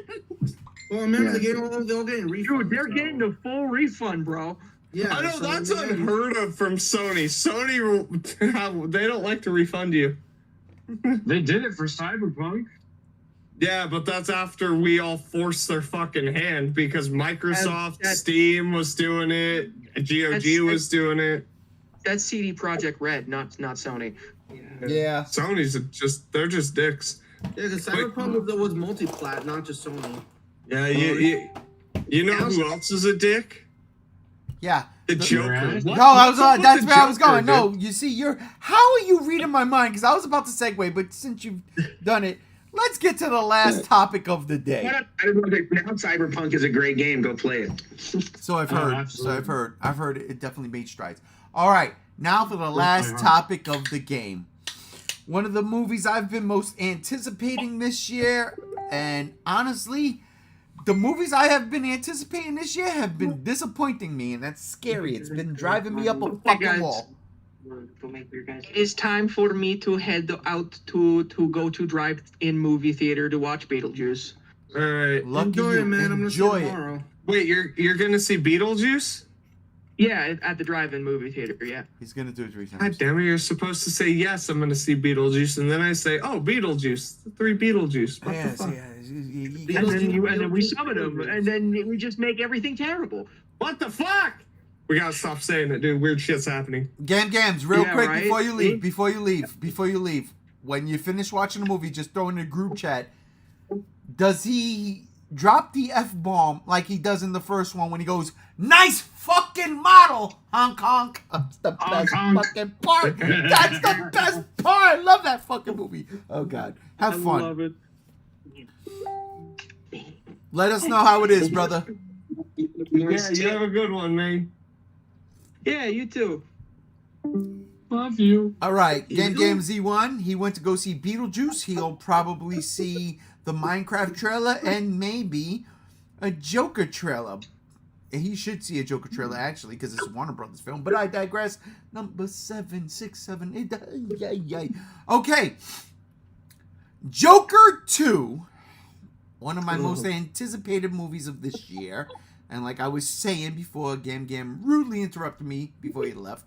[SPEAKER 5] Well, remember
[SPEAKER 2] Yeah.
[SPEAKER 5] they're all getting refunds.
[SPEAKER 6] dude, they're getting the full refund, bro.
[SPEAKER 5] Yeah,
[SPEAKER 3] I know
[SPEAKER 5] so
[SPEAKER 3] that's
[SPEAKER 5] they're getting-
[SPEAKER 3] unheard of from Sony. Sony, they don't like to refund you.
[SPEAKER 4] They did it for Cyberpunk.
[SPEAKER 3] Yeah, but that's after we all forced their fucking hand because Microsoft,
[SPEAKER 6] That-
[SPEAKER 3] Steam was doing it, GOG was doing it.
[SPEAKER 6] That's CD Project Red, not Sony.
[SPEAKER 1] Yeah.
[SPEAKER 3] Sony's they're just dicks.
[SPEAKER 5] Yeah, because Cyberpunk was multi-plat, not just Sony.
[SPEAKER 3] Yeah, you know who else is a dick?
[SPEAKER 1] Yeah.
[SPEAKER 3] The Joker.
[SPEAKER 4] Right.
[SPEAKER 3] What-
[SPEAKER 1] No, I was
[SPEAKER 3] what's up
[SPEAKER 1] on. That's
[SPEAKER 3] with
[SPEAKER 1] where
[SPEAKER 3] the
[SPEAKER 1] I was
[SPEAKER 3] Joker,
[SPEAKER 1] going. No,
[SPEAKER 3] dude?
[SPEAKER 1] you see, how are you reading my mind? Because I was about to segue, but since you've done it, let's get to the last topic of the day.
[SPEAKER 2] I don't know, now Cyberpunk is a great game. Go play it.
[SPEAKER 1] So I've
[SPEAKER 4] Oh,
[SPEAKER 1] heard.
[SPEAKER 4] absolutely.
[SPEAKER 1] I've heard it definitely made strides. All right, now for the last topic of the game. One of the movies I've been most anticipating this year, and honestly, the movies I have been anticipating this year have been disappointing me, and that's scary. It's been driving me up a fucking wall.
[SPEAKER 6] It is time for me to head out to go to drive-in movie theater to watch Beetlejuice.
[SPEAKER 3] All right.
[SPEAKER 1] Lucky
[SPEAKER 5] Enjoy
[SPEAKER 1] you.
[SPEAKER 5] it, man. I'm gonna see
[SPEAKER 1] Enjoy
[SPEAKER 5] it
[SPEAKER 1] it.
[SPEAKER 5] tomorrow.
[SPEAKER 3] Wait, you're gonna see Beetlejuice?
[SPEAKER 6] Yeah, at the drive-in movie theater. Yeah.
[SPEAKER 1] He's gonna do it 3
[SPEAKER 3] God
[SPEAKER 1] times.
[SPEAKER 3] damn it, you're supposed to say yes, I'm gonna see Beetlejuice, and then I say, oh, Beetlejuice, the 3 Beetlejuice. What the fuck?
[SPEAKER 6] And then we summon them, and then we just make everything terrible.
[SPEAKER 3] What the fuck? We gotta stop saying it, dude. Weird shit's happening.
[SPEAKER 1] Gams, real
[SPEAKER 6] Yeah,
[SPEAKER 1] quick
[SPEAKER 6] right?
[SPEAKER 1] before you leave. When you finish watching the movie, just throw in the group chat. Does he drop the F-bomb like he does in the first one when he goes, "Nice fucking model, honk honk"? That's the best
[SPEAKER 4] honk.
[SPEAKER 1] fucking part. That's the best part. I love that fucking movie. Oh God, have fun.
[SPEAKER 6] it.
[SPEAKER 1] Let us know how it is, brother.
[SPEAKER 3] Yeah, you have a good one, man.
[SPEAKER 6] Yeah, you too.
[SPEAKER 4] Love you.
[SPEAKER 1] All right, Game Z1. He went to go see Beetlejuice. He'll probably see the Minecraft trailer and maybe a Joker trailer. He should see a Joker trailer actually because it's a Warner Brothers film. But I digress. Number 7, 6, 7, 8. Yay. Okay. Joker 2. One of my most anticipated movies of this year. And like I was saying before, Gam rudely interrupted me before he left.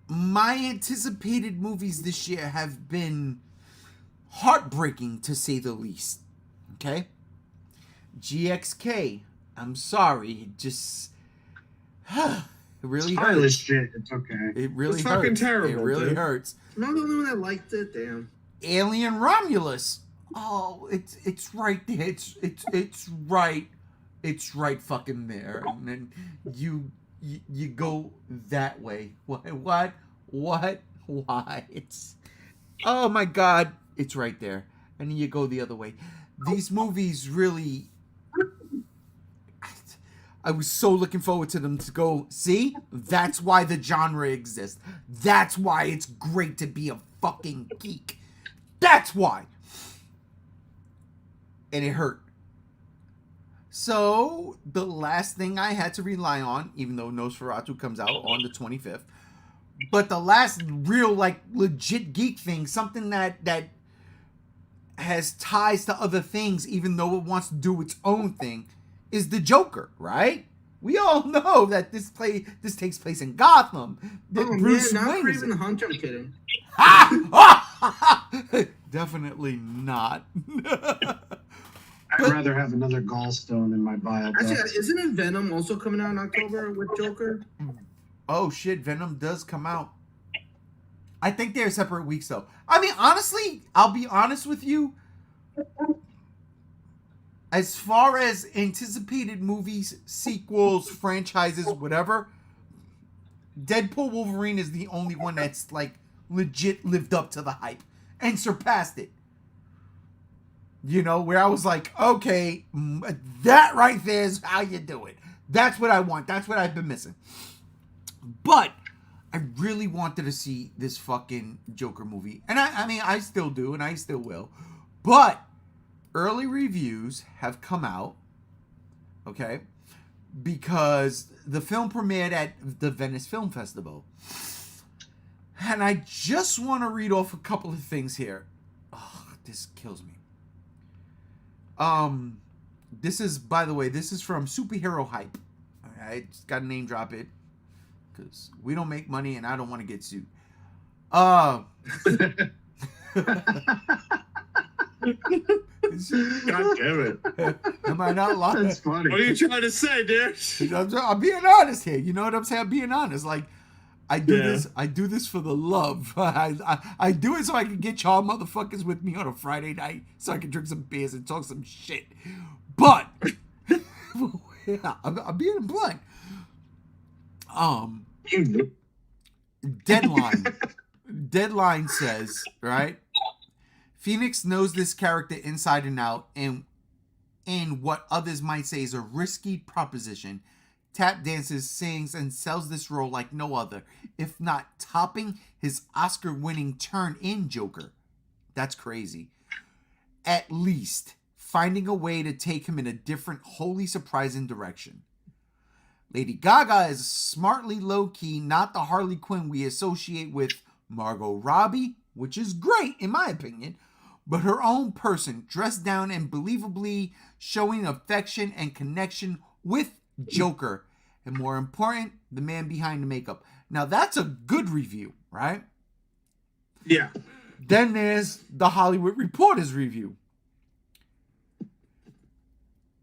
[SPEAKER 1] My anticipated movies this year have been heartbreaking to say the least. Okay? GXK. I'm sorry. It really
[SPEAKER 4] Spoiler
[SPEAKER 1] hurts.
[SPEAKER 4] shit. It's okay.
[SPEAKER 1] It really
[SPEAKER 3] It's
[SPEAKER 1] hurts.
[SPEAKER 3] fucking terrible,
[SPEAKER 1] It really
[SPEAKER 3] dude.
[SPEAKER 1] hurts.
[SPEAKER 5] I'm not the only one that liked it. Damn.
[SPEAKER 1] Alien Romulus. Oh, it's right there. It's right. It's right fucking there. And then you go that way. What? Why? Oh my God. It's right there. And then you go the other way. These movies really, I was so looking forward to them to go, see? That's why the genre exists. That's why it's great to be a fucking geek. That's why. And it hurt. So, the last thing I had to rely on, even though Nosferatu comes out on the 25th, but the last real, like, legit geek thing, something that has ties to other things, even though it wants to do its own thing, is the Joker, right? We all know that this takes place in Gotham. That Bruce
[SPEAKER 5] not
[SPEAKER 1] Wayne is
[SPEAKER 5] Craven the Hunter. I'm kidding.
[SPEAKER 1] Definitely not.
[SPEAKER 4] I'd rather have another gallstone in my bile
[SPEAKER 5] Actually,
[SPEAKER 4] duct.
[SPEAKER 5] isn't it Venom also coming out in October with Joker?
[SPEAKER 1] Oh shit, Venom does come out. I think they're separate weeks though. I mean, honestly, I'll be honest with you. As far as anticipated movies, sequels, franchises, whatever, Deadpool Wolverine is the only one that's like legit lived up to the hype and surpassed it. You know, where I was like, okay, that right there is how you do it. That's what I want. That's what I've been missing. But I really wanted to see this fucking Joker movie. And I mean, I still do, and I still will. But early reviews have come out, okay, because the film premiered at the Venice Film Festival. And I just want to read off a couple of things here. Oh, this kills me. This is, by the way, this is from Superhero Hype. I just got to name drop it because we don't make money and I don't want to get sued.
[SPEAKER 3] God damn it.
[SPEAKER 1] Am I not lying?
[SPEAKER 4] That's funny.
[SPEAKER 3] What are you trying to say, dude?
[SPEAKER 1] I'm being honest here. You know what I'm saying? I'm being honest. Like, I do
[SPEAKER 3] Yeah.
[SPEAKER 1] this. I do this for the love. I do it so I can get y'all motherfuckers with me on a Friday night, so I can drink some beers and talk some shit. But yeah, I'm being blunt. Deadline says, right? Phoenix knows this character inside and out, and what others might say is a risky proposition. Tap dances, sings, and sells this role like no other, if not topping his Oscar-winning turn in Joker. That's crazy. At least finding a way to take him in a different, wholly surprising direction. Lady Gaga is smartly low-key, not the Harley Quinn we associate with Margot Robbie, which is great in my opinion, but her own person, dressed down and believably showing affection and connection with Joker, and more important, the man behind the makeup. Now that's a good review, right?
[SPEAKER 3] Yeah.
[SPEAKER 1] Then there's the Hollywood Reporter's review.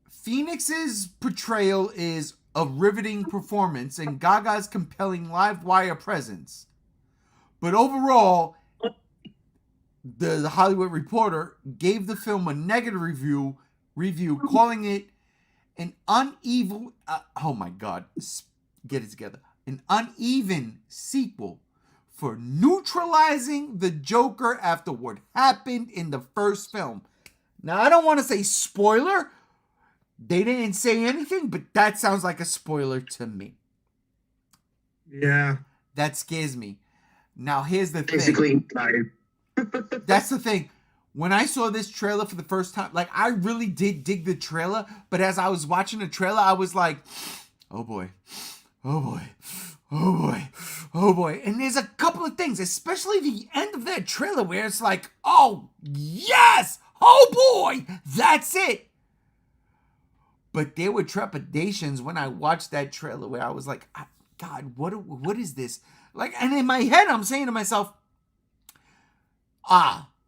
[SPEAKER 1] Phoenix's portrayal is a riveting performance and Gaga's compelling live wire presence. But overall, the Hollywood Reporter gave the film a negative review, calling it an uneven, oh my God, get it together, an uneven sequel for neutralizing the Joker after what happened in the first film. Now, I don't want to say spoiler. They didn't say anything, but that sounds like a spoiler to me.
[SPEAKER 3] Yeah.
[SPEAKER 1] That scares me. Now, here's the thing.
[SPEAKER 2] Basically,
[SPEAKER 1] That's the thing. When I saw this trailer for the first time, like, I really did dig the trailer, but as I was watching the trailer, I was like, oh boy, oh boy, oh boy, oh boy. And there's a couple of things, especially the end of that trailer where it's like, oh yes, oh boy, that's it. But there were trepidations when I watched that trailer where I was like, God, what is this? Like, and in my head, I'm saying to myself,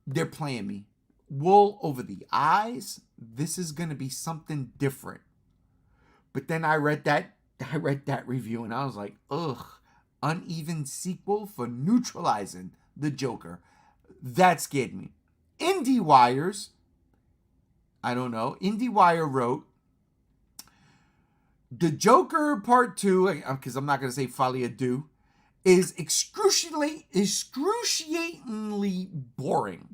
[SPEAKER 1] they're playing me. Wool over the eyes. This is going to be something different. But then I read that I read that review and I was like, ugh, uneven sequel for neutralizing the Joker. That scared me. IndieWire wrote, The Joker Part 2, because I'm not going to say folie à deux, is excruciatingly boring.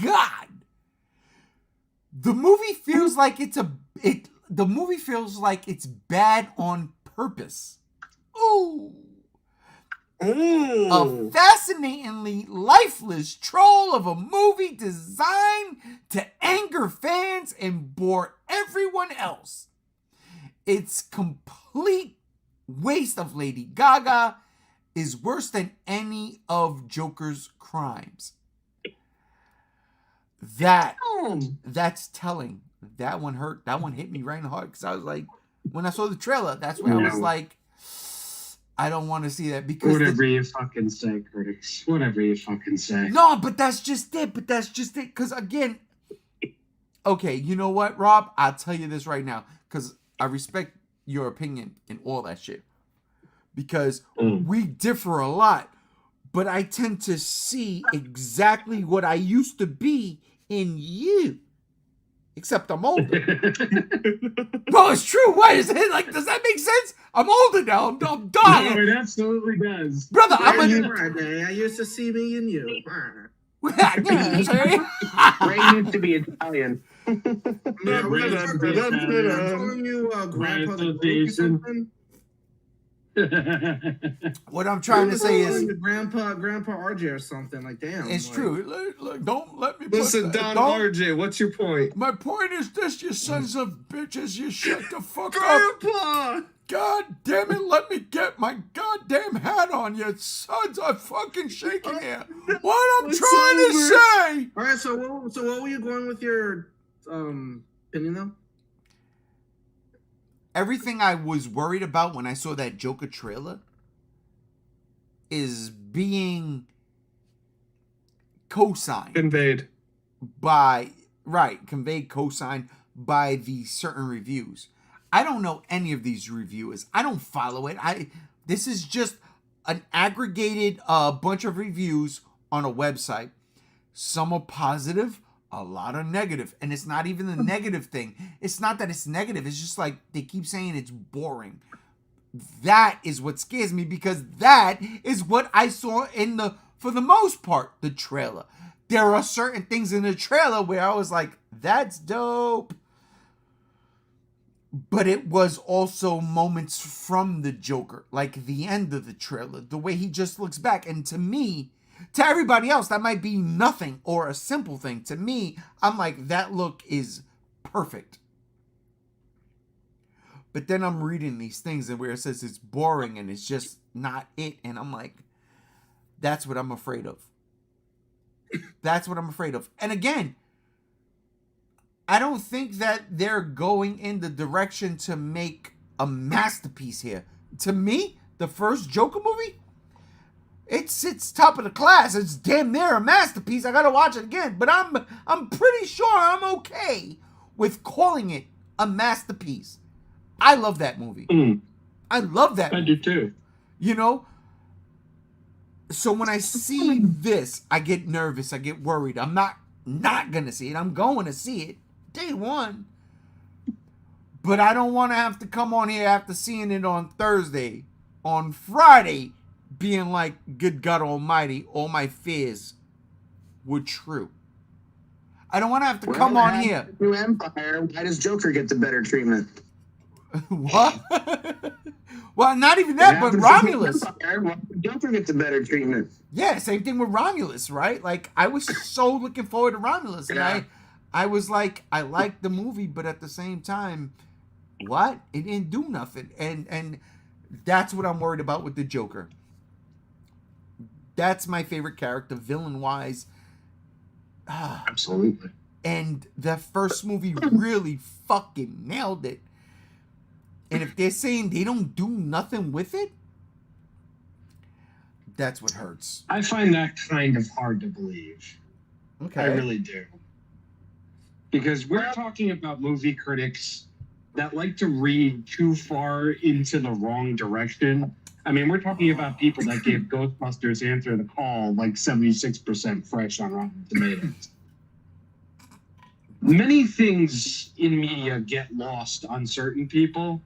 [SPEAKER 1] God. The movie feels like it's bad on purpose. Ooh. A fascinatingly lifeless troll of a movie designed to anger fans and bore everyone else. Its complete waste of Lady Gaga is worse than any of Joker's crimes. That's telling. That one hurt. That one hit me right in the heart because I was like, when I saw the trailer, that's when I was like, I don't want to see that because
[SPEAKER 4] whatever you fucking say, critics. Whatever you fucking say.
[SPEAKER 1] No, but that's just it. Because again, okay, you know what, Rob? I'll tell you this right now because I respect your opinion and all that shit. Because we differ a lot, but I tend to see exactly what I used to be in you. Except I'm older. Well, it's true. What is it? Like, does that make sense? I'm older now. I'm dying.
[SPEAKER 4] No, it absolutely does.
[SPEAKER 1] Brother,
[SPEAKER 5] I used to see me in you.
[SPEAKER 2] Ray used to be Italian.
[SPEAKER 5] I'm calling you Grandpa the Greek or something.
[SPEAKER 1] What I'm trying to say is
[SPEAKER 5] Grandpa RJ or something. Like, damn.
[SPEAKER 1] It's true. Look, don't let me
[SPEAKER 3] listen, Don RJ, what's your point?
[SPEAKER 1] My point is this, you sons of bitches, you shut the fuck
[SPEAKER 3] Grandpa!
[SPEAKER 1] up. God damn it, let me get my goddamn hat on, you sons of fucking shaking here. What I'm trying to say.
[SPEAKER 5] All right, so what were you going with your opinion though?
[SPEAKER 1] Everything I was worried about when I saw that Joker trailer is being co-signed.
[SPEAKER 3] Conveyed
[SPEAKER 1] by the certain reviews. I don't know any of these reviewers. I don't follow it. This is just an aggregated bunch of reviews on a website. Some are positive, a lot are negative. And it's not even the negative thing. It's not that it's negative. It's just like they keep saying it's boring. That is what scares me because that is what I saw for the most part, the trailer. There are certain things in the trailer where I was like, that's dope. But it was also moments from the Joker, like the end of the trailer, the way he just looks back. And to me, to everybody else, that might be nothing or a simple thing. To me, I'm like, that look is perfect. But then I'm reading these things and where it says it's boring and it's just not it. And I'm like, that's what I'm afraid of. That's what I'm afraid of. And again, I don't think that they're going in the direction to make a masterpiece here. To me, the first Joker movie, it's top of the class. It's damn near a masterpiece. I gotta watch it again. But I'm pretty sure I'm okay with calling it a masterpiece. I love that movie. I love that movie.
[SPEAKER 4] I do too.
[SPEAKER 1] You know? So when I see this, I get nervous. I get worried. I'm not gonna see it. I'm going to see it. Day one. But I don't want to have to come on here after seeing it on Thursday, on Friday, being like, good God Almighty, all my fears were true. I don't want to have to come on here.
[SPEAKER 2] New Empire. Why does Joker get the better treatment?
[SPEAKER 1] What? Well, not even that, but Romulus.
[SPEAKER 2] Empire, why does Joker get the better treatment?
[SPEAKER 1] Yeah, same thing with Romulus, right? Like, I was so looking forward to Romulus, and I was like, I liked the movie, but at the same time, what? It didn't do nothing. And that's what I'm worried about with the Joker. That's my favorite character, villain-wise.
[SPEAKER 2] Absolutely.
[SPEAKER 1] And the first movie really fucking nailed it. And if they're saying they don't do nothing with it, that's what hurts.
[SPEAKER 4] I find that kind of hard to believe.
[SPEAKER 1] Okay.
[SPEAKER 4] I really do. Because we're talking about movie critics that like to read too far into the wrong direction. I mean, we're talking about people that gave Ghostbusters Answer the Call like 76% fresh on Rotten Tomatoes. Many things in media get lost on certain people,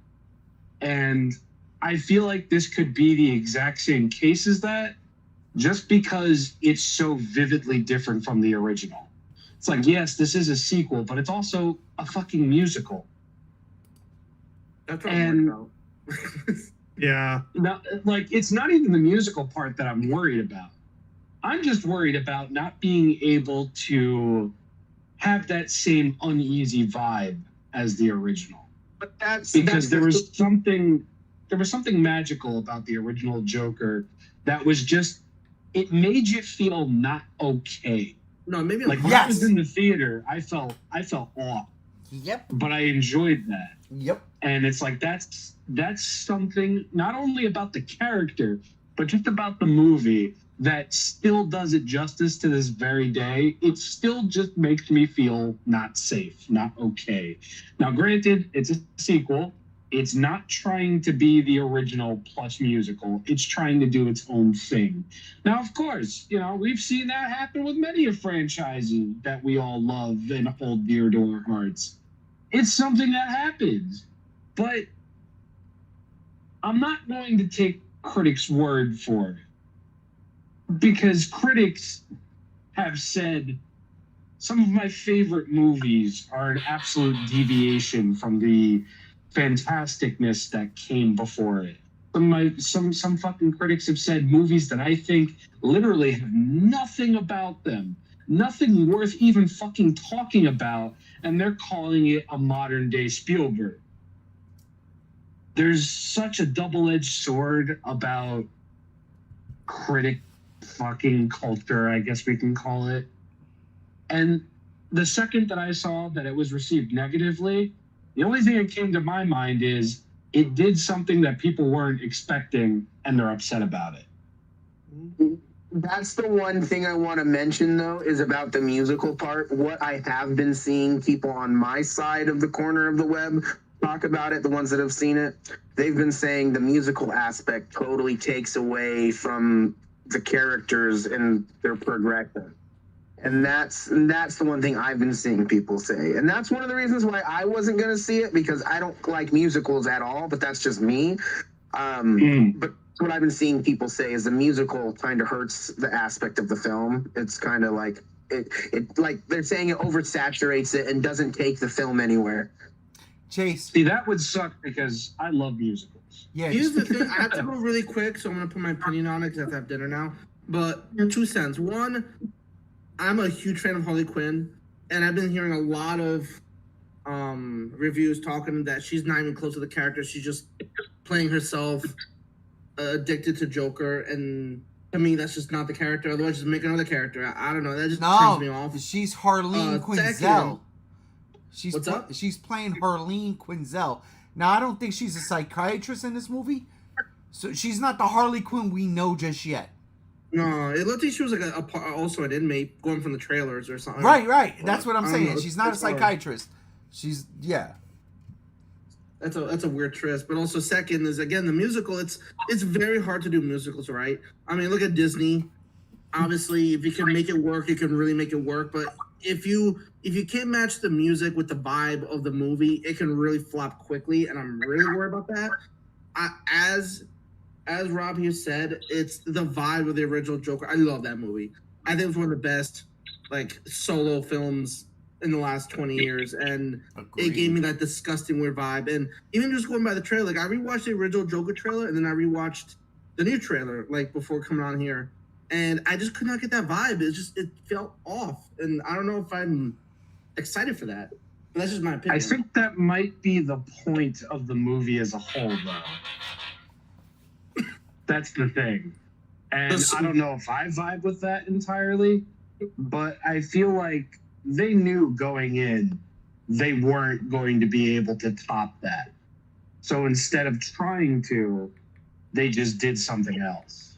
[SPEAKER 4] and I feel like this could be the exact same case as that, just because it's so vividly different from the original. It's like, yes, this is a sequel, but it's also a fucking musical.
[SPEAKER 5] That's what I'm worried about.
[SPEAKER 3] Yeah.
[SPEAKER 4] Now, like, it's not even the musical part that I'm worried about. I'm just worried about not being able to have that same uneasy vibe as the original.
[SPEAKER 2] But that's
[SPEAKER 4] Because there was something magical about the original Joker that was just, it made you feel not okay.
[SPEAKER 5] No, maybe
[SPEAKER 4] Like, when I was in the theater, I felt off,
[SPEAKER 1] Yep.
[SPEAKER 4] but I enjoyed that.
[SPEAKER 1] Yep.
[SPEAKER 4] And it's like that's something not only about the character, but just about the movie that still does it justice to this very day. It still just makes me feel not safe, not okay. Now, granted, it's a sequel. It's not trying to be the original plus musical. It's trying to do its own thing. Now, of course, you know, we've seen that happen with many a franchise that we all love and hold dear to our hearts. It's something that happens. But I'm not going to take critics' word for it. Because critics have said some of my favorite movies are an absolute deviation from the fantasticness that came before it. Some fucking critics have said movies that I think literally have nothing about them, nothing worth even fucking talking about, and they're calling it a modern day Spielberg. There's such a double-edged sword about critic fucking culture, I guess we can call it. And the second that I saw that it was received negatively, the only thing that came to my mind is it did something that people weren't expecting, and they're upset about it.
[SPEAKER 2] That's the one thing I want to mention, though, is about the musical part. What I have been seeing people on my side of the corner of the web talk about it, the ones that have seen it, they've been saying the musical aspect totally takes away from the characters and their progression. And that's the one thing I've been seeing people say. And that's one of the reasons why I wasn't going to see it, because I don't like musicals at all, but that's just me. But what I've been seeing people say is the musical kind of hurts the aspect of the film. It's kind of like, it like they're saying it oversaturates it and doesn't take the film anywhere.
[SPEAKER 1] Chase.
[SPEAKER 4] See, that would suck because I love musicals.
[SPEAKER 1] Yeah.
[SPEAKER 5] Here's the thing. I have to go really quick, so I'm going to put my opinion on it because I have to have dinner now. But 2 cents. One, I'm a huge fan of Harley Quinn, and I've been hearing a lot of reviews talking that she's not even close to the character. She's just playing herself, addicted to Joker, and to me, that's just not the character. Otherwise, just make another character. I don't know. That just turns me off.
[SPEAKER 1] She's Harleen Quinzel.
[SPEAKER 5] Second,
[SPEAKER 1] What's up? She's playing Harleen Quinzel. Now, I don't think she's a psychiatrist in this movie, so she's not the Harley Quinn we know just yet.
[SPEAKER 5] No, it looked like she was like also an inmate going from the trailers or something.
[SPEAKER 1] Right. That's what I'm saying. She's not a psychiatrist. She's
[SPEAKER 5] That's a weird twist. But also, second is again the musical. It's very hard to do musicals, right? I mean, look at Disney. Obviously, if you can make it work, you can really make it work. But if you can't match the music with the vibe of the movie, it can really flop quickly. And I'm really worried about that. As Rob here said, it's the vibe of the original Joker. I love that movie. I think it was one of the best like solo films in the last 20 years, and It gave me that disgusting weird vibe. And even just going by the trailer, like I rewatched the original Joker trailer, and then I rewatched the new trailer like before coming on here, and I just could not get that vibe. It felt off, and I don't know if I'm excited for that. But that's just my opinion.
[SPEAKER 4] I think that might be the point of the movie as a whole, though. That's the thing. And I don't know if I vibe with that entirely, but I feel like they knew going in they weren't going to be able to top that. So instead of trying to, they just did something else.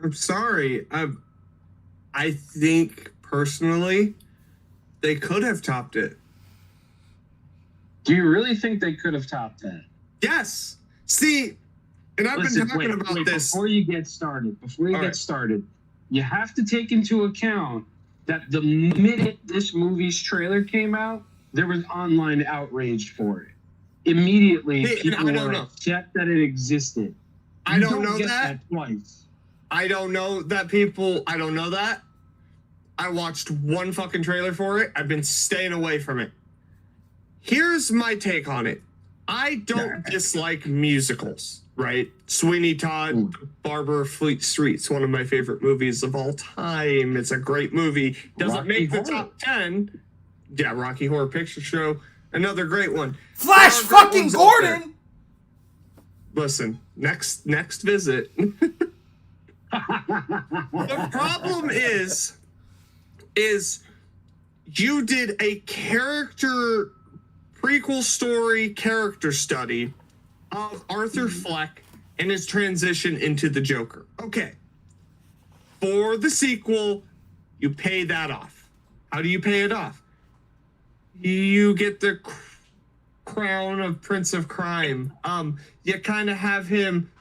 [SPEAKER 3] I'm sorry. I think personally they could have topped it.
[SPEAKER 4] Do you really think they could have topped that?
[SPEAKER 3] Yes. See, and I've been talking about this.
[SPEAKER 4] Before you get started, you have to take into account that the minute this movie's trailer came out, there was online outrage for it. Immediately, people were upset that it existed.
[SPEAKER 3] I don't know
[SPEAKER 4] get
[SPEAKER 3] that
[SPEAKER 4] twice.
[SPEAKER 3] I don't know that people. I don't know that. I watched one fucking trailer for it. I've been staying away from it. Here's my take on it. I don't dislike musicals, right? Sweeney Todd, Barber of Fleet Street's one of my favorite movies of all time. It's a great movie. Doesn't make the top 10. Yeah, Rocky Horror Picture Show, another great one.
[SPEAKER 1] Flash fucking Gordon.
[SPEAKER 3] Listen, next visit. The problem is you did a character prequel story character study of Arthur Fleck and his transition into the Joker. Okay. For the sequel, you pay that off. How do you pay it off? You get the crown of Prince of Crime. You kind of have him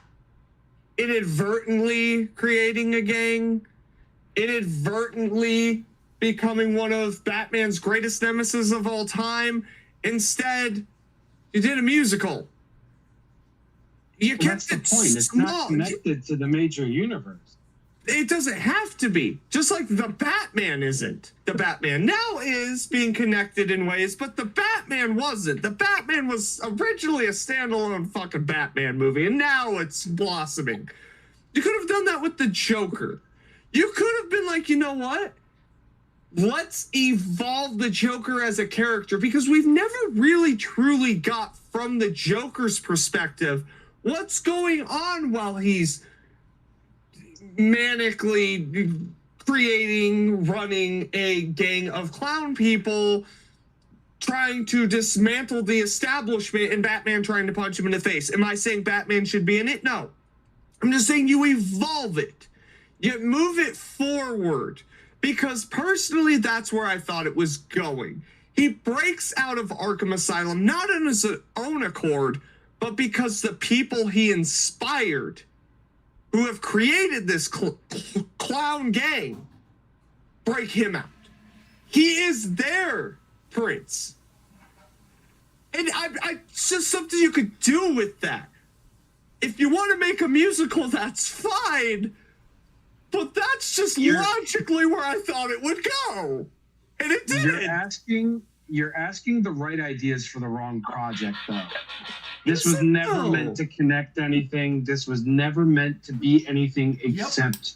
[SPEAKER 3] inadvertently creating a gang, inadvertently becoming one of Batman's greatest nemesis of all time. Instead, you did a musical. You kept
[SPEAKER 4] the point. It's not connected to the major universe.
[SPEAKER 3] It doesn't have to be. Just like the Batman isn't. The Batman now is being connected in ways, but the Batman wasn't. The Batman was originally a standalone fucking Batman movie, and now it's blossoming. You could have done that with the Joker. You could have been like, you know what? Let's evolve the Joker as a character, because we've never really truly got from the Joker's perspective what's going on while he's manically creating, running a gang of clown people, trying to dismantle the establishment, and Batman trying to punch him in the face. Am I saying Batman should be in it? No. I'm just saying you evolve it. You move it forward. Because personally, that's where I thought it was going. He breaks out of Arkham Asylum, not on his own accord, but because the people he inspired, who have created this clown gang, break him out. He is their prince. And it's just something you could do with that. If you want to make a musical, that's fine. But that's just logically where I thought it would go. And it didn't.
[SPEAKER 4] You're asking the right ideas for the wrong project, though. This was never meant to connect anything. This was never meant to be anything except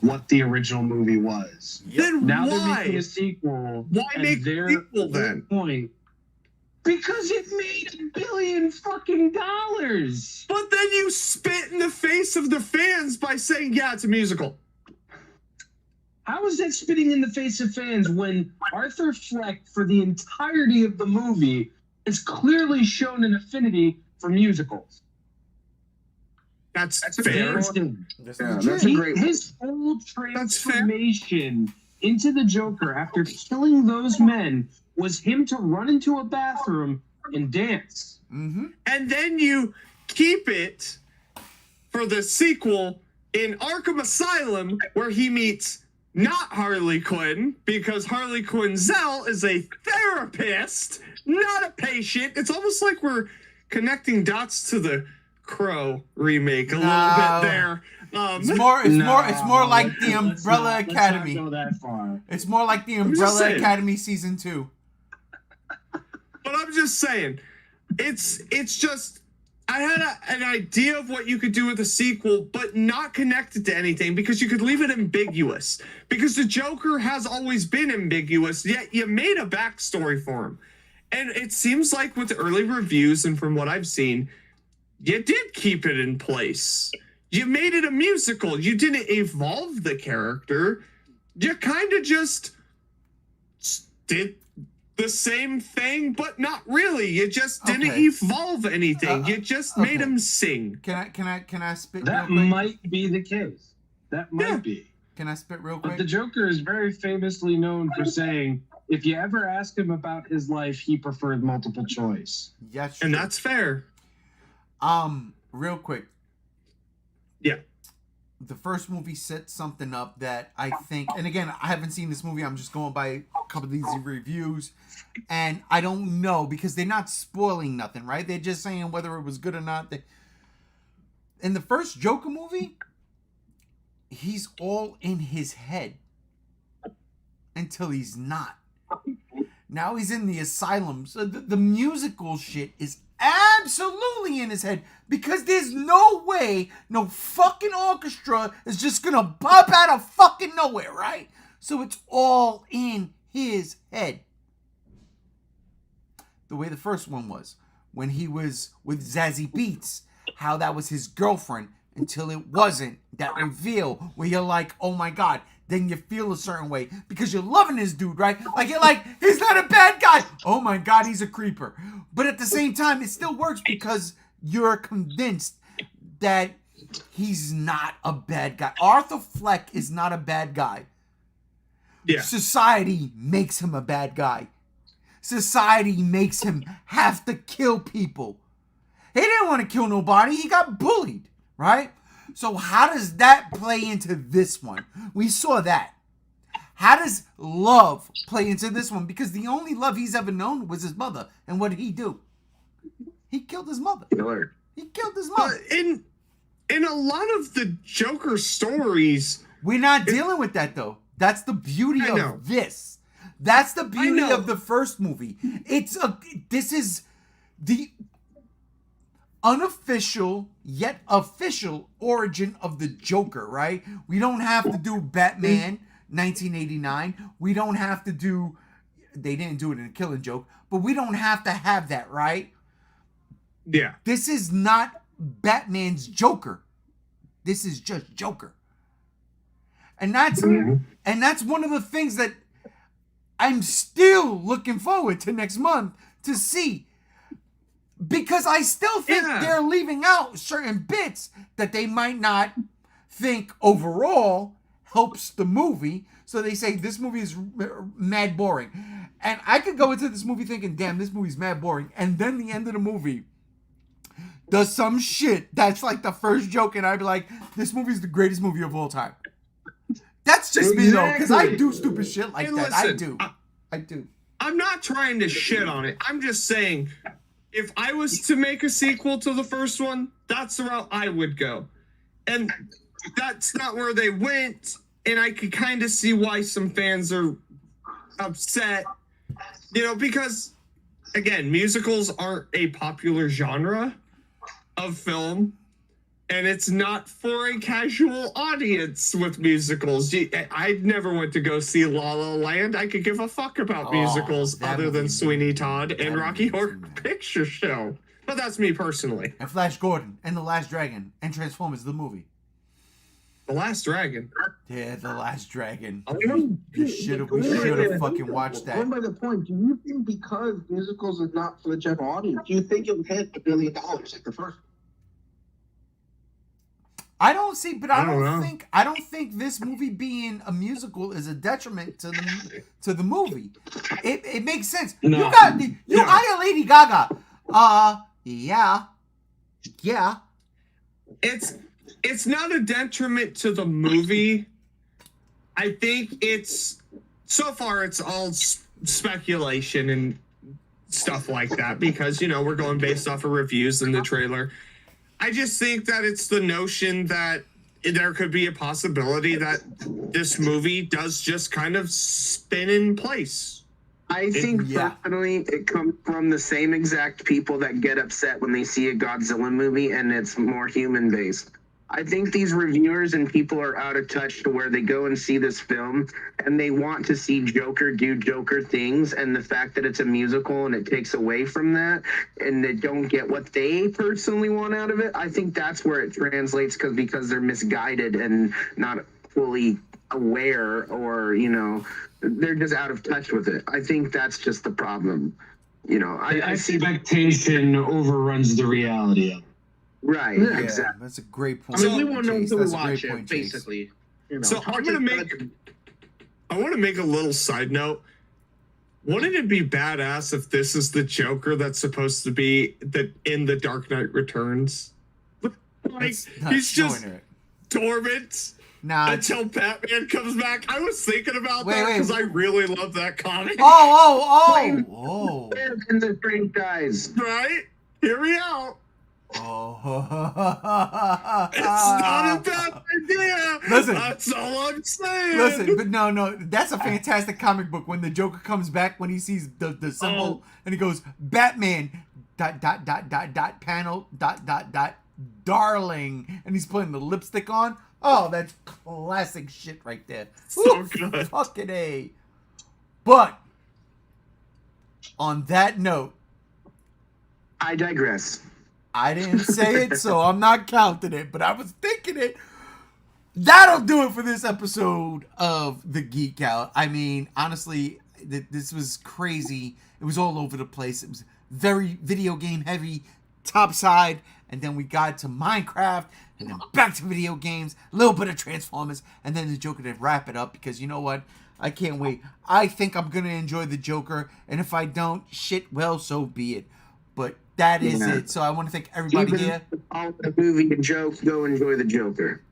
[SPEAKER 4] what the original movie was.
[SPEAKER 3] Then
[SPEAKER 4] now
[SPEAKER 3] why?
[SPEAKER 4] They're making a sequel.
[SPEAKER 3] Why make a sequel then?
[SPEAKER 4] Point. Because it made $1 billion fucking dollars.
[SPEAKER 3] But then you spit in the face of the fans by saying, yeah, it's a musical.
[SPEAKER 4] How is that spitting in the face of fans when Arthur Fleck, for the entirety of the movie, has clearly shown an affinity for musicals?
[SPEAKER 3] That's fair.
[SPEAKER 2] That's a great one.
[SPEAKER 4] His whole transformation into the Joker after killing those men was him to run into a bathroom and dance.
[SPEAKER 1] Mm-hmm.
[SPEAKER 3] And then you keep it for the sequel in Arkham Asylum, where he meets not Harley Quinn, because Harley Quinzel is a therapist, not a patient. It's almost like we're connecting dots to the Crow remake a little bit there.
[SPEAKER 1] It's more like the Umbrella Academy.
[SPEAKER 4] Let's not go that far.
[SPEAKER 1] It's more like the Umbrella Academy season 2.
[SPEAKER 3] But I'm just saying, it's just, I had an idea of what you could do with a sequel, but not connected to anything, because you could leave it ambiguous. Because the Joker has always been ambiguous, yet you made a backstory for him. And it seems like with early reviews and from what I've seen, you did keep it in place. You made it a musical. You didn't evolve the character. You kind of just did the same thing, but not really. You just didn't evolve anything. You just made him sing.
[SPEAKER 1] Can I spit
[SPEAKER 4] that
[SPEAKER 1] real quick?
[SPEAKER 4] Might be the case. That might be.
[SPEAKER 1] Can I spit real quick?
[SPEAKER 4] But the Joker is very famously known for saying, if you ever ask him about his life, he preferred multiple choice.
[SPEAKER 1] Yes,
[SPEAKER 3] And that's fair.
[SPEAKER 1] Real quick.
[SPEAKER 3] Yeah.
[SPEAKER 1] The first movie set something up that I think, and again, I haven't seen this movie. I'm just going by a couple of these reviews, and I don't know because they're not spoiling nothing, right? They're just saying whether it was good or not. In the first Joker movie, he's all in his head until he's not. Now he's in the asylum. So the musical shit is absolutely in his head because there's no way no fucking orchestra is just gonna pop out of fucking nowhere, right? So it's all in his head. The way the first one was, when he was with Zazie Beetz, how that was his girlfriend until it wasn't. That reveal where you're like, oh my God, then you feel a certain way because you're loving this dude, right? Like, you're like, he's not a bad guy. Oh my God, he's a creeper. But at the same time, it still works because you're convinced that he's not a bad guy. Arthur Fleck is not a bad guy.
[SPEAKER 3] Yeah.
[SPEAKER 1] Society makes him a bad guy. Society makes him have to kill people. He didn't want to kill nobody. He got bullied, right? So how does that play into this one? We saw that. How does love play into this one? Because the only love he's ever known was his mother. And what did he do? He killed his mother.
[SPEAKER 2] Killer.
[SPEAKER 1] He killed his mother.
[SPEAKER 3] In a lot of the Joker stories,
[SPEAKER 1] We're not dealing with that, though. That's the beauty
[SPEAKER 3] I know.
[SPEAKER 1] of this. That's the beauty
[SPEAKER 3] know.
[SPEAKER 1] of the first movie. This is the unofficial yet official origin of the Joker, right? We don't have to do Batman 1989. We don't have to do, they didn't do it in a Killing Joke, but we don't have to have that, right?
[SPEAKER 3] yeah.
[SPEAKER 1] This is not Batman's Joker. This is just Joker. And that's one of the things that I'm still looking forward to next month to see. Because I still think they're leaving out certain bits that they might not think overall helps the movie. So they say this movie is mad boring. And I could go into this movie thinking, damn, this movie's mad boring. And then the end of the movie does some shit that's like the first joke. And I'd be like, this movie's the greatest movie of all time. That's just me, though. Because I do stupid shit like that.
[SPEAKER 3] Listen,
[SPEAKER 1] I do.
[SPEAKER 3] I'm not trying to shit on it. I'm just saying, if I was to make a sequel to the first one, that's the route I would go. And that's not where they went. And I could kind of see why some fans are upset. Because, again, musicals aren't a popular genre of film. And it's not for a casual audience with musicals. I never went to go see La La Land. I could give a fuck about musicals other than Sweeney Todd and Rocky Horror Picture Show. But that's me personally.
[SPEAKER 1] And Flash Gordon and The Last Dragon and Transformers the movie.
[SPEAKER 3] The Last Dragon.
[SPEAKER 1] Yeah, The Last Dragon.
[SPEAKER 2] We
[SPEAKER 1] We should have fucking watched that.
[SPEAKER 2] Going by the point, do you think because musicals is not for the general audience, do you think it would hit $1 billion like the first?
[SPEAKER 1] I don't see, but
[SPEAKER 3] I don't know.
[SPEAKER 1] I don't think this movie being a musical is a detriment to the movie. It makes sense.
[SPEAKER 4] No.
[SPEAKER 1] You hire Lady Gaga. Yeah.
[SPEAKER 3] It's not a detriment to the movie. I think so far it's all speculation and stuff like that because we're going based off of reviews in the trailer. I just think that it's the notion that there could be a possibility that this movie does just kind of spin in place.
[SPEAKER 2] I think personally it comes from the same exact people that get upset when they see a Godzilla movie and it's more human based. I think these reviewers and people are out of touch to where they go and see this film and they want to see Joker do Joker things, and the fact that it's a musical and it takes away from that and they don't get what they personally want out of it. I think that's where it translates because they're misguided and not fully aware, or they're just out of touch with it. I think that's just the problem. I see
[SPEAKER 4] Expectation overruns the reality of it.
[SPEAKER 2] right.
[SPEAKER 1] Yeah,
[SPEAKER 2] Exactly.
[SPEAKER 1] that's a great point.
[SPEAKER 2] I mean, we won't know
[SPEAKER 1] Chase.
[SPEAKER 2] until we
[SPEAKER 1] That's a
[SPEAKER 2] watch
[SPEAKER 1] great
[SPEAKER 2] it,
[SPEAKER 1] point, Chase.
[SPEAKER 2] basically.
[SPEAKER 3] So I want to make a little side note. Wouldn't it be badass if this is the Joker that's supposed to be in the Dark Knight Returns? Like, he's just dormant until Batman comes back. I was thinking about that because I really love that comic.
[SPEAKER 1] Oh.
[SPEAKER 2] In the franchise.
[SPEAKER 3] Right? Hear me out.
[SPEAKER 1] Oh.
[SPEAKER 3] It's not a bad idea.
[SPEAKER 1] Listen.
[SPEAKER 3] That's all I'm saying.
[SPEAKER 1] Listen, but no. That's a fantastic comic book when the Joker comes back, when he sees the symbol and he goes, Batman, ... panel, ... darling. And he's putting the lipstick on. Oh, that's classic shit right there.
[SPEAKER 3] So good.
[SPEAKER 1] Fucking A. But, on that note,
[SPEAKER 2] I digress.
[SPEAKER 1] I didn't say it, so I'm not counting it, but I was thinking it. That'll do it for this episode of The Geek Out. I mean, honestly, this was crazy. It was all over the place. It was very video game heavy, top side, and then we got to Minecraft, and then back to video games, a little bit of Transformers, and then the Joker to wrap it up, because you know what? I can't wait. I think I'm going to enjoy the Joker, and if I don't, shit, well, so be it. But that is it. So I want to thank everybody here.
[SPEAKER 2] All the movie and joke, go enjoy the Joker.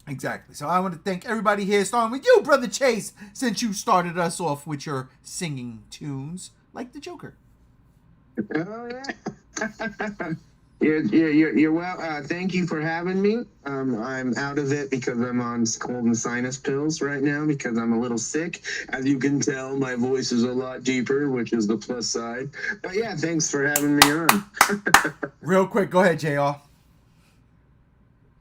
[SPEAKER 1] Exactly. So I want to thank everybody here, starting with you, Brother Chase, since you started us off with your singing tunes like the Joker.
[SPEAKER 2] Oh, yeah. You're well. Thank you for having me. I'm out of it because I'm on cold and sinus pills right now because I'm a little sick. As you can tell, my voice is a lot deeper, which is the plus side. But yeah, thanks for having me on.
[SPEAKER 1] Real quick, go ahead, JR.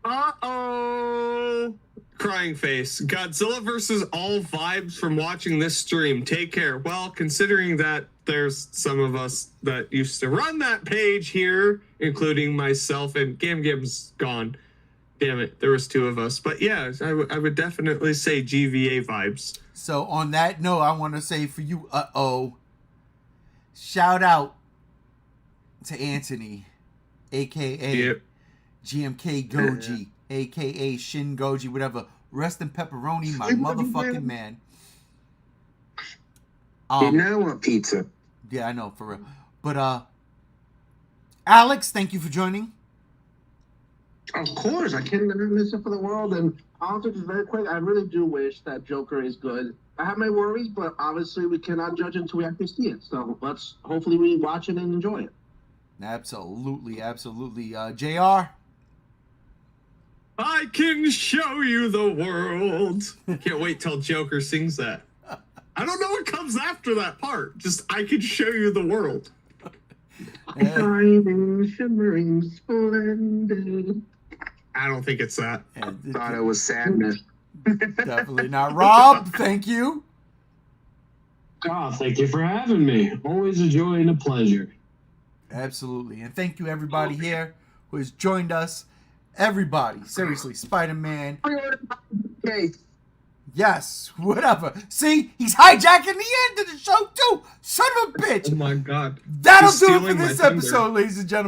[SPEAKER 3] Uh-oh. Crying face. Godzilla versus all vibes from watching this stream. Take care. Well, considering that there's some of us that used to run that page here, including myself, and Gam's gone. Damn it, there was two of us. But yeah, I would definitely say GVA vibes.
[SPEAKER 1] So on that note, I want to say for you, shout out to Anthony, a.k.a. GMK Goji, a.k.a. Shin Goji, whatever. Rest in pepperoni, my motherfucking man.
[SPEAKER 2] Didn't I want pizza?
[SPEAKER 1] Yeah, I know, for real. But, Alex, thank you for joining.
[SPEAKER 5] Of course, I can't miss it for the world. And also, just very quick, I really do wish that Joker is good. I have my worries, but obviously we cannot judge until we actually see it. So hopefully we watch it and enjoy it.
[SPEAKER 1] Absolutely. JR?
[SPEAKER 3] I can show you the world. Can't wait till Joker sings that. I don't know what comes after that part. Just, I can show you the world.
[SPEAKER 2] Shining, shimmering, splendid.
[SPEAKER 3] I don't think it's that.
[SPEAKER 2] I thought it was sadness.
[SPEAKER 1] Definitely not. Rob, thank you.
[SPEAKER 4] Oh, thank you for having me. Always a joy and a pleasure.
[SPEAKER 1] Absolutely. And thank you, everybody here who has joined us. Everybody. Seriously, Spider-Man.
[SPEAKER 2] Hey.
[SPEAKER 1] Yes, whatever. See, he's hijacking the end of the show, too. Son of a bitch.
[SPEAKER 3] Oh, my God.
[SPEAKER 1] That'll do it for this episode, ladies and gentlemen.